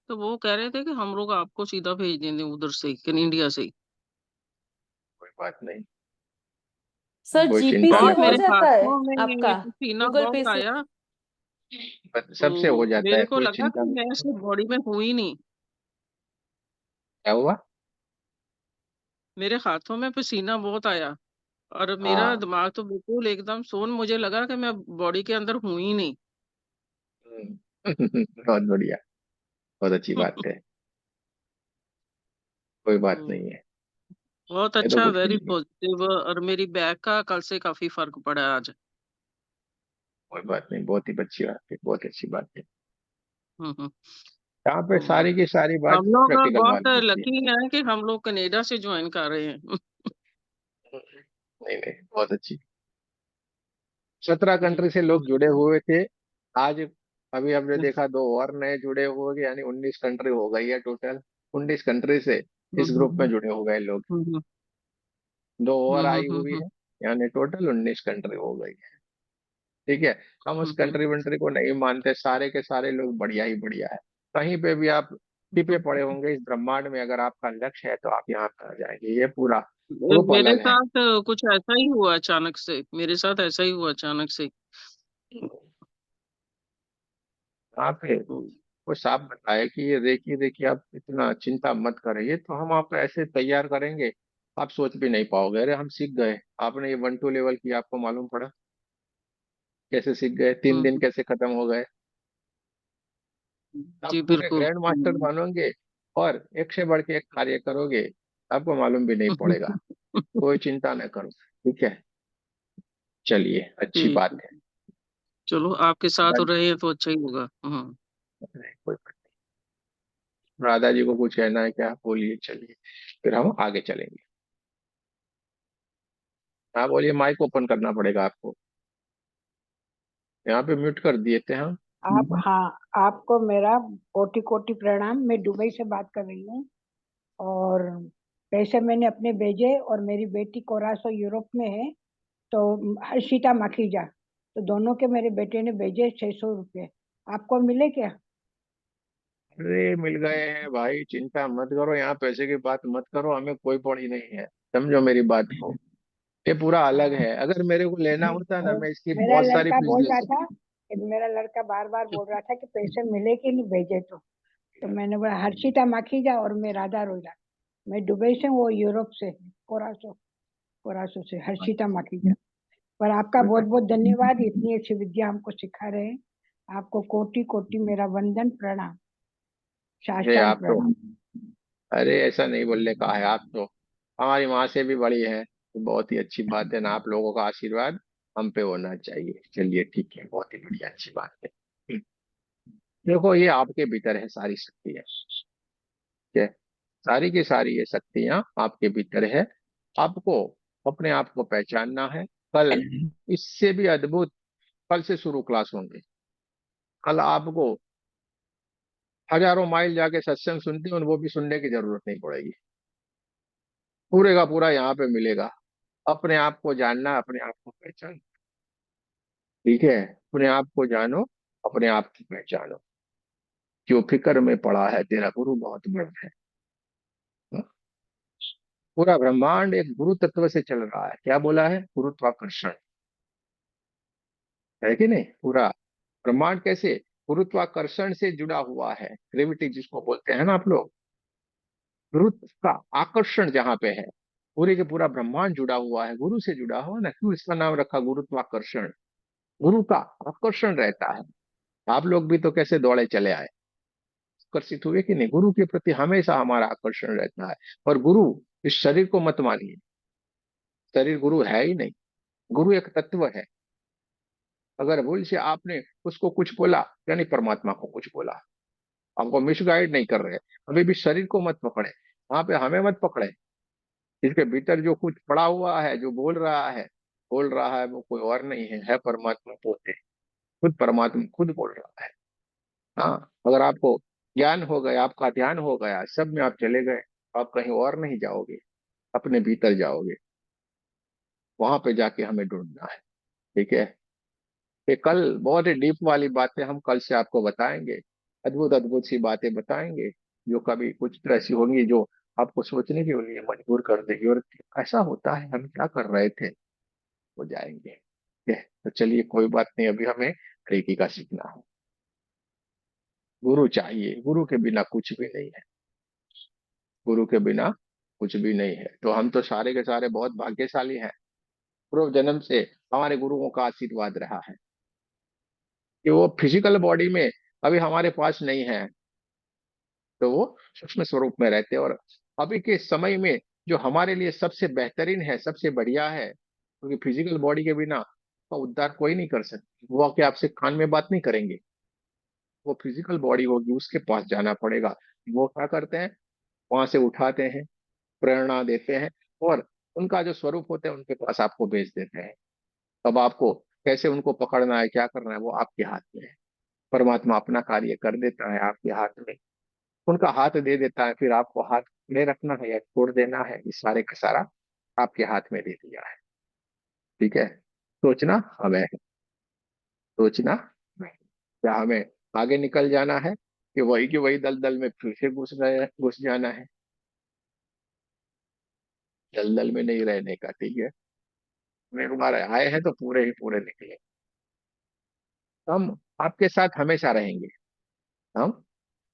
तो वो कह रहे थे कि हम लोग आपको सीधा भेज देंगे उधर से इंडिया से ही। कोई बात नहीं, सर कोई जीपी चिंता से न और हो मेरे करो। जाता है हाथों में आपका, पसीना गूगल पे बहुत से? आया। सबसे हो तो जाता है, मेरे को कोई लगा चिंता कि नहीं। मैं ऐसे बॉडी में हुई नहीं। क्या हुआ? मेरे हाथों में पसीना बहुत आया और मेरा हाँ। दिमाग तो बिल्कुल एकदम सोन, मुझे लगा कि मैं बॉडी के अंदर हूं ही नहीं। बहुत बढ़िया, बहुत अच्छी बात है। कोई बात तो नहीं है। बहुत ये तो अच्छा, कुछ भी वेरी नहीं है। पॉजिटिव। और मेरी बैक का कल से काफी फर्क पड़ा है आज। कोई बात नहीं, बहुत ही अच्छी बात है, बहुत अच्छी बात है। हम्म। यहाँ पे तो सारी की सारी बात हम लोग प्रैक्टिकल बहुत वाली होती है। लकी हैं कि हम लोग कनाडा से ज्वाइन कर रहे हैं। नहीं नहीं, बहुत अच्छी। 17 जी। कंट्री से लोग जुड़े हुए थे आज। अभी हमने देखा दो और नए जुड़े हुए, यानी 19 कंट्री हो गई है टोटल। 19 कंट्री से इस ग्रुप में जुड़े हो गए लोग। हम्म। दो और आई हुई हम्म। है, यानी टोटल 19 कंट्री हो गई है। ठीक है। हम उस कंट्री वंट्री को नहीं मानते, सारे के सारे लोग बढ़िया ही बढ़िया है। कहीं पे भी आप छिपे पड़े होंगे इस ब्रह्मांड में, अगर आपका लक्ष्य है तो आप यहाँ पर आ जाएंगे। ये पूरा ग्रुप मेरे अलग है। साथ कुछ ऐसा ही हुआ अचानक से, मेरे साथ ऐसा ही हुआ अचानक से। यहाँ पे तो वो साफ बताया कि ये रेकी रेकी, आप इतना चिंता मत करिए, तो हम आपको ऐसे तैयार करेंगे, आप सोच भी नहीं पाओगे। अरे हम सीख गए, आपने ये 1 2 लेवल की, आपको मालूम पड़ा कैसे सीख गए, 3 दिन हम्म। कैसे खत्म हो गए। आप जी पूरे बिल्कुल। ग्रैंड मास्टर बनोगे और एक से बढ़ के एक कार्य करोगे, आपको मालूम भी नहीं पड़ेगा। कोई चिंता न करो, ठीक है। चलिए, अच्छी ठीक बात है। है। चलो, आपके साथ राधा- रहे हैं तो अच्छा ही होगा। हम्म। कोई बात नहीं। राधा जी को कुछ कहना है क्या, बोलिए, चलिए फिर हम आगे चलेंगे। हाँ बोलिए, माइक ओपन करना पड़ेगा आपको, यहाँ पे म्यूट कर दिए थे हम। आप, हाँ, आपको मेरा कोटि कोटि प्रणाम। मैं दुबई से बात कर रही हूँ, और पैसे मैंने अपने भेजे, और मेरी बेटी कोरासो यूरोप में है, तो हर्षिता माखीजा, तो दोनों के मेरे बेटे ने भेजे 600 रुपये। आपको मिले क्या? अरे मिल गए हैं भाई, चिंता मत करो, यहाँ पैसे की बात मत करो, हमें कोई पड़ी नहीं है, समझो मेरी बात को। ये पूरा अलग है। अगर मेरे को लेना होता ना, और मैं इसकी मेरा बहुत सारी लड़का फीस बोल ले रहा सकता। था कि मेरा लड़का बार बार बोल रहा था कि पैसे मिले कि नहीं भेजे तो मैंने बोला हर्षिता माखीजा और मैं राधा रोहिला। मैं दुबई से हूँ, वो यूरोप से है, कोरासो कोरासो से हर्षिता माखीजा। पर आपका बहुत बहुत धन्यवाद, इतनी अच्छी विद्या हमको सिखा रहे हैं। आपको कोटि कोटि मेरा वंदन प्रणाम, ये साष्टांग आप तो, प्रणाम। अरे ऐसा नहीं बोलने का है, आप तो हमारी माँ से भी बड़ी है, तो बहुत ही अच्छी बात है ना। आप लोगों का आशीर्वाद हम पे होना चाहिए। चलिए ठीक है, बहुत ही बढ़िया, अच्छी बात है। देखो, ये आपके भीतर है सारी शक्तियाँ, ठीक है? सारी की सारी ये शक्तियाँ आपके भीतर है। आपको अपने आप को पहचानना है। कल इससे भी अद्भुत, कल से शुरू क्लास होंगे। कल आपको हजारों माइल जाके सत्संग सुनते हो, वो भी सुनने की जरूरत नहीं पड़ेगी। पूरे का पूरा यहाँ पे मिलेगा। अपने आप को जानना, अपने आप को पहचान, ठीक है? अपने आप को जानो, अपने आप की पहचानो। जो फिक्र में पड़ा है, तेरा गुरु बहुत बड़ा है। हाँ? पूरा ब्रह्मांड एक गुरु तत्व से चल रहा है। क्या बोला है? गुरुत्वाकर्षण, है कि नहीं? पूरा ब्रह्मांड कैसे गुरुत्वाकर्षण से जुड़ा हुआ है, ग्रेविटी जिसको बोलते हैं ना आप लोग। गुरुत्व का आकर्षण जहां पे है, पूरे के पूरा ब्रह्मांड जुड़ा हुआ है, गुरु से जुड़ा हुआ ना। क्यों इसका नाम रखा गुरुत्वाकर्षण? गुरु का आकर्षण रहता है। आप लोग भी तो कैसे दौड़े चले आए, आकर्षित हुए कि नहीं? गुरु के प्रति हमेशा हमारा आकर्षण रहता है। और गुरु, इस शरीर को मत मानिए, शरीर गुरु है ही नहीं। गुरु एक तत्व है। अगर भूल से आपने उसको कुछ बोला, यानी परमात्मा को कुछ बोला। आपको मिसगाइड नहीं कर रहे। अभी भी शरीर को मत पकड़े, वहां पे हमें मत पकड़े। इसके भीतर जो कुछ पड़ा हुआ है, जो बोल रहा है वो कोई और नहीं है परमात्मा पोते। खुद परमात्मा खुद बोल रहा है। हाँ, अगर आपको ज्ञान हो गया, आपका ध्यान हो गया, सब में आप चले गए, आप कहीं और नहीं जाओगे, अपने भीतर जाओगे। वहां पे जाके हमें ढूंढना है, ठीक है? ये कल बहुत ही डीप वाली बातें हम कल से आपको बताएंगे। अद्भुत अद्भुत सी बातें बताएंगे, जो कभी कुछ तो ऐसी होंगी जो आपको सोचने के लिए मजबूर कर देगी। और ऐसा होता है, हम क्या कर रहे थे, हो जाएंगे, ठीक है? तो चलिए, कोई बात नहीं, अभी हमें रेकी का सीखना है। गुरु चाहिए, गुरु के बिना कुछ भी नहीं है। गुरु के बिना कुछ भी नहीं है। तो हम तो सारे के सारे बहुत भाग्यशाली हैं। पूर्व जन्म से हमारे गुरुओं का आशीर्वाद रहा है कि वो फिजिकल बॉडी में अभी हमारे पास नहीं है, तो वो सूक्ष्म स्वरूप में रहते हैं। और अभी के समय में जो हमारे लिए सबसे बेहतरीन है, सबसे बढ़िया है, क्योंकि फिजिकल बॉडी के बिना का उद्धार कोई नहीं कर सकता। वो आके आपसे कान में बात नहीं करेंगे, वो फिजिकल बॉडी होगी, उसके पास जाना पड़ेगा। वो क्या करते हैं? वहां से उठाते हैं, प्रेरणा देते हैं, और उनका जो स्वरूप होता है उनके पास आपको भेज देते हैं। अब आपको कैसे उनको पकड़ना है, क्या करना है, वो आपके हाथ में है। परमात्मा अपना कार्य कर देता है आपके हाथ में, उनका हाथ दे देता है। फिर आपको हाथ में रखना है या छोड़ देना है, इस सारे का सारा आपके हाथ में दे दिया है, ठीक है? सोचना हमें है, सोचना हमें। क्या हमें आगे निकल जाना है, कि वही की वही दलदल में फिर से घुस जाना है? दलदल में नहीं रहने का, ठीक है? हमें हमारे आए हैं तो पूरे ही पूरे निकले। हम आपके साथ हमेशा रहेंगे, हम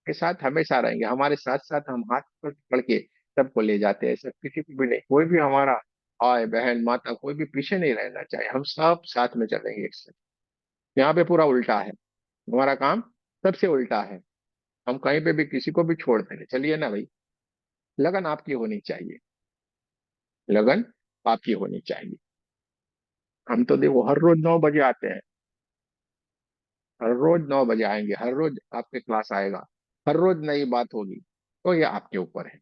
के साथ हमेशा रहेंगे। हमारे साथ साथ हम हाथ पर पकड़ के सबको ले जाते हैं। सब किसी को भी नहीं, कोई भी हमारा भाई बहन माता कोई भी पीछे नहीं रहना चाहिए। हम सब साथ में चलेंगे एक साथ। यहाँ पे पूरा उल्टा है, हमारा काम सबसे उल्टा है। हम कहीं पे भी किसी को भी छोड़ देंगे। चलिए ना भाई, लगन आपकी होनी चाहिए, लगन आपकी होनी चाहिए। हम तो देखो हर रोज 9 बजे आते हैं, हर रोज 9 बजे आएंगे, हर रोज आपके क्लास आएगा, हर रोज नई बात होगी। तो ये आपके ऊपर है।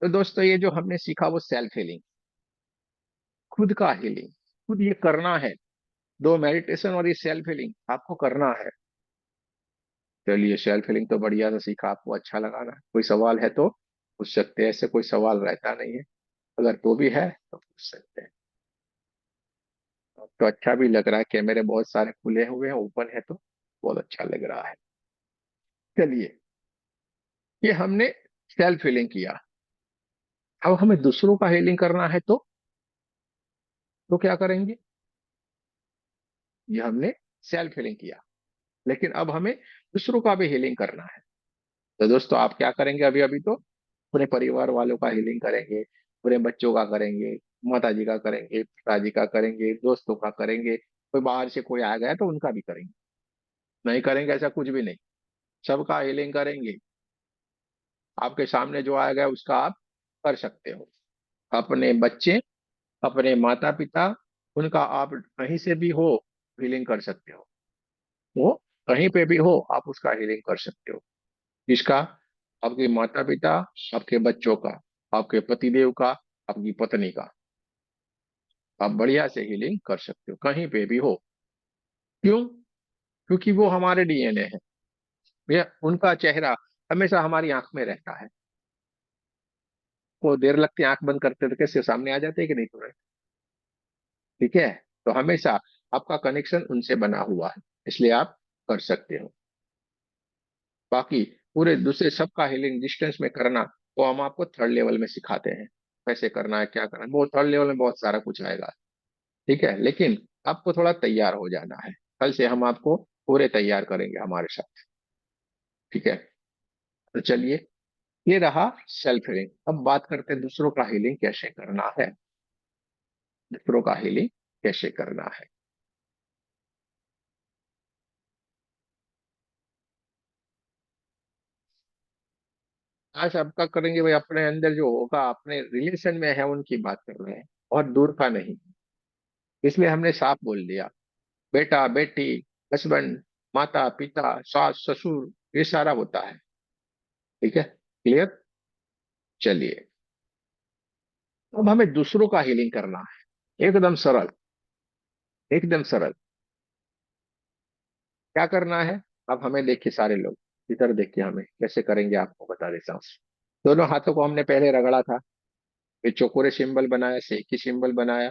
तो दोस्तों, ये जो हमने सीखा वो सेल्फ हीलिंग, खुद का हीलिंग, खुद ये करना है। 2 मेडिटेशन और ये सेल्फ हीलिंग आपको करना है। चलिए, सेल्फ हीलिंग तो बढ़िया से सीखा, आपको अच्छा लगा ना? कोई सवाल है तो पूछ सकते हैं, ऐसे कोई सवाल रहता नहीं है। अगर तो भी है तो पूछ सकते हैं। तो अच्छा भी लग रहा है, कैमरे बहुत सारे खुले हुए हैं, ओपन है, तो बहुत अच्छा लग रहा है। चलिए, ये हमने सेल्फ हीलिंग किया। अब हमें दूसरों का हीलिंग करना है, तो तो क्या करेंगे, ये हमने सेल्फ हीलिंग किया, लेकिन अब हमें दूसरों का भी हीलिंग करना है। तो दोस्तों आप क्या करेंगे, अभी अभी तो पूरे परिवार वालों का हीलिंग करेंगे, पूरे बच्चों का करेंगे, माता जी का करेंगे, पिताजी का करेंगे, दोस्तों का करेंगे, कोई बाहर से कोई आ गया तो उनका भी करेंगे। नहीं करेंगे ऐसा कुछ भी नहीं, सबका हीलिंग करेंगे। आपके सामने जो आ गया उसका आप कर सकते हो। अपने बच्चे, अपने माता पिता, उनका आप कहीं से भी हो हीलिंग कर सकते हो, वो कहीं पे भी हो आप उसका हीलिंग कर सकते हो। किसका, आपके माता पिता, आपके बच्चों का, आपके पतिदेव का, आपकी पत्नी का, आप बढ़िया से हीलिंग कर सकते हो कहीं पे भी हो। क्यों, क्योंकि वो हमारे डीएनए है, ये उनका चेहरा हमेशा हमारी आंख में रहता है। वो देर लगती है आंख बंद करते तो कैसे सामने आ जाते हैं कि नहीं तुरंत, ठीक है। तो हमेशा आपका कनेक्शन उनसे बना हुआ है, इसलिए आप कर सकते हो। बाकी पूरे दूसरे सबका हीलिंग डिस्टेंस में करना वो हम आपको थर्ड लेवल में सिखाते हैं, कैसे करना है क्या करना है, वो थर्ड लेवल में बहुत सारा कुछ आएगा, ठीक है। लेकिन आपको थोड़ा तैयार हो जाना है, कल से हम आपको पूरे तैयार करेंगे हमारे साथ, ठीक है। तो चलिए, ये रहा सेल्फ हीलिंग। अब बात करते हैं दूसरों का हीलिंग कैसे करना है, दूसरों का हीलिंग कैसे करना है। आज आपका करेंगे भाई, अपने अंदर जो होगा अपने रिलेशन में है उनकी बात कर रहे हैं, और दूर का नहीं। इसलिए हमने साफ बोल दिया, बेटा बेटी, हस्बैंड, माता पिता, सास ससुर, ये सारा होता है, ठीक है, क्लियर। चलिए, अब हमें दूसरों का हीलिंग करना है, एकदम सरल, एकदम सरल। क्या करना है, अब हमें देखिए सारे लोग इधर देखिए, हमें कैसे करेंगे आपको बता देता हूँ। दोनों हाथों को हमने पहले रगड़ा था, फिर चौकोरे सिंबल बनाया, सेकी सिंबल बनाया,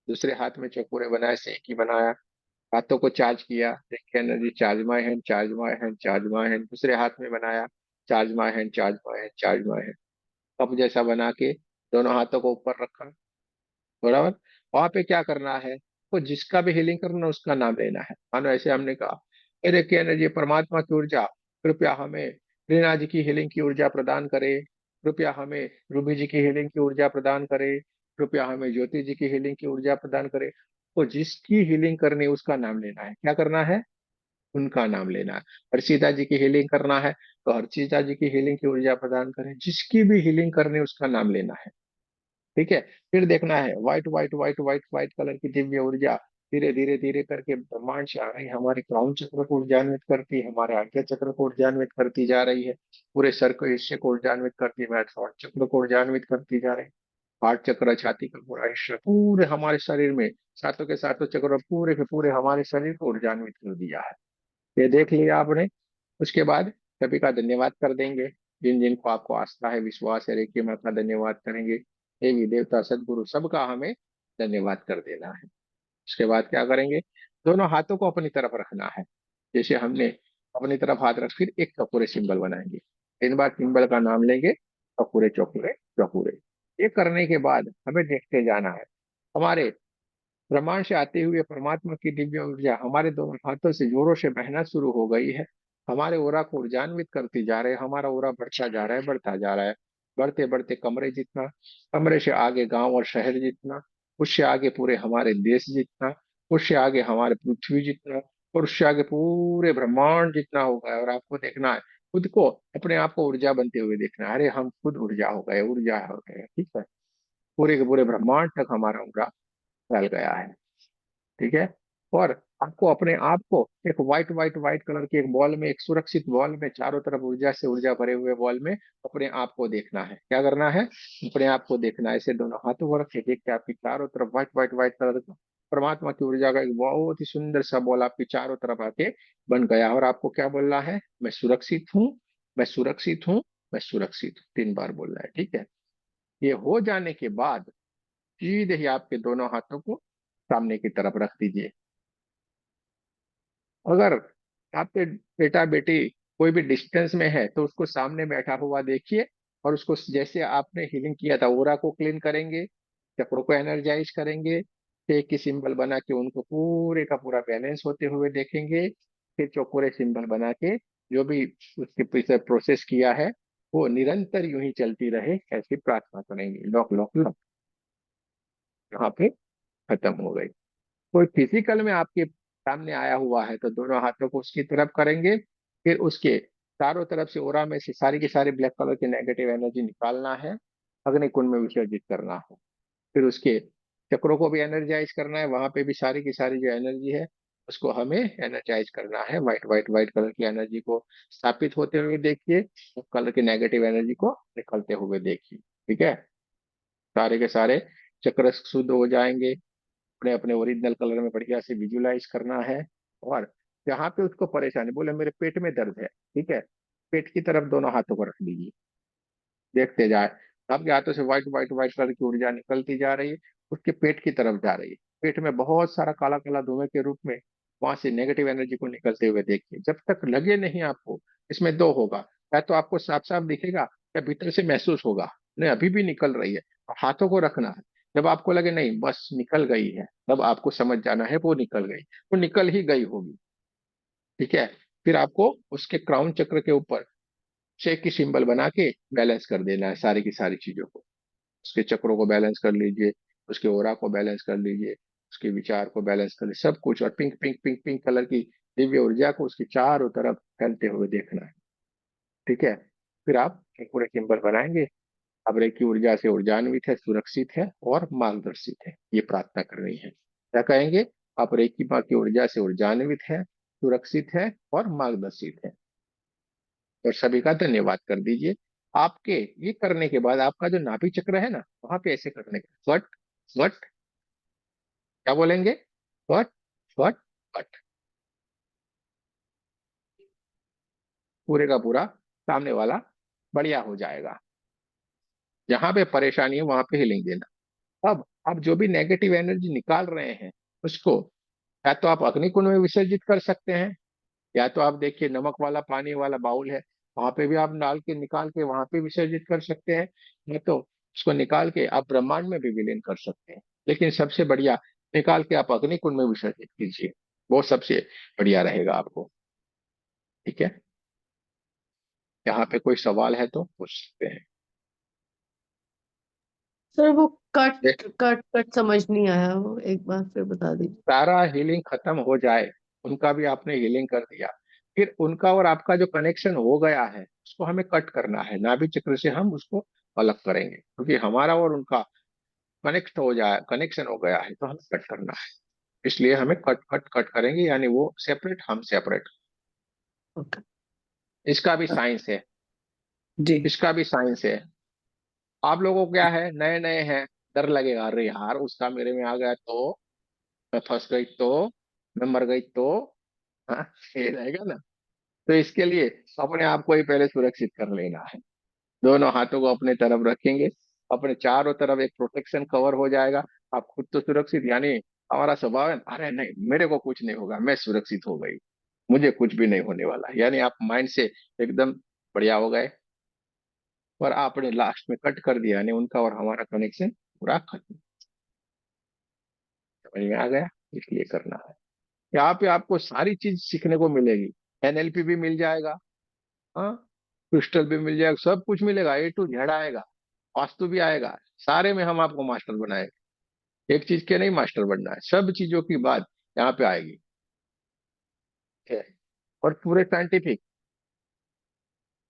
दूसरे हाथ में चौकोरे बनाया, सेकी बनाया, हाथों को चार्ज किया, देखिए energy, charge my hand, charge my hand, charge my hand, दूसरे हाथ में बनाया, charge my hand, charge my hand, charge my hand. Cup जैसा बना के दोनों हाथों को ऊपर रखा, बराबर। वहां पे क्या करना है, तो जिसका भी हीलिंग करना उसका नाम लेना है। मानो ऐसे हमने कहा, अरे की एनर्जी, परमात्मा की ऊर्जा कृपया हमें रीना जी की हीलिंग की ऊर्जा प्रदान करे, कृपया हमें रूबी जी की हीलिंग की ऊर्जा प्रदान करे, कृपया हमें ज्योति जी की हीलिंग की ऊर्जा प्रदान करे। तो जिसकी हीलिंग करनी है उसका नाम लेना है, क्या करना है, उनका नाम लेना है। हर्षिता जी की हीलिंग करना है तो हर्षिता जी की हीलिंग की ऊर्जा प्रदान करें, जिसकी भी हीलिंग करनी है उसका नाम लेना है, ठीक है। फिर देखना है white white white white white colour की दिव्य ऊर्जा धीरे धीरे धीरे करके ब्रह्मांड से आ रही है, हमारे क्राउन चक्र को ऊर्जान्वित करती है, हमारे आज्ञा चक्र को ऊर्जान्वित करती जा रही है, पूरे सर को, हिस्से को ऊर्जान्वित करती है, थॉट चक्र को ऊर्जान्वित करती जा रही है, हार्ट चक्र, छाती का पूरा हिस्सा, पूरे हमारे शरीर में सातों के सातों चक्र पूरे के पूरे हमारे शरीर को ऊर्जान्वित कर दिया है। ये देख लिया आपने। उसके बाद सभी का धन्यवाद कर देंगे, जिन जिनको आपको आस्था है, विश्वास है, रेखी माँ का धन्यवाद करेंगे, देवी देवता सदगुरु सबका हमें धन्यवाद कर देना है। उसके बाद क्या करेंगे, दोनों हाथों को अपनी तरफ रखना है, जैसे हमने अपनी तरफ हाथ रख, फिर एक चौकोरे सिंबल बनाएंगे, 3 बार सिंबल का नाम लेंगे, चौकोरे चौकोरे चौकोरे। ये करने के बाद हमें देखते जाना है, हमारे ब्रह्मांड से आते हुए परमात्मा की दिव्य ऊर्जा हमारे दोनों हाथों से जोरों से बहना शुरू हो गई है, हमारे ओरा को ऊर्जान्वित करती जा रहे हैं, हमारा ओरा बढ़ता जा रहा है, बढ़ता जा रहा है, बढ़ते बढ़ते कमरे जितना, कमरे से आगे गांव और शहर जितना, उससे आगे पूरे हमारे देश जितना, उससे आगे हमारे पृथ्वी जितना, और उससे आगे पूरे ब्रह्मांड जितना होगा। और आपको देखना है, खुद को, अपने आप को ऊर्जा बनते हुए देखना है, अरे हम खुद ऊर्जा हो गए, ऊर्जा हो गए, ठीक है। पूरे के पूरे ब्रह्मांड तक हमारा ऊर्जा फैल गया है, ठीक है। और आपको अपने आप को एक व्हाइट व्हाइट व्हाइट कलर की एक बॉल में, एक सुरक्षित बॉल में, चारों तरफ ऊर्जा से ऊर्जा भरे हुए बॉल में अपने आप को देखना है। क्या करना है, अपने आप को देखना है, ऐसे दोनों हाथों को रखे, देख के आपकी चारों तरफ व्हाइट व्हाइट व्हाइट कलर का परमात्मा की ऊर्जा का एक बहुत ही सुंदर सा बॉल आपकी चारों तरफ आके बन गया। और आपको क्या बोलना है, मैं सुरक्षित हूँ, मैं सुरक्षित हूँ, मैं सुरक्षित हूँ, 3 बार बोलना है, ठीक है। ये हो जाने के बाद सीधे ही आपके दोनों हाथों को सामने की तरफ रख दीजिए। अगर आपके बेटा बेटी कोई भी डिस्टेंस में है तो उसको सामने बैठा हुआ देखिए, और उसको जैसे आपने हीलिंग किया था, ओरा को क्लीन करेंगे, चक्रों को एनर्जाइज करेंगे, एक ही सिंबल बना के उनको पूरे का पूरा बैलेंस होते हुए देखेंगे। फिर चौकोरे सिंबल बना के जो भी उसके पीछे प्रोसेस किया है वो निरंतर यूं ही चलती रहे, ऐसी प्रार्थना करेंगे। लॉक लॉक लॉक, यहाँ पे खत्म हो गई। कोई फिजिकल में आपके सामने आया हुआ है तो दोनों हाथों को उसकी तरफ करेंगे। फिर उसके चारों तरफ से ओरा में से सारी की सारी ब्लैक कलर की नेगेटिव एनर्जी निकालना है, अग्नि कुंड में विसर्जित करना है। फिर उसके चक्रों को भी एनर्जाइज करना है, वहां पे भी सारी की सारी जो एनर्जी है उसको हमें एनर्जाइज करना है। व्हाइट व्हाइट व्हाइट कलर की एनर्जी को स्थापित होते हुए देखिए, कलर की नेगेटिव एनर्जी को निकलते हुए देखिए। ठीक है, सारे के सारे चक्र शुद्ध हो जाएंगे। अपने अपने ओरिजिनल कलर में बढ़िया से विजुलाइज करना है। और जहाँ पे उसको परेशानी, बोले मेरे पेट में दर्द है, ठीक है, पेट की तरफ दोनों हाथों को रख लीजिए, देखते जाए आपके हाथों से व्हाइट व्हाइट व्हाइट कलर की ऊर्जा निकलती जा रही है, उसके पेट की तरफ जा रही है। पेट में बहुत सारा काला काला धुएं के रूप में वहां से नेगेटिव एनर्जी को निकलते हुए देखिए। जब तक लगे नहीं आपको, इसमें दो होगा, या तो आपको साफ साफ दिखेगा या भीतर से महसूस होगा नहीं अभी भी निकल रही है, और हाथों को रखना है। जब आपको लगे नहीं बस निकल गई है, तब आपको समझ जाना है वो निकल गई, वो निकल ही गई होगी। ठीक है, फिर आपको उसके क्राउन चक्र के ऊपर शेक की सिंबल बना के बैलेंस कर देना है सारी की सारी चीजों को। उसके चक्रों को बैलेंस कर लीजिए, उसके ओरा को बैलेंस कर लीजिए, उसके विचार को बैलेंस कर लीजिए, सब कुछ। और pink pink pink pink colour की दिव्य ऊर्जा को उसके चारों तरफ फैलते हुए देखना है। ठीक है, फिर आप एक पूरे सिंबल बनाएंगे। अब रेकी ऊर्जा से ऊर्जान्वित है, सुरक्षित है और मार्गदर्शित है, ये प्रार्थना करनी है। क्या कहेंगे? आप रेकी माँ की ऊर्जा से ऊर्जान्वित है, सुरक्षित है और मार्गदर्शित है। और सभी का धन्यवाद कर दीजिए। आपके ये करने के बाद आपका जो नाभि चक्र है ना, वहां पे ऐसे करने का स्वट स्वट, क्या बोलेंगे? स्वट स्वट स्वट, पूरे का पूरा सामने वाला बढ़िया हो जाएगा। जहां पे परेशानी है वहां पे हीलिंग देना। अब आप जो भी नेगेटिव एनर्जी निकाल रहे हैं उसको या तो आप अग्निकुंड में विसर्जित कर सकते हैं, या तो आप देखिए नमक वाला पानी वाला बाउल है, वहां पे भी आप डाल के निकाल के वहां पे विसर्जित कर सकते हैं, या तो उसको निकाल के आप ब्रह्मांड में भी विलीन कर सकते हैं। लेकिन सबसे बढ़िया, निकाल के आप अग्निकुंड में विसर्जित कीजिए, वो सबसे बढ़िया रहेगा आपको। ठीक है, यहाँ पे कोई सवाल है तो पूछ सकते हैं। सर वो कट देख, कट कट समझ नहीं आया, वो एक बार फिर बता दीजिए। सारा हीलिंग खत्म हो जाए, उनका भी आपने हीलिंग कर दिया, फिर उनका और आपका जो कनेक्शन हो गया है उसको हमें कट करना है। नाभि चक्र से हम उसको अलग करेंगे, क्योंकि हमारा और उनका कनेक्ट हो जाए, कनेक्शन हो गया है तो हमें कट करना है। इसलिए हमें कट कट कट करेंगे, यानी वो सेपरेट हम सेपरेट। ओके। इसका भी साइंस है, जी। इसका भी साइंस है। आप लोगों को क्या है, नए नए हैं, डर लगेगा, अरे यार उसका मेरे में आ गया तो, मैं फंस गई तो, मैं मर गई तो, हाँ, ये रहेगा ना। तो इसके लिए अपने आप को ही पहले सुरक्षित कर लेना है। दोनों हाथों को अपने तरफ रखेंगे, अपने चारों तरफ एक प्रोटेक्शन कवर हो जाएगा। आप खुद तो सुरक्षित, यानी हमारा स्वभाव है अरे नहीं मेरे को कुछ नहीं होगा, मैं सुरक्षित हो गई, मुझे कुछ भी नहीं होने वाला, यानी आप माइंड से एकदम बढ़िया हो गए। और आपने लास्ट में कट कर दिया, यानी उनका और हमारा कनेक्शन पूरा खत्म। समझ में आ गया? इसलिए करना है। यहाँ पे आपको सारी चीज सीखने को मिलेगी। एनएलपी भी मिल जाएगा, हाँ, क्रिस्टल भी मिल जाएगा, सब कुछ मिलेगा, ए टू जेड आएगा, वास्तु भी आएगा। सारे में हम आपको मास्टर बनाएंगे। एक चीज के नहीं मास्टर बनना है, सब चीजों की बात यहाँ पे आएगी। ठीक है? और पूरे साइंटिफिक,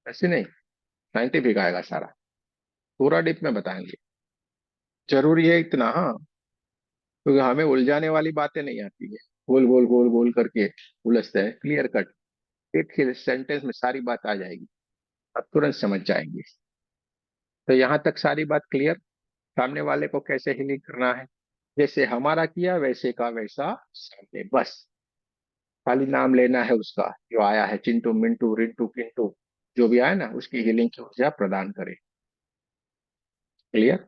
ऐसे नहीं, साइंटिफिक आएगा सारा, पूरा डिप में बताएंगे। जरूरी है इतना, हाँ, क्योंकि हमें उलझाने वाली बातें नहीं आती है, गोल गोल गोल गोल करके उलझते हैं। क्लियर कट एक सेंटेंस में सारी बात आ जाएगी, आप तुरंत समझ जाएंगे। तो यहाँ तक सारी बात क्लियर। सामने वाले को कैसे हीलिंग करना है, जैसे हमारा किया वैसे का वैसा सामने, बस खाली नाम लेना है उसका, जो आया है चिंटू मिंटू रिंटू किंटू, जो भी आया ना उसकी हीलिंग की ऊर्जा प्रदान करें। क्लियर?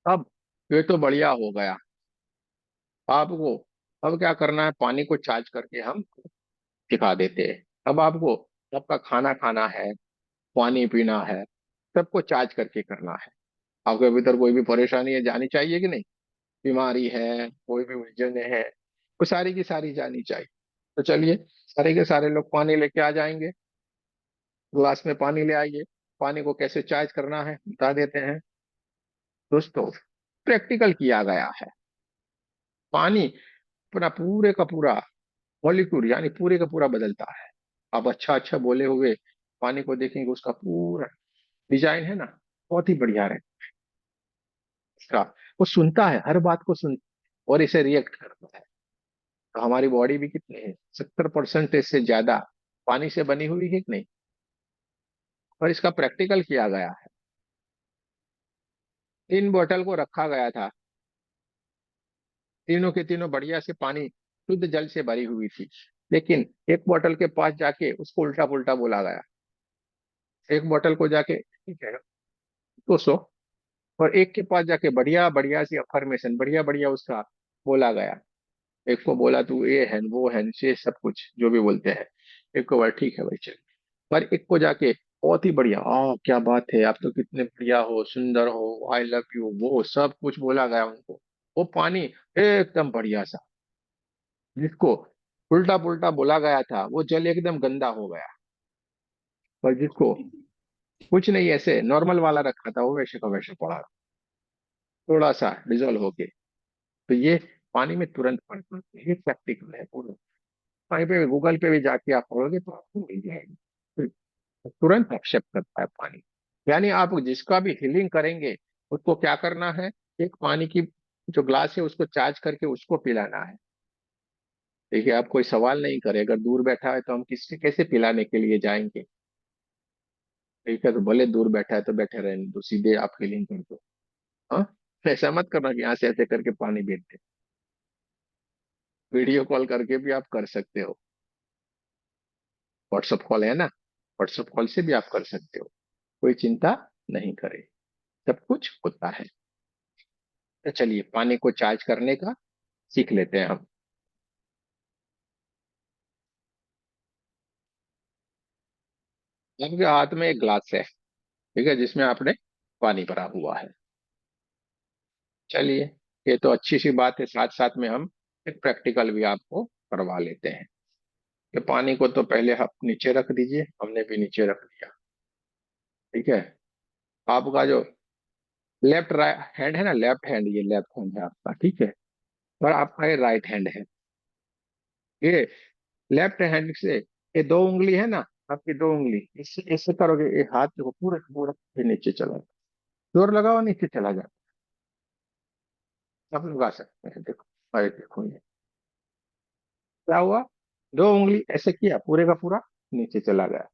अब ये तो बढ़िया हो गया। आपको अब क्या करना है, पानी को चार्ज करके हम सिखा देते हैं। अब आपको सबका खाना खाना है, पानी पीना है, सबको चार्ज करके करना है। आपके भीतर कोई भी परेशानी है जानी चाहिए कि नहीं? बीमारी है, कोई भी उलझन है, वो सारी की सारी जानी चाहिए। तो चलिए, सारे के सारे लोग पानी लेके आ जाएंगे, ग्लास में पानी ले आइए। पानी को कैसे चार्ज करना है बता देते हैं दोस्तों। प्रैक्टिकल किया गया है। पानी अपना पूरे का पूरा मॉलिक्यूल यानी पूरे का पूरा बदलता है। आप अच्छा अच्छा बोले हुए पानी को देखेंगे, उसका पूरा डिजाइन है ना, बहुत ही बढ़िया है इसका। वो सुनता है, हर बात को सुन और इसे रिएक्ट करता है। तो हमारी बॉडी भी कितनी है, 70% से ज्यादा पानी से बनी हुई है कि नहीं। और इसका प्रैक्टिकल किया गया है। 3 बोतल को रखा गया था, तीनों के तीनों बढ़िया से पानी शुद्ध जल से भरी हुई थी। लेकिन एक बोतल के पास जाके उसको उल्टा पुल्टा बोला गया। एक बोतल को जाके ठीक है 200, और एक के पास जाके बढ़िया बढ़िया सी अफर्मेशन, बढ़िया बढ़िया उसका बोला गया। एक को बोला तू ये है वो है से सब कुछ जो भी बोलते हैं। एक को बोला ठीक है भाई चल। पर एक को जाके बहुत ही बढ़िया, क्या बात है, आप तो कितने बढ़िया हो, सुंदर हो, आई लव यू, वो सब कुछ बोला गया उनको। वो पानी एकदम बढ़िया सा, जिसको उल्टा पुल्टा बोला गया था वो जल एकदम गंदा हो गया। और जिसको कुछ नहीं ऐसे नॉर्मल वाला रखा था वो वैसे का वैसे पड़ा, थोड़ा सा डिजोल्व होके। तो ये पानी में तुरंत पड़ता है, ये प्रैक्टिकल है पूरा। कहीं पे गूगल पे भी जाके आप पढ़ोगे तो आपको मिल जाएगी। तुरंत एक्सेप्ट करता है पानी। यानी आप जिसका भी हीलिंग करेंगे उसको क्या करना है, एक पानी की जो ग्लास है उसको चार्ज करके उसको पिलाना है। देखिए, आप कोई सवाल नहीं करे, अगर दूर बैठा है तो हम किससे कैसे पिलाने के लिए जाएंगे। ठीक है, तो भले दूर बैठा है तो बैठे रहने तो सीधे आप हीलिंग कर दो। हाँ, ऐसा मत करना कि यहाँ से ऐसे करके पानी भेज दे। वीडियो कॉल करके भी आप कर सकते हो, व्हाट्सअप कॉल है ना, व्हाट्सअप कॉल से भी आप कर सकते हो। कोई चिंता नहीं करे, सब कुछ होता है। तो चलिए, पानी को चार्ज करने का सीख लेते हैं हम। आपके हाथ में एक ग्लास है, ठीक है, जिसमें आपने पानी भरा हुआ है। चलिए, ये तो अच्छी सी बात है, साथ साथ में हम एक प्रैक्टिकल भी आपको करवा लेते हैं। कि पानी को तो पहले आप नीचे रख दीजिए, हमने भी नीचे रख दिया। ठीक है, आपका जो लेफ्ट हैंड है ना, लेफ्ट हैंड, ये लेफ्ट हैंड है आपका, ठीक है। और आपका ये राइट हैंड है। ये लेफ्ट हैंड से ये 2 उंगली है ना, आपकी 2 उंगली, इससे इससे करोगे ये हाथ जो पूरा पूरा फिर नीचे चला जाए, जोर लगाओ नीचे चला जाए। आप लगा सकते हैं, देखो, अरे देखो ये क्या हुआ, 2 उंगली ऐसे किया पूरे का पूरा नीचे चला गया।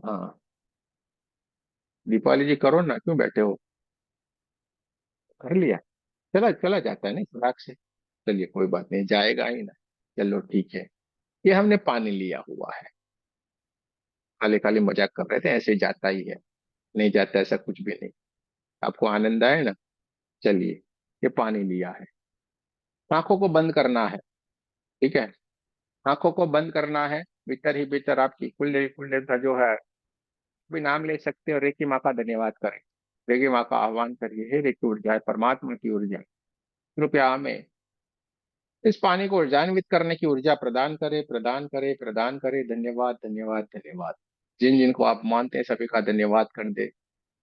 हाँ, दीपाली जी करो ना, क्यों बैठे हो, कर लिया, चला चला जाता है नहीं खुराक से। चलिए कोई बात नहीं, जाएगा ही ना। चलो ठीक है, ये हमने पानी लिया हुआ है, खाली खाली मजाक कर रहे थे, ऐसे ही जाता ही है, नहीं जाता ऐसा कुछ भी नहीं। आपको आनंद आए ना। चलिए, ये पानी लिया है, आंखों को बंद करना है। ठीक है, आंखों को बंद करना है, भीतर ही भीतर आपकी कुलदेवी कुलदेवता जो है, भी नाम ले सकते हो, रेकी माँ का धन्यवाद करें। रेकी माँ का आह्वान करिए, हे रेकी ऊर्जा, परमात्मा की ऊर्जा, कृपया हमें इस पानी को ऊर्जान्वित करने की ऊर्जा प्रदान करे, प्रदान करे, प्रदान करे। धन्यवाद धन्यवाद धन्यवाद। जिन जिनको आप मानते हैं सभी का धन्यवाद कर दे।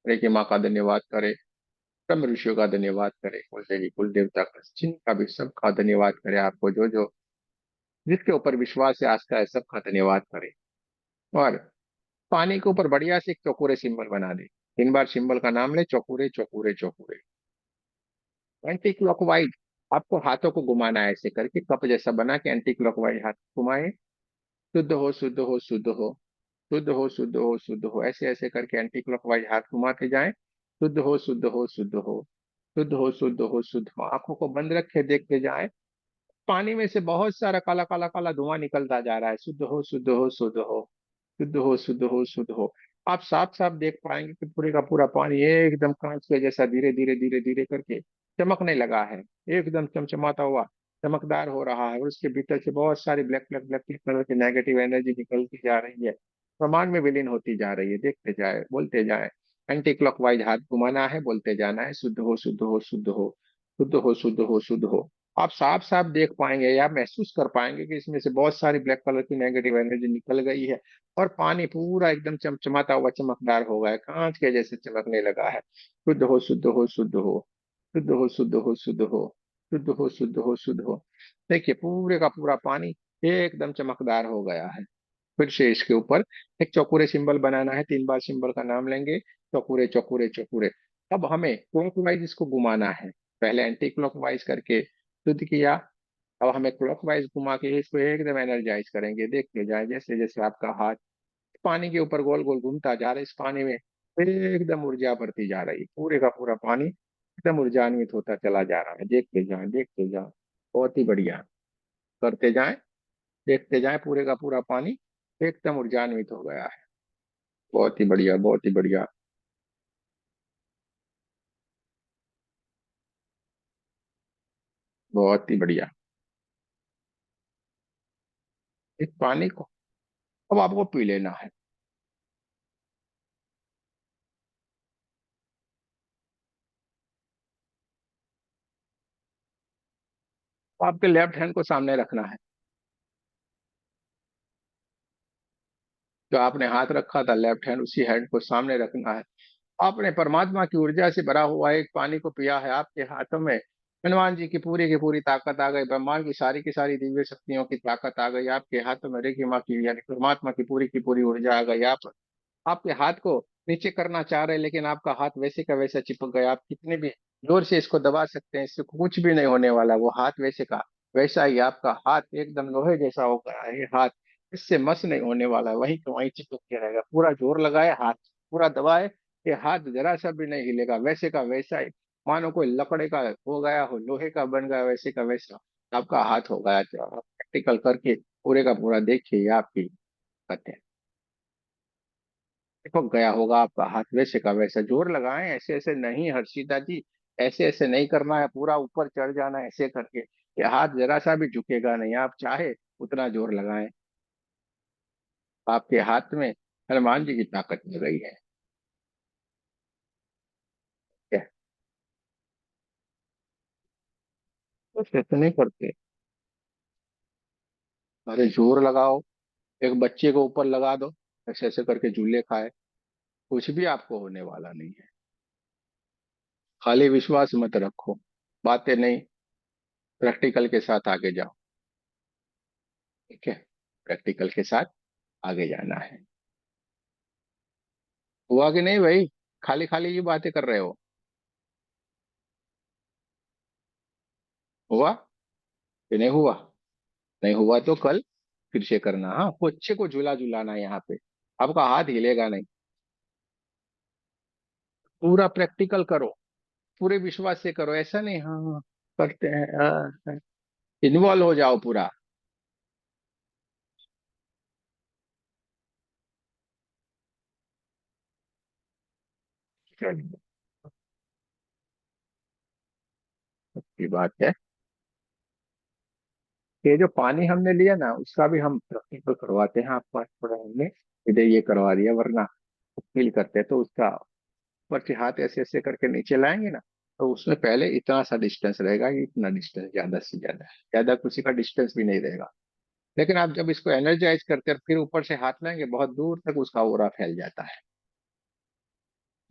रेकी माँ का धन्यवाद करे, ब्रह्म ऋषियों का धन्यवाद करे, कुल देवी कुल देवता का, जिनका भी सबका धन्यवाद करे। आपको जो जो जिसके ऊपर विश्वास है, आस्था है, सबका धन्यवाद करे। और पानी के ऊपर बढ़िया से एक चौकोरे सिंबल बना दे। 3 बार सिंबल का नाम ले, चौकोरे चौकोरे चौकोरे। एंटी क्लॉकवाइज आपको हाथों को घुमाना है, ऐसे करके कप जैसा बना के एंटी क्लॉकवाइज हाथ घुमाए। शुद्ध हो शुद्ध हो शुद्ध हो, शुद्ध हो शुद्ध हो शुद्ध हो, ऐसे ऐसे करके एंटी क्लॉकवाइज हाथ घुमाते जाएं। शुद्ध हो शुद्ध हो शुद्ध हो, शुद्ध हो शुद्ध हो शुद्ध हो। आंखों को बंद रखे देखते जाएं, पानी में से बहुत सारा काला काला काला धुआं निकलता जा रहा है। शुद्ध हो शुद्ध हो शुद्ध हो, शुद्ध हो शुद्ध हो शुद्ध हो। आप साफ साफ देख पाएंगे कि पूरे का पूरा पानी एकदम कांच के जैसा धीरे धीरे धीरे धीरे करके चमकने लगा है, एकदम चमचमाता हुआ, चमकदार हो रहा है। और उसके भीतर से बहुत सारी ब्लैक ब्लैक ब्लैक कलर की नेगेटिव एनर्जी निकलती जा रही है, ब्रह्मांड में विलीन होती जा रही है। देखते जाए, बोलते जाए, एंटी क्लॉकवाइज हाथ घुमाना है, बोलते जाना है, शुद्ध हो शुद्ध हो शुद्ध हो, शुद्ध हो, शुद्ध हो, शुद्ध हो। आप साफ साफ देख पाएंगे या महसूस कर पाएंगे कि इसमें से बहुत सारी ब्लैक कलर की नेगेटिव एनर्जी निकल गई है और पानी पूरा एकदम चमचमाता हुआ चमकदार हो गया है, कांच के जैसे चमकने लगा है। शुद्ध हो, शुद्ध हो, शुद्ध हो, शुद्ध हो, शुद्ध हो, शुद्ध हो, शुद्ध हो, शुद्ध हो, शुद्ध हो। देखिए पूरे का पूरा पानी एकदम चमकदार हो गया है। फिर से इसके ऊपर एक चौकुरे सिंबल बनाना है, 3 बार सिंबल का नाम लेंगे, चौकुरे चौकुरे चौकुरे। अब हमें क्लॉकवाइज इसको घुमाना है। पहले एंटी क्लॉकवाइज करके शुद्ध किया, अब हमें क्लॉकवाइज घुमा के इसको एकदम एनर्जाइज करेंगे। देखते जाए जैसे जैसे आपका हाथ पानी के ऊपर गोल गोल घूमता जा रहा है, इस पानी में एकदम ऊर्जा बढ़ती जा रही है, पूरे का पूरा पानी एकदम ऊर्जान्वित होता चला जा रहा है। देखते जाए, देखते जाए, बहुत ही बढ़िया। करते जाए, देखते जाए, पूरे का पूरा पानी एकदम ऊर्जान्वित हो गया है। बहुत ही बढ़िया, बहुत ही बढ़िया। बहुत ही बढ़िया। इस पानी को अब आपको पी लेना है। आपके लेफ्ट हैंड को सामने रखना है, जो आपने हाथ रखा था लेफ्ट हैंड, उसी हैंड को सामने रखना है। आपने परमात्मा की ऊर्जा से भरा हुआ एक पानी को पिया है, आपके हाथों में हनुमान जी की पूरी ताकत आ गई, ब्रह्मांड की सारी दिव्य शक्तियों की ताकत आ गई, आपके हाथों में रेखी माँ की यानी परमात्मा की पूरी ऊर्जा आ गई। आप आपके हाथ को नीचे करना चाह रहे हैं, लेकिन आपका हाथ वैसे का वैसा चिपक गया। आप कितने भी जोर से इसको दबा सकते हैं, इससे कुछ भी नहीं होने वाला। वो हाथ वैसे का वैसा ही, आपका हाथ एकदम लोहे जैसा हो गया है। ये हाथ इससे मस नहीं होने वाला, वहीं तो वहीं चिपक के रहेगा। पूरा जोर लगाए, हाथ पूरा दबाए, ये हाथ जरा सा भी नहीं हिलेगा, वैसे का वैसा ही। मानो कोई लकड़े का हो गया हो, लोहे का बन गया, वैसे का वैसा आपका हाथ हो गया। तो आप प्रैक्टिकल करके पूरे का पूरा देखिए, ये आपकी बात है। चिपक गया होगा आपका हाथ वैसे का वैसा। जोर लगाएं, ऐसे ऐसे नहीं हर्षिता जी, ऐसे ऐसे नहीं करना है, पूरा ऊपर चढ़ जाना है ऐसे करके। ये हाथ जरा सा भी झुकेगा नहीं, आप चाहे उतना जोर लगाएं। आपके हाथ में हनुमान जी की ताकत मिल रही है। क्या कुछ ऐसे नहीं करते, अरे जोर लगाओ। एक बच्चे को ऊपर लगा दो, ऐसे ऐसे करके झूले खाए, कुछ भी आपको होने वाला नहीं है। खाली विश्वास मत रखो, बातें नहीं, प्रैक्टिकल के साथ आगे जाओ। ठीक है, प्रैक्टिकल के साथ आगे जाना है। हुआ कि नहीं भाई? खाली खाली ये बातें कर रहे हो। हुआ कि नहीं हुआ? नहीं हुआ तो कल फिर से करना। हाँ, बच्चे को झूला झूलाना है यहाँ पे, आपका हाथ हिलेगा नहीं। पूरा प्रैक्टिकल करो, पूरे विश्वास से करो, ऐसा नहीं हाँ हाँ, करते हैं। इन्वॉल्व हो जाओ पूरा। चलिए, अच्छी बात है। ये जो पानी हमने लिया ना, उसका भी हम प्रैक्टिकल करवाते हैं आपको। थोड़ा हमने इधर ये करवा दिया, वरना फील करते हैं तो उसका ऊपर से हाथ ऐसे ऐसे करके नीचे लाएंगे ना, तो उसमें पहले इतना सा डिस्टेंस रहेगा, ये इतना डिस्टेंस, ज्यादा से ज्यादा ज्यादा किसी का डिस्टेंस भी नहीं रहेगा। लेकिन आप जब इसको एनर्जाइज करते हैं फिर ऊपर से हाथ लाएंगे, बहुत दूर तक उसका ओरा फैल जाता है।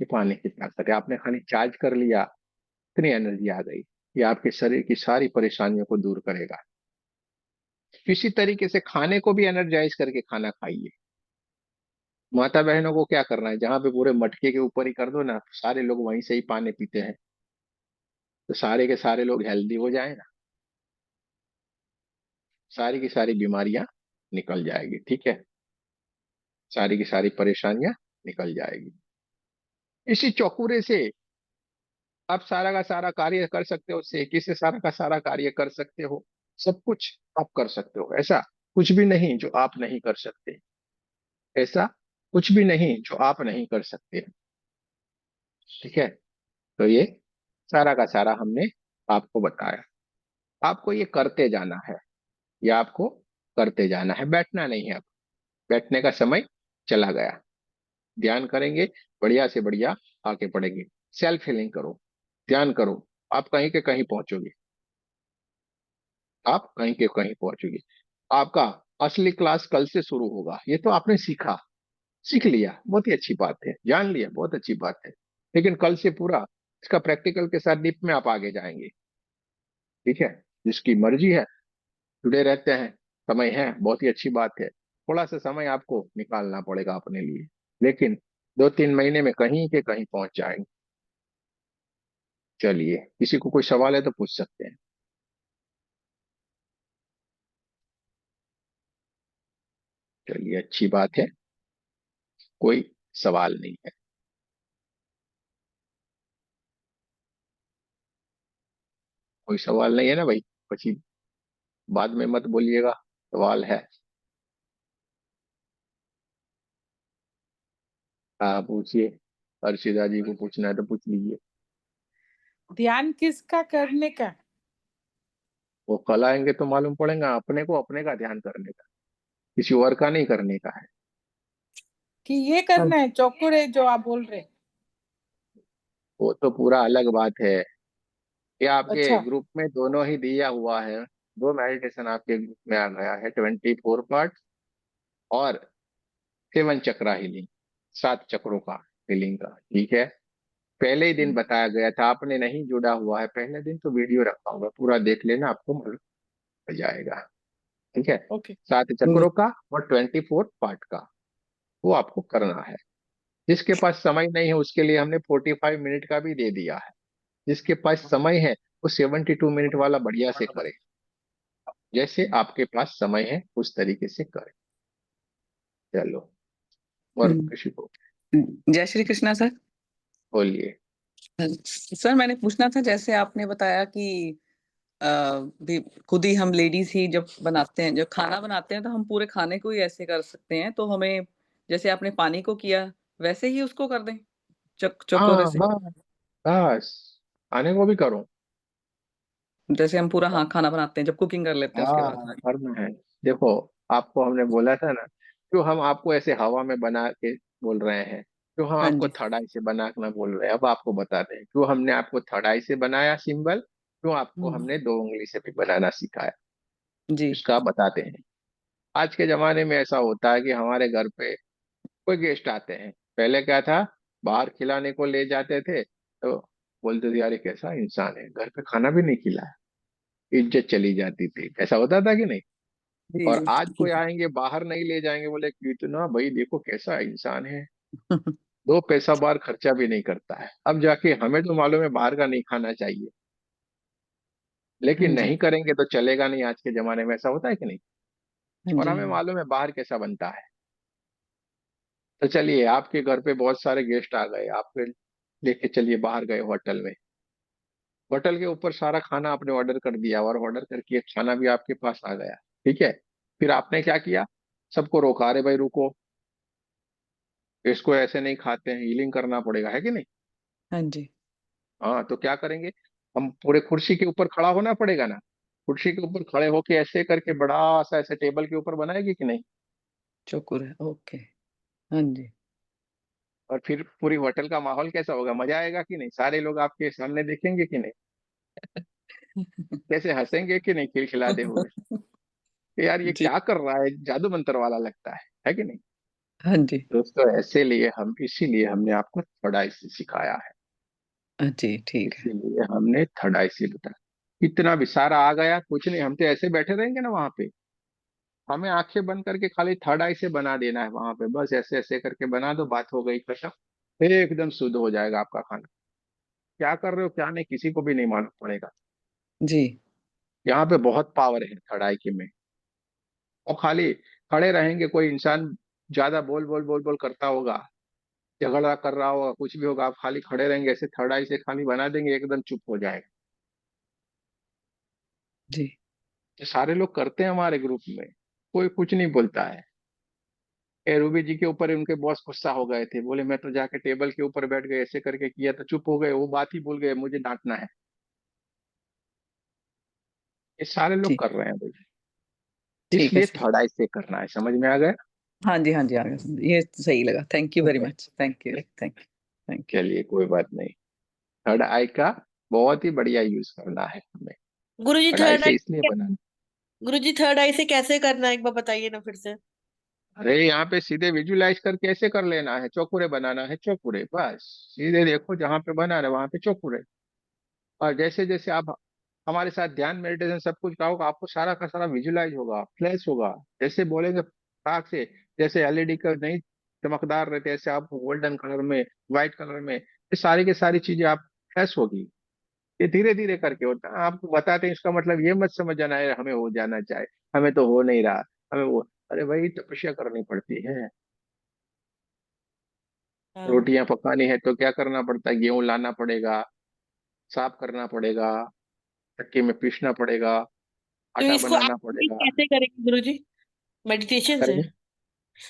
ये पानी की ताकत है, आपने खाली चार्ज कर लिया, इतनी एनर्जी आ गई। ये आपके शरीर की सारी परेशानियों को दूर करेगा। किसी तरीके से खाने को भी एनर्जाइज करके खाना खाइए। माता बहनों को क्या करना है, जहां पे पूरे मटके के ऊपर ही कर दो ना, सारे लोग वहीं से ही पानी पीते हैं, तो सारे के सारे लोग हेल्दी हो जाए ना, सारी की सारी बीमारियां निकल जाएगी। ठीक है, सारी की सारी परेशानियां निकल जाएगी। इसी चौकुरे से आप सारा का सारा कार्य कर सकते हो, सेकी से सारा का सारा कार्य कर सकते हो। सब कुछ आप कर सकते हो, ऐसा कुछ भी नहीं जो आप नहीं कर सकते। ऐसा कुछ भी नहीं जो आप नहीं कर सकते। ठीक है, तो ये सारा का सारा हमने आपको बताया। आपको ये करते जाना है, ये आपको करते जाना है, बैठना नहीं है। अब बैठने का समय चला गया। ध्यान करेंगे, बढ़िया से बढ़िया आगे बढ़ेंगे। सेल्फ हीलिंग करो, ध्यान करो, आप कहीं के कहीं पहुंचोगे, आप कहीं के कहीं पहुंचोगे। आपका असली क्लास कल से शुरू होगा। ये तो आपने सीखा, सीख लिया, बहुत ही अच्छी बात है, जान लिया, बहुत अच्छी बात है। लेकिन कल से पूरा इसका प्रैक्टिकल के साथ डीप में आप आगे जाएंगे। ठीक है, जिसकी मर्जी है जुड़े रहते हैं, समय है, बहुत ही अच्छी बात है। थोड़ा सा समय आपको निकालना पड़ेगा अपने लिए, लेकिन 2-3 महीने में कहीं के कहीं पहुंच जाएंगे। चलिए, किसी को कोई सवाल है तो पूछ सकते हैं। चलिए, अच्छी बात है, कोई सवाल नहीं है। कोई सवाल नहीं है ना भाई? પછી बाद में मत बोलिएगा सवाल है। हाँ, पूछिए, अर्शिदा जी को पूछना है तो पूछ लीजिए। ध्यान किसका करने का? वो कल आएंगे तो मालूम पड़ेगा। अपने को अपने का ध्यान करने का, किसी और का नहीं करने का है। कि ये करना है चौकोरे जो आप बोल रहे? वो तो पूरा अलग बात है। ये आपके अच्छा। ग्रुप में दोनों ही दिया हुआ है। दो मेडिटेशन आपके ग्रुप में आ गया है, 24 पार्ट और 7 चक्रा हीलिंग, 7 चक्रों का हीलिंग का। ठीक है, पहले ही दिन बताया गया था, आपने नहीं जुड़ा हुआ है पहले दिन तो वीडियो रखा होगा, पूरा देख लेना, आपको मालूम पड़ जाएगा। ठीक है, ओके। 7 चक्रों का और 24 पार्ट का वो आपको करना है। जिसके पास समय नहीं है उसके लिए हमने 45 मिनट का भी दे दिया है। जिसके पास समय है वो 72 मिनट वाला बढ़िया से करे। जैसे आपके पास समय है उस तरीके से करे। चलो, और किसी को जय श्री कृष्णा सर। बोलिए। सर मैंने पूछना था, जैसे आपने बताया कि अ, भी खुद ही हम लेडीज ही जब बनाते हैं, जब खाना बनाते हैं तो हम पूरे खाने को ही ऐसे कर सकते हैं, तो हमें जैसे आपने पानी को किया वैसे ही उसको कर दें चकोरे हाँ, से, बस बस, आने को भी करो। जैसे हम पूरा हाँ खाना बनाते हैं जब कुकिंग कर लेते हैं उसके बाद। हाँ, करना है। देखो, आपको हमने बोला था ना, जो हम आपको ऐसे हवा में बना के बोल रहे हैं, जो हम हाँ आपको जी। थर्ड आई से बना के ना बोल रहे हैं, अब आपको बताते हैं क्यों हमने आपको थर्ड आई से बनाया सिंबल, क्यों आपको हम्म, हमने 2 उंगली से भी बनाना सिखाया, जी इसका बताते हैं। आज के जमाने में ऐसा होता है कि हमारे घर पे कोई गेस्ट आते हैं, पहले क्या था, बाहर खिलाने को ले जाते थे तो बोलते थे यार ये कैसा इंसान है, घर पे खाना भी नहीं खिलाया, इज्जत चली जाती थी। ऐसा होता था कि नहीं? जी और आज जी। कोई आएंगे बाहर नहीं ले जाएंगे, बोले कि इतना भाई देखो कैसा इंसान है, 2 पैसा बाहर खर्चा भी नहीं करता है। अब जाके हमें तो मालूम है बाहर का नहीं खाना चाहिए, लेकिन हाँ जी। नहीं करेंगे तो चलेगा नहीं। आज के जमाने में ऐसा होता है कि नहीं? हाँ और जी। हमें मालूम है बाहर कैसा बनता है। तो चलिए, आपके घर पे बहुत सारे गेस्ट आ गए, आप फिर लेके चलिए बाहर गए होटल में, होटल के ऊपर सारा खाना आपने ऑर्डर कर दिया और ऑर्डर करके खाना भी आपके पास आ गया। ठीक है, फिर आपने क्या किया, सबको रोका, अरे भाई रुको, इसको ऐसे नहीं खाते हैं, हीलिंग करना पड़ेगा, है कि नहीं? हाँ जी। हाँ, तो क्या करेंगे, हम पूरे कुर्सी के ऊपर खड़ा होना पड़ेगा ना, कुर्सी के ऊपर खड़े होके ऐसे करके बड़ा सा ऐसे टेबल के ऊपर बनाएगी कि नहीं? चकोरे, ओके। हाँ जी। और फिर पूरी होटल का माहौल कैसा होगा, मजा आएगा कि नहीं? सारे लोग आपके सामने देखेंगे कि नहीं, कैसे हंसेंगे कि नहीं खिलखिलाते हुए कि यार ये जी। क्या कर रहा है, जादू मंत्र वाला लगता है कि नहीं? हाँ जी। दोस्तों, ऐसे लिए हम इसीलिए हमने आपको थर्ड आई से सिखाया है, हाँ जी ठीक है। इसीलिए हमने थर्ड आई से बताया। इतना भी सारा आ गया, कुछ नहीं, हम तो ऐसे बैठे रहेंगे ना वहां पे, हमें आंखें बंद करके खाली थर्ड आई से बना देना है वहां पे, बस ऐसे ऐसे करके बना दो, बात हो गई खत्म। एकदम शुद्ध हो जाएगा आपका खाना। क्या कर रहे हो क्या नहीं किसी को भी नहीं मालूम पड़ेगा। जी। यहाँ पे बहुत पावर है थर्ड आई के में। और खाली खड़े रहेंगे, कोई इंसान ज्यादा बोल बोल बोल बोल करता होगा, झगड़ा कर रहा होगा, कुछ भी होगा, आप खाली खड़े रहेंगे, ऐसे थर्ड आई से खाली बना देंगे, एकदम चुप हो जाएगा। जी। ये सारे लोग करते हैं हमारे ग्रुप में, कोई कुछ नहीं बोलता है। ए रूबी जी के ऊपर उनके बॉस गुस्सा हो गए थे, बोले मैं तो जाके टेबल के ऊपर बैठ गए, ऐसे करके किया तो चुप हो गए, वो बात ही भूल गए, मुझे डांटना है। ये सारे लोग ठीक। कर रहे हैं भाई, ठीक है इसलिए सर। थर्ड आई से करना है, समझ में आ गया? हाँ जी हाँ जी आ गया समझ, ये सही लगा। थैंक यू वेरी ठीक है, much. Thank you thank you. चलिए कोई बात नहीं। थर्ड आई का बहुत ही बढ़िया यूज करना है हमें। गुरुजी कढ़ाई थर्ड से आई इसलिए बनाना। गुरुजी थर्ड आई से कैसे करना है एक बार बताइए ना फिर से। अरे यहाँ पे सीधे विजुलाइज करके ऐसे कर लेना है, चौकुरे बनाना है, चौकुरे बस। सीधे देखो जहां पे बना रहे वहां पे चौकुरे। और जैसे जैसे आप हमारे साथ ध्यान मेडिटेशन सब कुछ करोगे, आपको सारा का सारा विजुलाइज होगा, फ्लैश होगा। जैसे बोलेंगे ताक से, जैसे एलईडी का नहीं चमकदार रहते, ऐसे आपको गोल्डन कलर में, व्हाइट कलर में, ये सारी की सारी चीजें आप फ्लैश होगी। ये धीरे धीरे करके होता है, आपको बताते हैं। इसका मतलब ये मत समझ जाना है हमें हो जाना चाहिए, हमें तो हो नहीं रहा, हमें वो। अरे भाई तपस्या करनी पड़ती है। हाँ रोटियां पकानी है तो क्या करना पड़ता है, गेहूं लाना पड़ेगा, साफ करना पड़ेगा, चक्की में पीसना पड़ेगा, तो आटा इसको बनाना एक्टिवेट पड़ेगा। कैसे करेंगे गुरुजी। मेडिटेशन से। करेंगे।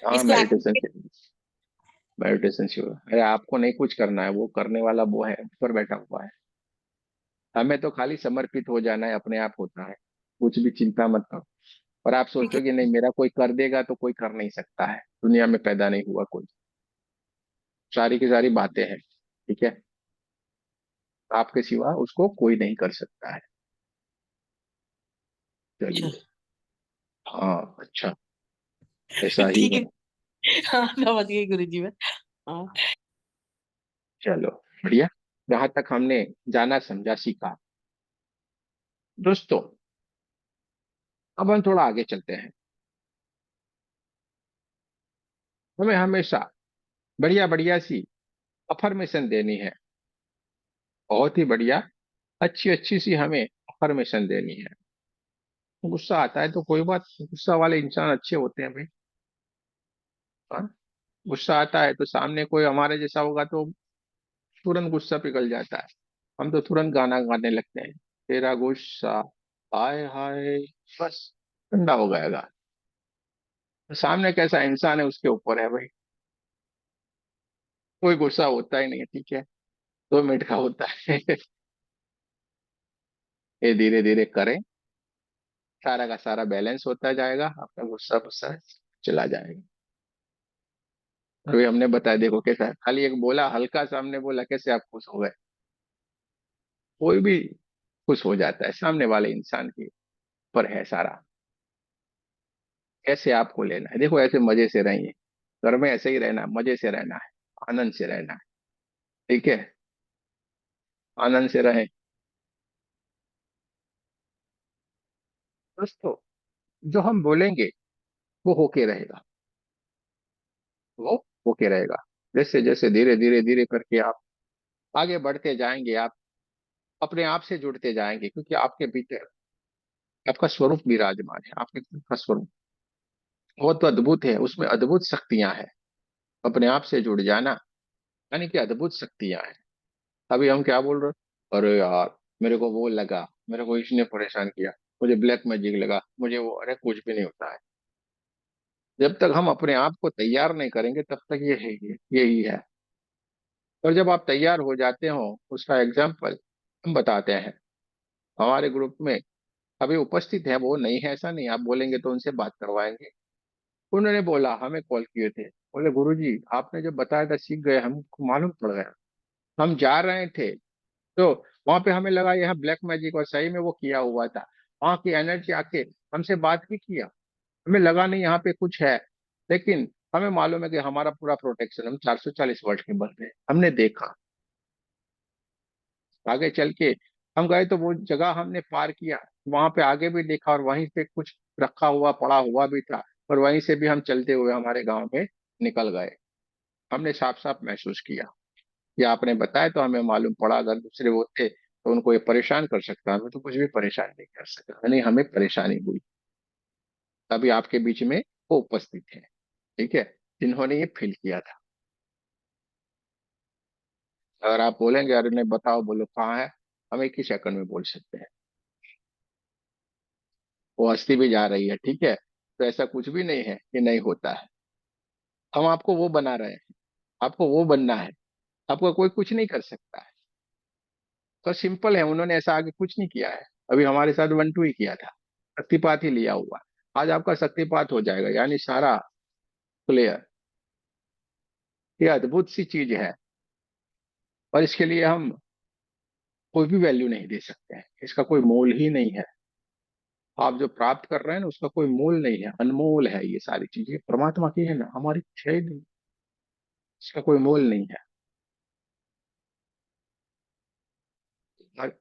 हाँ इसको मेडिटेशन एक्टिवेट। से। मेडिटेशन से होगा। अरे आपको नहीं कुछ करना है, वो करने वाला वो है, ऊपर बैठा हुआ है। हमें तो खाली समर्पित हो जाना है, अपने आप होता है। कुछ भी चिंता मत करो। और आप ठीक है। सोचोगे नहीं मेरा कोई कर देगा, तो कोई कर नहीं सकता है, दुनिया में पैदा नहीं हुआ कोई। सारी की सारी बातें हैं, ठीक है। आपके सिवा उसको कोई नहीं कर सकता है। अच्छा। चलिए। हाँ अच्छा, ऐसा ही ठीक है। है। हाँ समझ गई गुरुजी मैं। हाँ। चलो बढ़िया। जहां तक हमने जाना समझा सीखा, दोस्तों अब हम थोड़ा आगे चलते हैं। हमें हमेशा बढ़िया बढ़िया सी अफर्मेशन देनी है। बहुत ही बढ़िया, अच्छी अच्छी सी हमें अफर्मेशन देनी है। गुस्सा आता है तो कोई बात, गुस्सा वाले इंसान अच्छे होते हैं भाई। हाँ, गुस्सा आता है तो सामने कोई हमारे जैसा होगा तो तुरंत गुस्सा पिघल जाता है। हम तो तुरंत गाना गाने लगते हैं, तेरा गुस्सा हाय हाय, बस ठंडा हो गएगा। तो सामने कैसा इंसान है उसके ऊपर है भाई। कोई गुस्सा होता ही नहीं है, ठीक है, 2 मिनट का होता है। ये धीरे धीरे करें, सारा का सारा बैलेंस होता जाएगा, आपका गुस्सा गुस्सा चला जाएगा। अभी हमने बताया, देखो कैसा है, खाली एक बोला, हल्का सा हमने बोला, कैसे आप खुश हो गए। कोई भी खुश हो जाता है, सामने वाले इंसान के ऊपर है सारा। कैसे आपको लेना है, देखो ऐसे मजे से रहिए। घर में ऐसे ही रहना, मजे से रहना है, आनंद से रहना है, ठीक है। आनंद से रहें दोस्तों। जो हम बोलेंगे वो होके रहेगा, वो होके रहेगा। जैसे जैसे धीरे धीरे धीरे करके आप आगे बढ़ते जाएंगे, आप अपने आप से जुड़ते जाएंगे, क्योंकि आपके भीतर आपका स्वरूप विराजमान है, आपके खुद का स्वरूप बहुत तो अद्भुत है, उसमें अद्भुत शक्तियां हैं। अपने आप से जुड़ जाना यानी कि अद्भुत शक्तियां हैं। अभी हम क्या बोल रहे हैं, अरे यार मेरे को वो लगा, मेरे को इसने परेशान किया, मुझे ब्लैक मैजिक लगा, मुझे वो, अरे कुछ भी नहीं होता है। जब तक हम अपने आप को तैयार नहीं करेंगे तब तक ये है, यही है। और जब आप तैयार हो जाते हो, उसका एग्जाम्पल हम बताते हैं। हमारे ग्रुप में अभी उपस्थित है, वो नहीं है ऐसा नहीं, आप बोलेंगे तो उनसे बात करवाएंगे। उन्होंने बोला, हमें कॉल किए थे, बोले गुरुजी आपने जो बताया था सीख गए, हमको मालूम पड़ गया। हम जा रहे थे तो वहां पे हमें लगा यहाँ ब्लैक मैजिक, और सही में वो किया हुआ था। वहां की एनर्जी आके हमसे बात भी किया, हमें लगा नहीं यहाँ पे कुछ है। लेकिन हमें मालूम है कि हमारा पूरा प्रोटेक्शन, हम 440 वर्ष के बल में हमने देखा। आगे चल के हम गए तो वो जगह हमने पार किया, वहां पे आगे भी देखा, और वहीं पे कुछ रखा हुआ पड़ा हुआ भी था, और वहीं से भी हम चलते हुए हमारे गांव में निकल गए। हमने साफ साफ महसूस किया। ये आपने बताया तो हमें मालूम पड़ा, अगर दूसरे होते तो उनको ये परेशान कर सकता, हमें तो कुछ भी परेशान नहीं कर सकता, नहीं हमें परेशानी हुई। तभी आपके बीच में वो उपस्थित है, ठीक है, जिन्होंने ये फील किया था। अगर आप बोलेंगे अरे नहीं बताओ, बोलो कहाँ है, हम एक ही सेकंड में बोल सकते हैं। वो हंसती भी जा रही है, ठीक है। तो ऐसा कुछ भी नहीं है कि नहीं होता है। हम आपको वो बना रहे हैं, आपको वो बनना है, आपको कोई कुछ नहीं कर सकता है। तो सिंपल है, उन्होंने ऐसा आगे कुछ नहीं किया है। अभी हमारे साथ 1-2 ही किया था, शक्तिपात ही लिया हुआ। आज आपका शक्तिपात हो जाएगा, यानी सारा क्लियर। ये अद्भुत सी चीज है, और इसके लिए हम कोई भी वैल्यू नहीं दे सकते हैं, इसका कोई मोल ही नहीं है। आप जो प्राप्त कर रहे हैं ना, उसका कोई मोल नहीं है, अनमोल है। ये सारी चीजें परमात्मा की है ना, हमारी कुछ है ही नहीं, इसका कोई मोल नहीं है।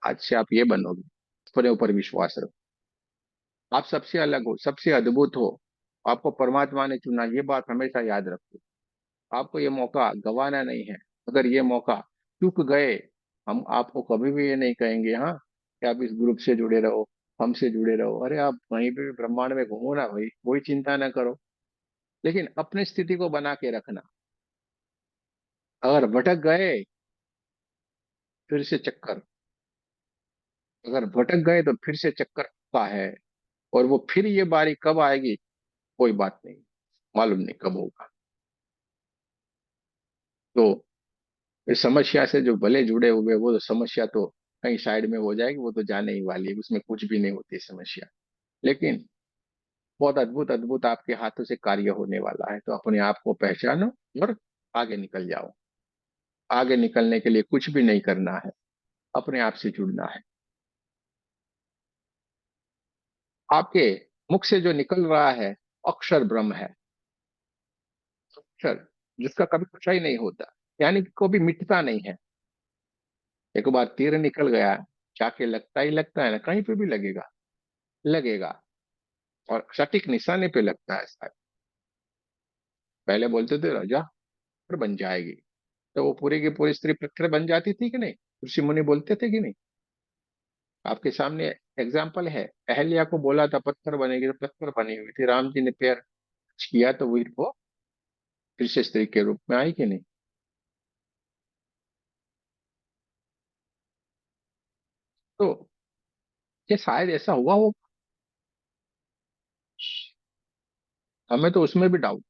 आज से आप ये बनोगे, अपने ऊपर विश्वास रखो, आप सबसे अलग हो, सबसे अद्भुत हो, आपको परमात्मा ने चुना, ये बात हमेशा याद रखो। आपको ये मौका गंवाना नहीं है। अगर ये मौका चूक गए, हम आपको कभी भी ये नहीं कहेंगे हाँ कि आप इस ग्रुप से जुड़े रहो, हमसे जुड़े रहो। अरे आप कहीं पे भी ब्रह्मांड में घूमो ना भाई, कोई चिंता ना करो, लेकिन अपनी स्थिति को बना के रखना। अगर भटक गए, फिर से चक्कर, अगर भटक गए तो फिर से चक्कर का है। और वो फिर ये बारी कब आएगी, कोई बात नहीं, मालूम नहीं कब होगा। तो इस समस्या से जो भले जुड़े हुए, वो तो समस्या तो कहीं साइड में हो जाएगी, वो तो जाने ही वाली है, उसमें कुछ भी नहीं होती समस्या। लेकिन बहुत अद्भुत अद्भुत आपके हाथों से कार्य होने वाला है। तो अपने आप को पहचानो और आगे निकल जाओ। आगे निकलने के लिए कुछ भी नहीं करना है, अपने आप से जुड़ना है। आपके मुख से जो निकल रहा है, अक्षर ब्रह्म है। अक्षर जिसका कभी कुछ ही नहीं होता, यानी कि कभी मिटता नहीं है। एक बार तीर निकल गया, जाके लगता ही लगता है ना, कहीं पे भी लगेगा, लगेगा, और सटीक निशाने पे लगता है शायद। पहले बोलते थे राजा पत्थर बन जाएगी, तो वो पूरी की पूरी स्त्री पत्थर बन जाती थी कि नहीं, ऋषि मुनि बोलते थे कि नहीं। आपके सामने एग्जाम्पल है, अहल्या को बोला था पत्थर बनेगी, तो पत्थर बनी हुई थी। राम जी ने पैर किया तो वो फिर से स्त्री के रूप में आई कि नहीं। तो ये शायद ऐसा हुआ हो, हमें तो उसमें भी डाउट,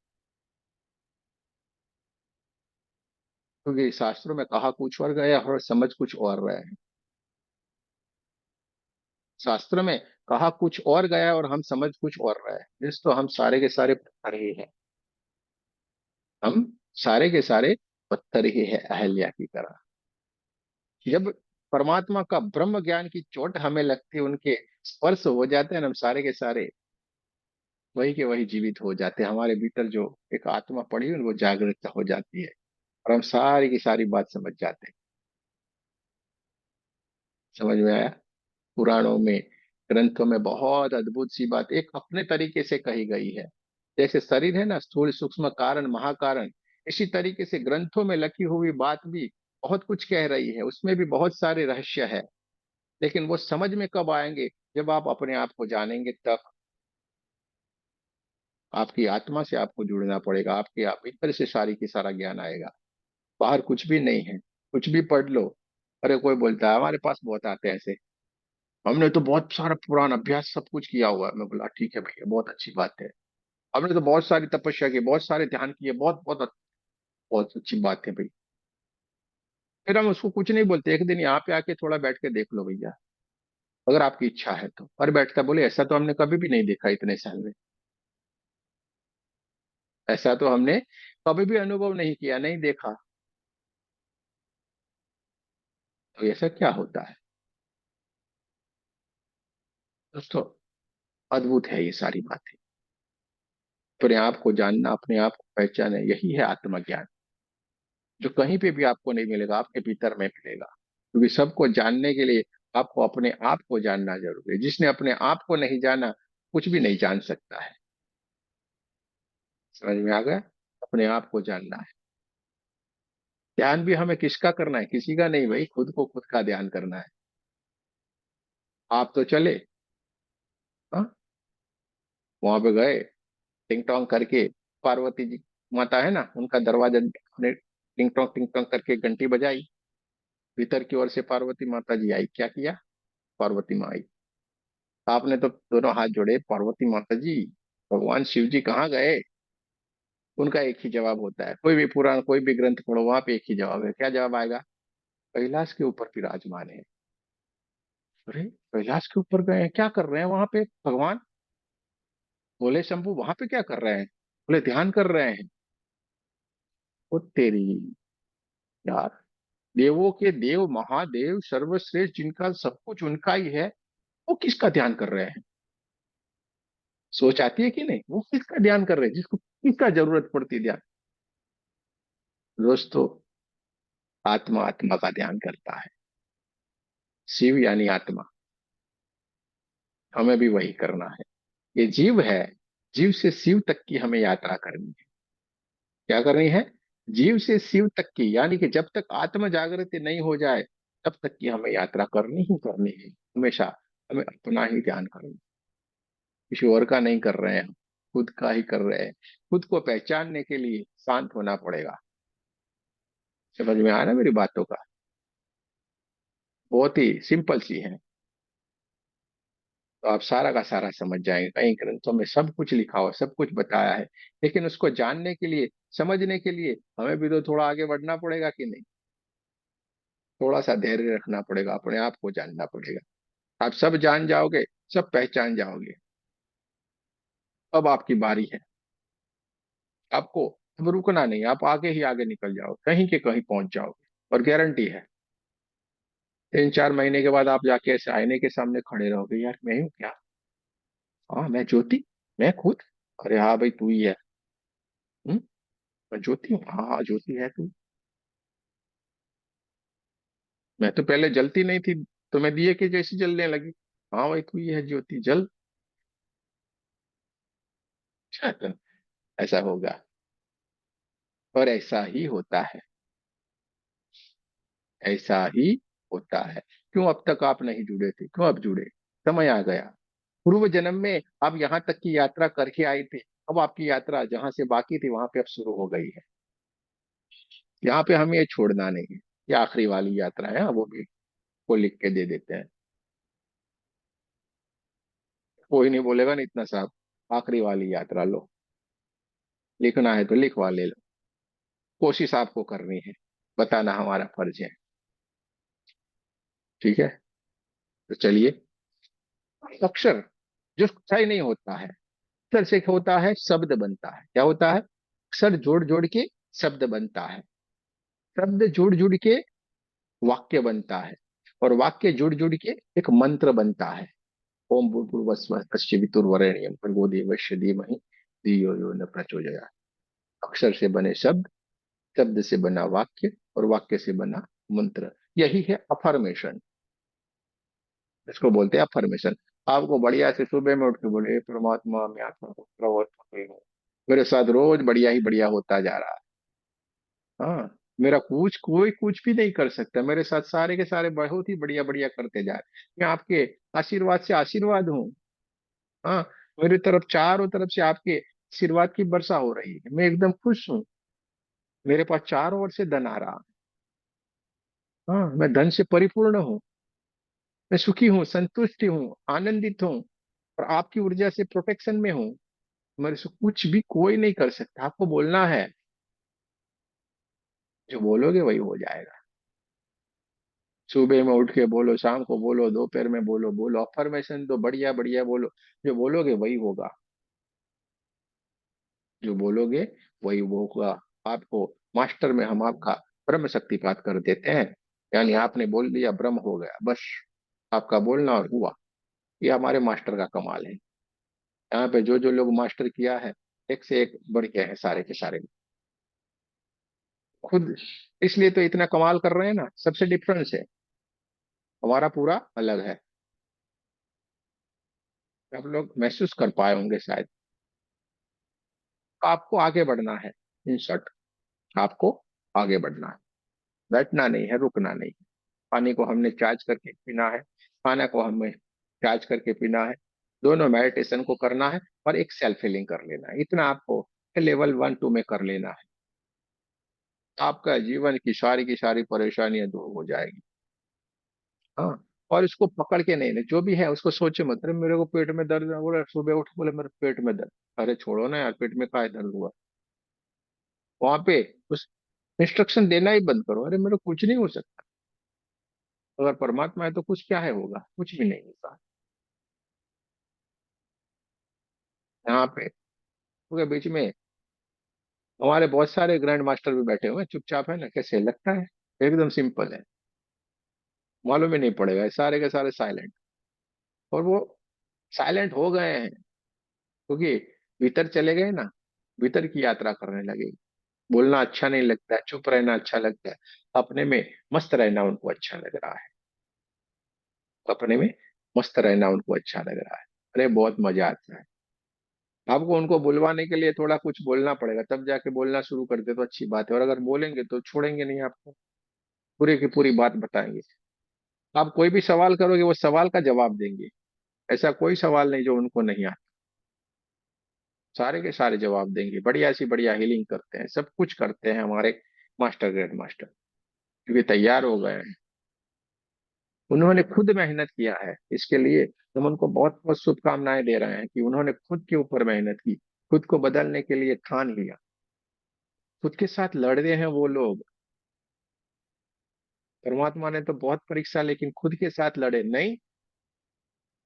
क्योंकि शास्त्रों में कहा कुछ और गया और समझ कुछ और रहे हैं। शास्त्र में कहा कुछ और गया और हम समझ कुछ और रहे हैं। इस तो हम सारे के सारे पत्थर ही हैं, हम सारे के सारे पत्थर ही है अहल्या की तरह। जब परमात्मा का ब्रह्म ज्ञान की चोट हमें लगती है, उनके स्पर्श हो जाते हैं ना, हम सारे के सारे वही के वही जीवित हो जाते हैं। हमारे भीतर जो एक आत्मा पड़ी है वो जागृत हो जाती है, और हम सारी की सारी बात समझ जाते हैं। समझ में आया। पुराणों में, ग्रंथों में बहुत अद्भुत सी बात एक अपने तरीके से कही गई है। जैसे शरीर है ना, स्थूल सूक्ष्म कारण महाकारण, इसी तरीके से ग्रंथों में लिखी हुई बात भी बहुत कुछ कह रही है, उसमें भी बहुत सारे रहस्य है। लेकिन वो समझ में कब आएंगे, जब आप अपने आप को जानेंगे तब। आपकी आत्मा से आपको जुड़ना पड़ेगा, आपके आप भीतर से सारी की सारा ज्ञान आएगा। बाहर कुछ भी नहीं है, कुछ भी पढ़ लो। अरे कोई बोलता है हमारे पास बहुत आते हैं ऐसे, हमने तो बहुत सारा पुराना अभ्यास सब कुछ किया हुआ है। मैं बोला ठीक है भैया, बहुत अच्छी बात है। हमने तो बहुत सारी तपस्या की, बहुत सारे ध्यान किए, बहुत बहुत बहुत अच्छी बात है भाई। फिर हम उसको कुछ नहीं बोलते, एक दिन यहाँ पे आके थोड़ा बैठ के देख लो भैया, अगर आपकी इच्छा है तो। और बैठता बोले ऐसा तो हमने कभी भी नहीं देखा इतने साल में, ऐसा तो हमने कभी भी अनुभव नहीं किया, नहीं देखा। तो ऐसा क्या होता है दोस्तों, अद्भुत है ये सारी बातें। अपने आप को जानना, अपने आप को पहचाना, यही है आत्मज्ञान, जो कहीं पे भी आपको नहीं मिलेगा, आपके भीतर में मिलेगा। क्योंकि सबको जानने के लिए आपको अपने आप को जानना जरूरी है। जिसने अपने आप को नहीं जाना, कुछ भी नहीं जान सकता है। समझ में आ गया। अपने आप को जानना है। ध्यान भी हमें किसका करना है, किसी का नहीं भाई, खुद को खुद का ध्यान करना है। आप तो चले, हाँ, वहां पे गए, टिंग टोंग करके, पार्वती जी माता है ना, उनका दरवाजा ने टिंग टोंग करके घंटी बजाई, भीतर की ओर से पार्वती माता जी आई। क्या किया, पार्वती माँ आई। आपने तो दोनों हाथ जोड़े, पार्वती माता जी, भगवान शिव जी कहाँ गए। उनका एक ही जवाब होता है, कोई भी पुराण कोई भी ग्रंथ पढ़ो, वहां पे एक ही जवाब है। क्या जवाब आएगा, कैलाश के ऊपर विराजमान है। अरे कैलाश के ऊपर गए हैं, क्या कर रहे हैं वहां पे भगवान। बोले शंभू वहां पे क्या कर रहे हैं, बोले ध्यान कर रहे हैं। ओ तेरी यार, देवों के देव महादेव सर्वश्रेष्ठ, जिनका सब कुछ उनका ही है, वो किसका ध्यान कर रहे हैं? सोच आती है कि नहीं? वो किसका ध्यान कर रहे हैं, जिसको किसका जरूरत पड़ती है ध्यान? दोस्तों, आत्मा आत्मा का ध्यान करता है। शिव यानी आत्मा, हमें भी वही करना है। ये जीव है, जीव से शिव तक की हमें यात्रा करनी है। क्या करनी है? जीव से शिव तक की, यानी कि जब तक आत्म जागृति नहीं हो जाए तब तक की हमें यात्रा करनी ही करनी है। हमेशा हमें अपना ही ध्यान करना है, किसी और का नहीं कर रहे हैं हम, खुद का ही कर रहे हैं। खुद को पहचानने के लिए शांत होना पड़ेगा। समझ में आया ना मेरी बातों का? बहुत ही सिंपल सी है, तो आप सारा का सारा समझ जाएंगे। कई ग्रंथों में सब कुछ लिखा हुआ, सब कुछ बताया है, लेकिन उसको जानने के लिए, समझने के लिए हमें भी तो थोड़ा आगे बढ़ना पड़ेगा कि नहीं? थोड़ा सा धैर्य रखना पड़ेगा, अपने आप को जानना पड़ेगा। आप सब जान जाओगे, सब पहचान जाओगे, अब आपकी बारी है। आपको अब रुकना नहीं, आप आगे ही आगे निकल जाओ, कहीं के कहीं पहुंच जाओगे। और गारंटी है 3-4 महीने के बाद आप जाके ऐसे आईने के सामने खड़े रहोगे, यार मैं हूँ क्या? हाँ मैं ज्योति, मैं खुद। अरे हाँ भाई तू ही है। हम्म, मैं ज्योति हूँ, हाँ हाँ ज्योति है तू। मैं तो पहले जलती नहीं थी, तो मैं दिए की जैसी जलने लगी। हाँ भाई तू ही है ज्योति, जल। शायद ऐसा होगा, और ऐसा ही होता है, ऐसा ही होता है। क्यों अब तक आप नहीं जुड़े थे? क्यों अब जुड़े? समय आ गया। पूर्व जन्म में आप यहाँ तक की यात्रा करके आए थे, अब आपकी यात्रा जहां से बाकी थी वहां पे अब शुरू हो गई है। यहाँ पे हमें ये छोड़ना नहीं है। ये आखिरी वाली यात्रा है, हाँ, वो भी को लिख के दे देते हैं। कोई नहीं बोलेगा ना इतना साहब, आखिरी वाली यात्रा लो, लिखना है तो लिखवा ले लो। कोशिश आपको करनी है, बताना हमारा फर्ज है। ठीक है, तो चलिए। अक्षर जो क्षय नहीं होता है, अक्षर से क्या होता है? शब्द बनता है। क्या होता है? अक्षर जोड़ जोड़ के शब्द बनता है, शब्द जुड़ जुड़ के वाक्य बनता है, और वाक्य जुड़ जुड़ के एक मंत्र बनता है। ओम भूर्भुवस्सुः तत्सवितुर्वरेण्यं भर्गो देवस्य धीमहि धियो यो न प्रचोदयात्। अक्षर से बने शब्द, शब्द से बना वाक्य, और वाक्य से बना मंत्र। यही है अफर्मेशन, इसको बोलते हैं अफर्मेशन। आपको बढ़िया से सुबह में उठ के बोले, "हे परमात्मा मैं आत्मा को प्रवत हो गई हूँ, मेरे साथ रोज बढ़िया ही बढ़िया होता जा रहा है। हाँ, मेरा कुछ कोई कुछ भी नहीं कर सकता, मेरे साथ सारे के सारे बहुत ही बढ़िया बढ़िया करते जा रहे हैं। मैं आपके आशीर्वाद से आशीर्वाद हूँ। हाँ, मेरी तरफ चारों तरफ से आपके आशीर्वाद की वर्षा हो रही है, मैं एकदम खुश हूँ। मेरे पास चारों ओर से धन आ रहा है। हाँ, मैं धन से परिपूर्ण हूँ, मैं सुखी हूँ, संतुष्टि हूँ, आनंदित हूँ, और आपकी ऊर्जा से प्रोटेक्शन में हूँ। मेरे से कुछ भी कोई नहीं कर सकता। आपको बोलना है, जो बोलोगे वही हो जाएगा। सुबह में उठ के बोलो, शाम को बोलो, दोपहर में बोलो, बोलो अफर्मेशन तो बढ़िया बढ़िया बोलो। जो बोलोगे वही होगा, जो बोलोगे वही होगा। आपको मास्टर में हम आपका ब्रह्म शक्तिपात कर देते हैं, यानी आपने बोल दिया ब्रह्म हो गया, बस आपका बोलना और हुआ। ये हमारे मास्टर का कमाल है। यहाँ पे जो जो लोग मास्टर किया है, एक से एक बढ़िया है सारे के सारे। खुद इसलिए तो इतना कमाल कर रहे हैं ना, सबसे डिफरेंस है, हमारा पूरा अलग है। आप लोग महसूस कर पाए होंगे शायद। आपको आगे बढ़ना है, इन शॉर्ट, आपको आगे बढ़ना है, बैठना नहीं है, रुकना नहीं है। पानी को हमने चार्ज करके पीना है, खाना को हमें चार्ज करके पीना है। दोनों मेडिटेशन को करना है, और एक सेल्फ हीलिंग कर लेना है। इतना आपको लेवल 1-2 में कर लेना है, आपका जीवन की सारी परेशानियां दूर हो जाएगी। हाँ, और इसको पकड़ के नहीं, जो भी है उसको सोचे मत, अरे मेरे को पेट में दर्द है, बोले सुबह उठ बोले मेरे पेट में दर्द। अरे छोड़ो ना यार, पेट में काय दर्द हुआ? वहां पे उस इंस्ट्रक्शन देना ही बंद करो, अरे मेरे को कुछ नहीं हो सकता। अगर परमात्मा है तो कुछ क्या है, होगा कुछ भी नहीं होगा। यहाँ पे क्योंकि बीच में हमारे बहुत सारे ग्रैंड मास्टर भी बैठे हुए हैं, चुपचाप है ना, कैसे लगता है? एकदम सिंपल है, मालूम ही नहीं पड़ेगा, सारे के सारे साइलेंट। और वो साइलेंट हो गए हैं क्योंकि भीतर चले गए ना, भीतर की यात्रा करने लगे। बोलना अच्छा नहीं लगता है, चुप रहना अच्छा लगता है, अपने में मस्त रहना उनको अच्छा लग रहा है, अपने में मस्त रहना उनको अच्छा लग रहा है। अरे बहुत मजा आता है। आपको उनको बुलवाने के लिए थोड़ा कुछ बोलना पड़ेगा, तब जाके बोलना शुरू करते तो अच्छी बात है, और अगर बोलेंगे तो छोड़ेंगे नहीं आपको, पूरी की पूरी बात बताएंगे। आप कोई भी सवाल करोगे वो सवाल का जवाब देंगे, ऐसा कोई सवाल नहीं जो उनको नहीं आता, सारे के सारे जवाब देंगे। बढ़िया सी बढ़िया हीलिंग करते हैं, सब कुछ करते हैं हमारे मास्टर ग्रेड मास्टर, क्योंकि तैयार हो गए हैं, उन्होंने खुद मेहनत किया है इसके लिए। हम उनको बहुत बहुत शुभकामनाएं दे रहे हैं कि उन्होंने खुद के ऊपर मेहनत की, खुद को बदलने के लिए ठान लिया। खुद के साथ लड़ रहे हैं वो लोग। परमात्मा ने तो बहुत परीक्षा, लेकिन खुद के साथ लड़े नहीं।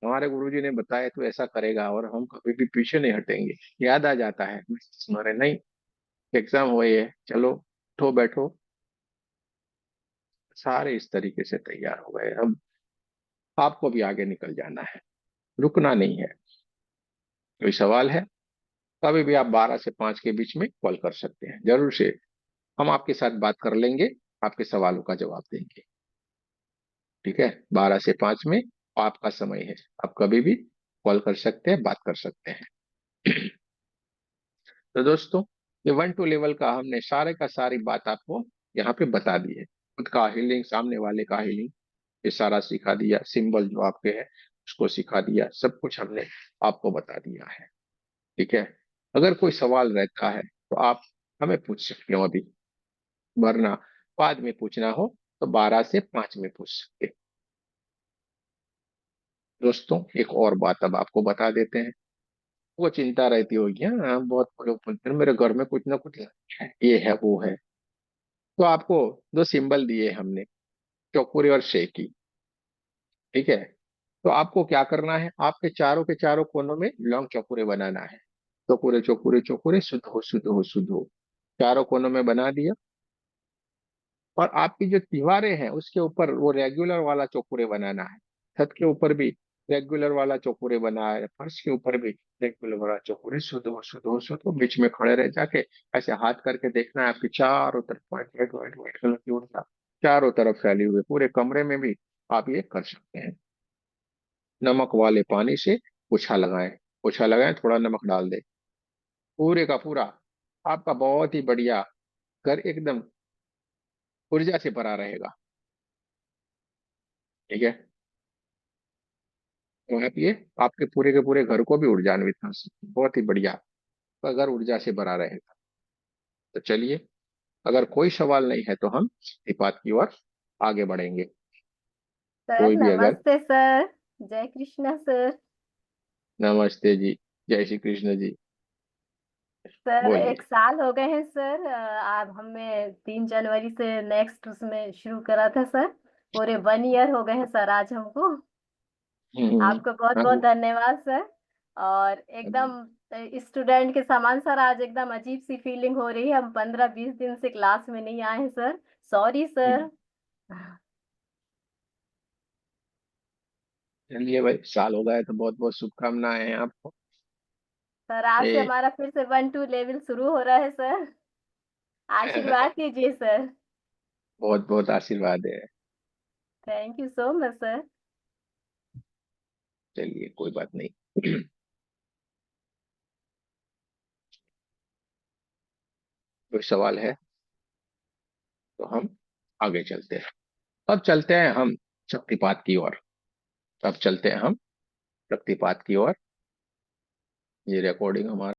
हमारे गुरुजी ने बताया तो ऐसा करेगा, और हम कभी भी पीछे नहीं हटेंगे। याद आ जाता है हमारे, नहीं एग्जाम हुए है, चलो उठो बैठो, सारे इस तरीके से तैयार हो गए। अब आपको भी आगे निकल जाना है, रुकना नहीं है। कोई सवाल है, कभी भी आप 12 से 5 के बीच में कॉल कर सकते हैं, जरूर से हम आपके साथ बात कर लेंगे, आपके सवालों का जवाब देंगे। ठीक है, 12 से 5 में आपका समय है, आप कभी भी कॉल कर सकते हैं, बात कर सकते हैं। तो दोस्तों, ये 1-2 लेवल का हमने सारे का सारी बात आपको यहाँ पे बता दी है। खुद का हीलिंग, सामने वाले का हीलिंग, ये सारा सिखा दिया। सिंबल जो आपके है उसको सिखा दिया, सब कुछ हमने आपको बता दिया है। ठीक है, अगर कोई सवाल रहता है तो आप हमें पूछ सकते हो अभी, वरना बाद में पूछना हो तो 12 से 5 में पूछ सकते हैं। दोस्तों, एक और बात अब आपको बता देते हैं। वो चिंता रहती होगी, हाँ बहुत लोग बोलते हैं मेरे घर में कुछ ना कुछ है, ये है वो है। तो आपको दो सिंबल दिए हमने, चौकुरे और शेकी। ठीक है, तो आपको क्या करना है, आपके चारों के चारों कोनों में लॉन्ग चौकुरे बनाना है। चौकुरे चौकुरे चौकुरे, शुद्ध हो शुद्ध हो शुद्ध हो, चारों कोनों में बना दिया। और आपकी जो दीवारें हैं उसके ऊपर वो रेगुलर वाला चौकुरे बनाना है। छत के ऊपर भी रेगुलर वाला चौकुरे बना है, फर्श के ऊपर भी रेगुलर वाला चौकुरे, शुद्ध हो शुद्ध हो शुद्ध हो। बीच में खड़े रह जाके ऐसे हाथ करके देखना है, आपकी चारों तरफ white white white white colour की ऊर्जा चारों तरफ फैली हुई, पूरे कमरे में भी आप ये कर सकते हैं। नमक वाले पानी से पोछा लगाएं, पोछा लगाएं, थोड़ा नमक डाल दे, पूरे का पूरा आपका बहुत ही बढ़िया घर एकदम ऊर्जा से भरा रहेगा। ठीक है, तो आप ये आपके पूरे के पूरे घर को भी ऊर्जान्वित कर सकते हैं। बहुत ही बढ़िया, आपका घर ऊर्जा से भरा रहेगा। तो चलिए, अगर कोई सवाल नहीं है तो हम इस बात की ओर आगे बढ़ेंगे। सर कोई भी अगर, नमस्ते सर। जय कृष्णा सर। नमस्ते जी, जय श्री कृष्ण जी, सर बोलिए। 1 साल हो गए हैं सर। आप हमें 3 जनवरी से नेक्स्ट उसमें शुरू करा था सर। पूरे 1 ईयर हो गए हैं सर आज हमको। आपका बहुत बहुत हाँ, धन्यवाद सर। और एकदम स्टूडेंट के समान सर, आज एकदम अजीब सी फीलिंग हो रही है। हम 15-20 दिन से क्लास में नहीं आए हैं सर। Sorry sir. चलिए भाई, साल हो गया है तो बहुत बहुत शुभकामनाएं हैं आपको। सर आज से ये हमारा फिर से 1-2 लेवल शुरू हो रहा है सर। आशीर्वाद कीजिए सर। बहुत बहुत आशीर्वाद है। Thank you so much sir. चलिए, कोई बात नहीं। कोई सवाल है तो हम आगे चलते हैं। अब चलते हैं हम शक्तिपात की ओर। अब चलते हैं हम शक्तिपात की ओर। ये रिकॉर्डिंग हमारा